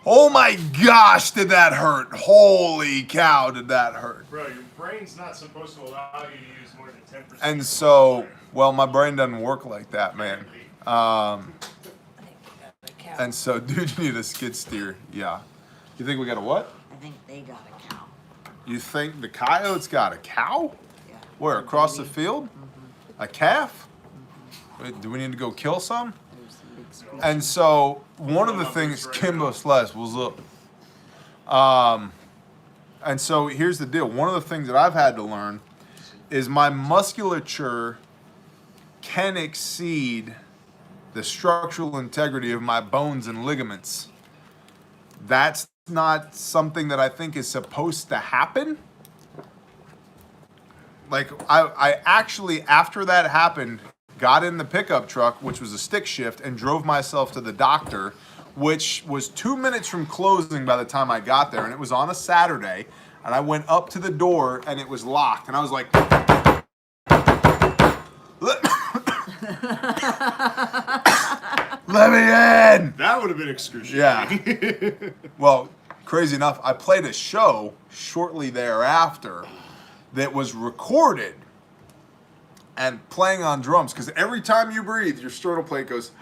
Oh my gosh, did that hurt? Holy cow, did that hurt? Bro, your brain's not supposed to allow you to use more than 10%. And so, well, my brain doesn't work like that, man. And so, dude, you need a skid steer. Yeah. You think we got a what? I think they got a cow. You think the coyote's got a cow? Yeah. Where, across the field? Mm-hmm. A calf? Wait, do we need to go kill some? There's some big screech. And so, one of the things, Kimbo Slash, was up. And so, here's the deal. One of the things that I've had to learn is my musculature can exceed the structural integrity of my bones and ligaments. That's not something that I think is supposed to happen. Like, I actually, after that happened, got in the pickup truck, which was a stick shift, and drove myself to the doctor, which was 2 minutes from closing by the time I got there. And it was on a Saturday. And I went up to the door, and it was locked. And I was like, let me in! That would have been excruciating. Yeah. Well, crazy enough, I played a show shortly thereafter that was recorded and playing on drums, because every time you breathe, your sternal plate goes,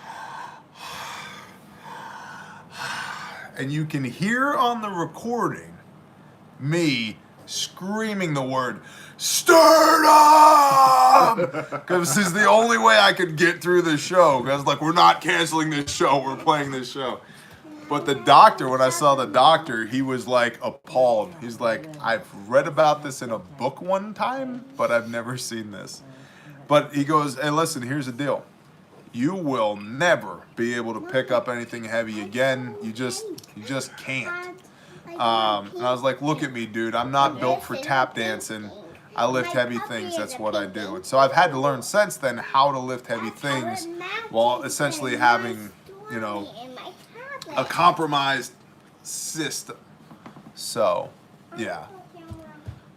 and you can hear on the recording me screaming the word sternum, because this is the only way I could get through the show. I was like, we're not canceling this show, we're playing this show. But the doctor, when I saw the doctor, he was like appalled. He's like, I've read about this in a book one time, but I've never seen this. But he goes, hey, listen, here's the deal. You will never be able to pick up anything heavy again. You just can't. And I was like, look at me, dude. I'm not built for tap dancing. I lift heavy things. That's what I do. And so I've had to learn since then how to lift heavy things while essentially having, you know, a compromised system. So, yeah.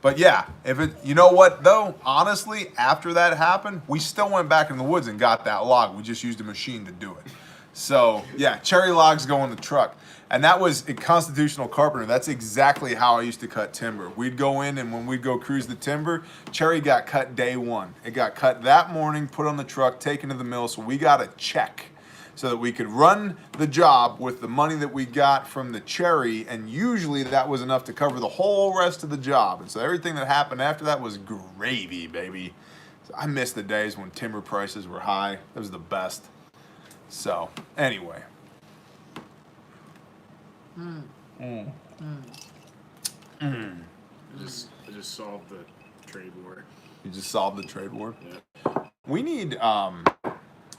But yeah, if it, you know what though, honestly, after that happened, we still went back in the woods and got that log. We just used a machine to do it. So yeah, cherry logs go in the truck. And that was a constitutional carpenter. That's exactly how I used to cut timber. We'd go in, and when we'd go cruise the timber, cherry got cut day one. It got cut that morning, put on the truck, taken to the mill, so we got a check so that we could run the job with the money that we got from the cherry, and usually that was enough to cover the whole rest of the job. And so everything that happened after that was gravy, baby. So I miss the days when timber prices were high. That was the best. So, anyway. I just solved the trade war. You just solved the trade war? Yeah. We need a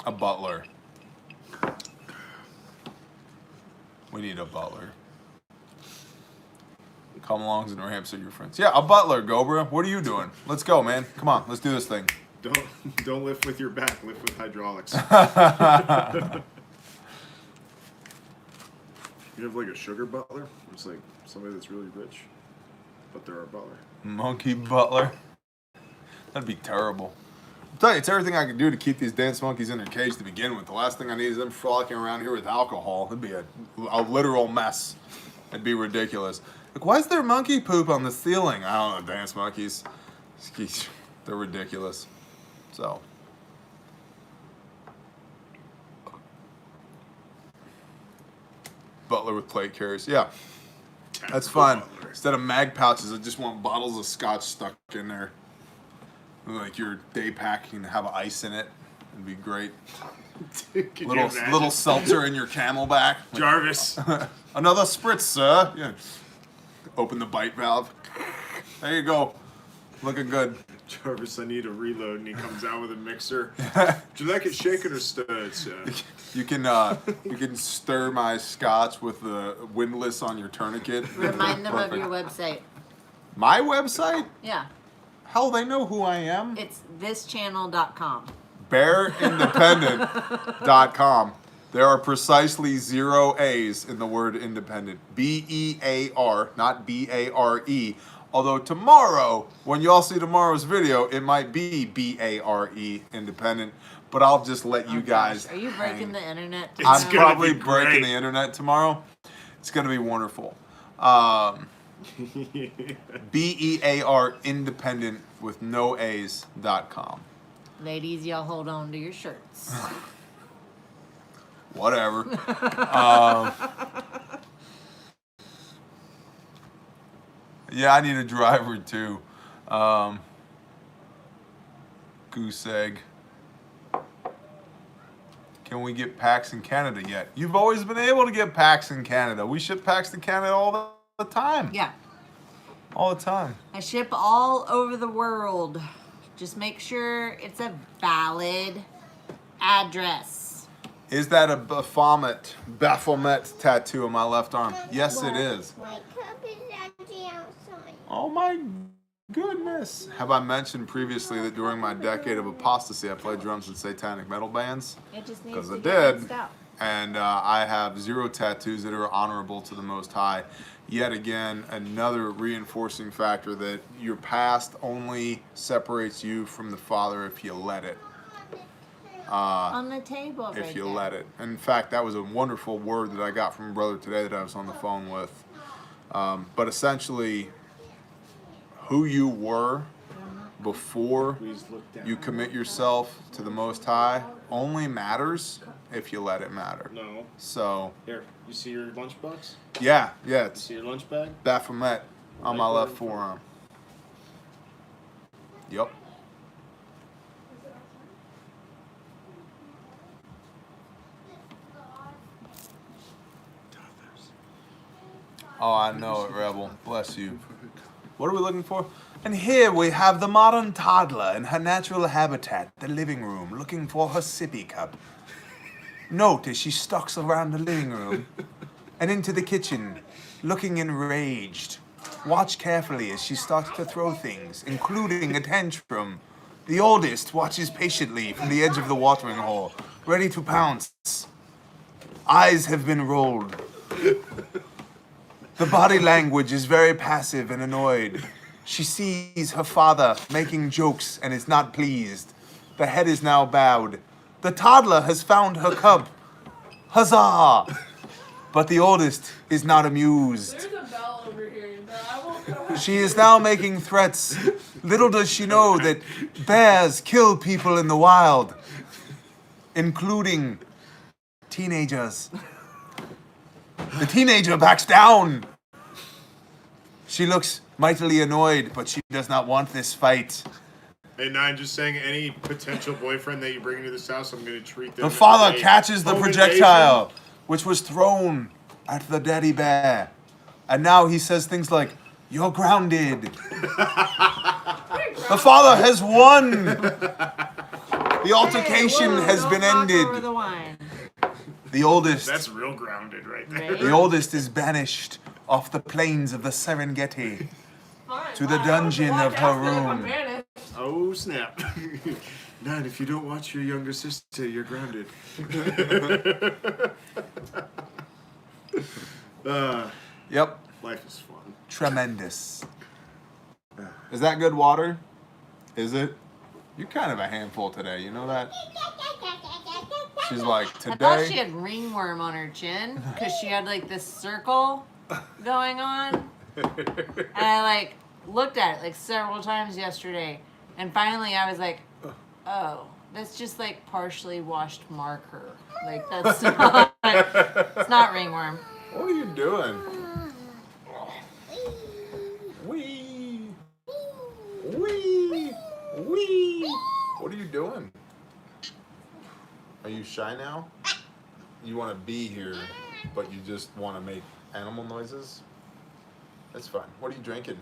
butler. We need a butler. Come along to New Hampshire, your friends. Yeah, a butler, Gobra. What are you doing? Let's go, man. Come on, let's do this thing. Don't lift with your back, lift with hydraulics. You have like a sugar butler? It's like somebody that's really rich, but they're a butler. Monkey butler. That'd be terrible. I'll tell you, it's everything I can do to keep these dance monkeys in their cage to begin with. The last thing I need is them frolicking around here with alcohol. It'd be a literal mess. It'd be ridiculous. Like, why is there monkey poop on the ceiling? I don't know, dance monkeys. They're ridiculous. So. Butler with plate carriers. Yeah. That's fun. Instead of mag pouches, I just want bottles of scotch stuck in there. Like you're day packing to have ice in it. It'd be great. Little seltzer in your Camelback. Jarvis. Another spritz, sir. Yeah. Open the bite valve. There you go. Looking good. Jarvis, I need a reload, and he comes out with a mixer. Would you like it shaken or stirred, sir? You can stir my scotch with the windlass on your tourniquet. Remind them of Perfect. your website. My website? Yeah, Hell, they know who I am. it's thischannel.com. bearindependent.com. There are precisely 0 A's in the word independent. B-E-A-R, not B-A-R-E. Although tomorrow, when y'all see tomorrow's video, it might be B-A-R-E, independent. But I'll just let you guys. Are you breaking the internet? I'm gonna probably be breaking great. the internet tomorrow. It's going to be wonderful. B-E-A-R, independent with no A's.com. Ladies, y'all hold on to your shirts. Whatever. Yeah, I need a driver too. Goose egg. Can we get packs in Canada yet? You've always been able to get packs in Canada. We ship packs to Canada all the time. Yeah. All the time. I ship all over the world. Just make sure it's a valid address. Is that a Baphomet tattoo on my left arm? Yes, it is. My cup is empty outside. Oh my goodness. Have I mentioned previously that during my decade of apostasy, I played drums in satanic metal bands? It just needs Because to I get did. mixed out. And I have 0 tattoos that are honorable to the Most High. Yet again, another reinforcing factor that your past only separates you from the Father if you let it. On the table If right you there. let it. In fact, that was a wonderful word that I got from a brother today that I was on the phone with. But essentially, who you were before Please look down. you commit yourself to the Most High only matters if you let it matter. No. So, Here, you see your lunchbox? yeah, You it's see your lunch bag? Baphomet on my left forearm. Yup. Oh, I know it, Rebel. Bless you. What are we looking for? And here we have the modern toddler in her natural habitat, the living room, looking for her sippy cup. Note as she stalks around the living room and into the kitchen, looking enraged. Watch carefully as she starts to throw things, including a tantrum. The oldest watches patiently from the edge of the watering hole, ready to pounce. Eyes have been rolled. The body language is very passive and annoyed. She sees her father making jokes and is not pleased. The head is now bowed. The toddler has found her cub. Huzzah! But the oldest is not amused. There's a bell over here, but I won't go. She is now making threats. Little does she know that bears kill people in the wild, including teenagers. The teenager backs down. She looks mightily annoyed, but she does not want this fight. Hey, Nine, just saying any potential boyfriend that you bring into this house, I'm going to treat them The as father a catches the home projectile, which was thrown at the daddy bear. And now he says things like, "You're grounded." The father has won. The altercation has been Over ended. the wine. The oldest, That's real grounded right there. Right? the oldest is banished off the plains of the Serengeti Fine, to the fine. dungeon I'll of just her walk out if I'm room. banished. Oh, snap. Nine, if you don't watch your younger sister, you're grounded. Yep, Life is fun. tremendous. Is that good water? Is it? You're kind of a handful today, you know that? She's like, I thought she today, had ringworm on her chin because she had like this circle going on. And I like looked at it like several times yesterday. And finally I was like, oh, that's just like partially washed marker. Like that's not, it's not ringworm. what are you doing? Wee, wee, wee. What are you doing? Are you shy now? You want to be here, but you just want to make animal noises? That's fine. What are you drinking?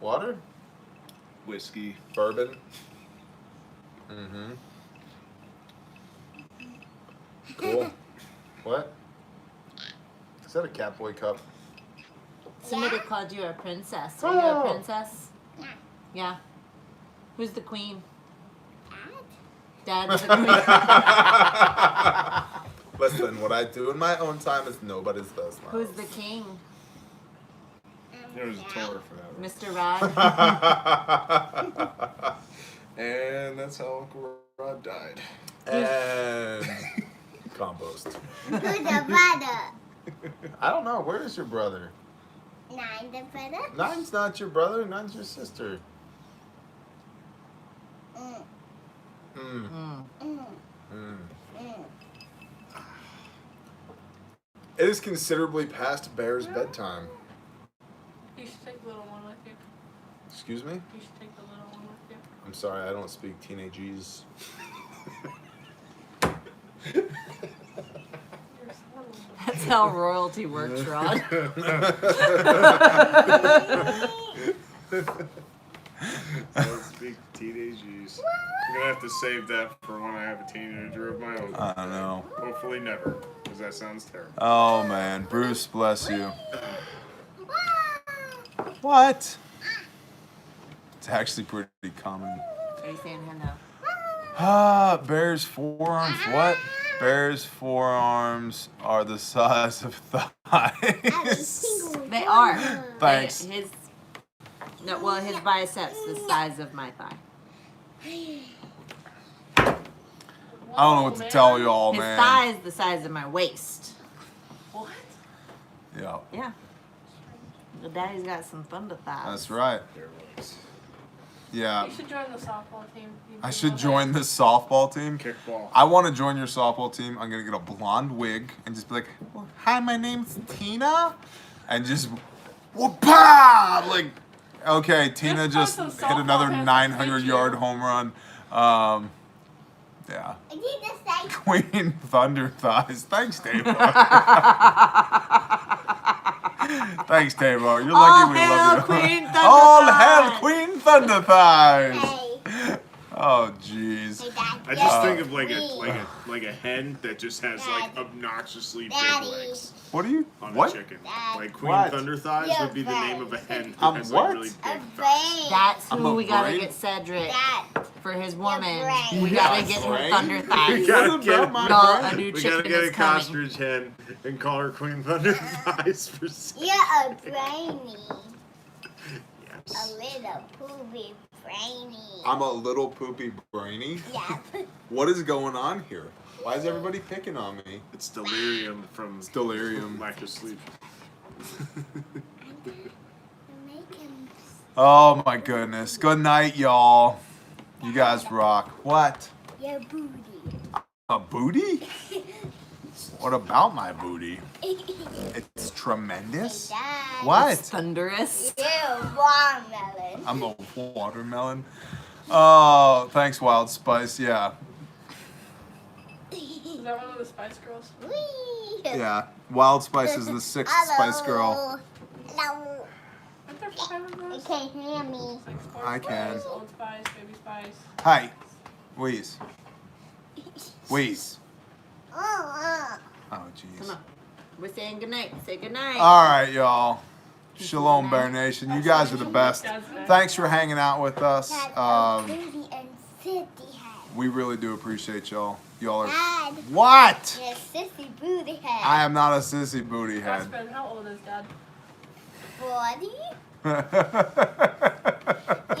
Water? Whiskey. Bourbon? Mm-hmm. Cool. What? Is that a Catboy cup? Somebody called you a princess. Are you a princess? Yeah. Yeah. Who's the queen? Dad's the queen. Listen, what I do in my own time is nobody's business. Who's the king? There's a Torah for that. Mr. Rod? And that's how Uncle Rod died. And compost. Who's the brother? I don't know. Where is your brother? Nine the brother? Nine's not your brother. Nine's your sister. Mm. Mm. Mm. Mm. Mm. Mm. It is considerably past Bear's bedtime. You should take the little one with you. Excuse me? You should take the little one with you. I'm sorry, I don't speak teenagese. You're so That's how royalty works, Rod. I don't speak teenage use. I'm gonna have to save that for when I have a teenager of my own. I know. Hopefully never, because that sounds terrible. Oh man, Bruce, bless you. What? It's actually pretty common. Are you saying hello? Bear's forearms. What? Bear's forearms are the size of thighs. They are. Thanks. His biceps the size of my thigh. I don't know what to tell y'all, His man. thigh is the size of my waist. What? Yeah, Yeah. The daddy's got some thunder thighs. that's right. Yeah, You should join the softball team. I should join this softball team. Kickball. I want to join your softball team. I'm gonna get a blonde wig and just be like, well, "Hi, my name's Tina," and just whoop-ah! Like, okay, Tina Just just put some hit another softball 900-yard home run. Yeah, I need to say Queen Thunder Thighs. Thanks, Dave. Thanks, Tamar. You're All lucky we hail love you. Queen Thunder All Thighs. hail Queen Thunder Thighs. hey. Oh, jeez. Hey, Dad. I just Uh, think of like a hen that just has like Daddy. obnoxiously big Daddy. legs What are you? on What? a chicken. Dad. Like Queen What? Thunder Thighs You're would be the name of a hen that I'm has what? like really A big thighs. brain. That's I'm who a we gotta brain. get Cedric Dad. for his woman. brain. We Yeah, gotta get her brain. thunder We thighs. gotta What get- about my No, brain? a new We gotta chicken get is a coming. ostrich hen and call her Queen Thunder Thighs for sale. You're a brainy. A Yes. little poopy brainy. I'm a little poopy brainy. Yeah. What is going on here? Why is everybody picking on me? It's delirium from Delirium. lack of sleep. Make him Oh my goodness. Good night, y'all. You guys rock. What? your booty. A booty? What about my booty? It's tremendous. Dad. What? Thunderous. You're a watermelon. I'm a watermelon. Oh, thanks, Wild Spice. Yeah. Is that one of the Spice Girls? Whee! Yeah. Wild Spice is the sixth Spice Girl. Hello. Aren't there 5 of You those? can't hear me. It's like Sport I can. Spice, Old Spice, Baby Spice. Hi. Wheeze. Wheeze. Oh, Come jeez. on. We're saying goodnight. Say goodnight. All right, y'all. Shalom, Bear Nation. You guys are the best. Thanks for hanging out with us. Dad, booty and sissy head. We really do appreciate y'all. Y'all are. Dad, What? you're sissy booty head. I am not a sissy booty head. Aspen, how old is Dad? 40?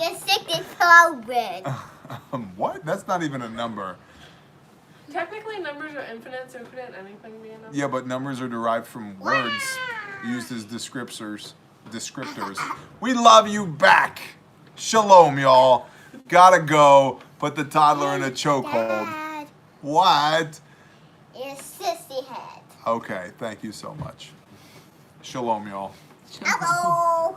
You're 64. What? That's not even a number. Technically, numbers are infinite, so couldn't anything be a number? Yeah, but numbers are derived from words used as descriptors. We love you back. Shalom, y'all. Gotta go. Put the toddler in a chokehold. Dad, What? you're sissy head. Okay, thank you so much. Shalom, y'all. Hello.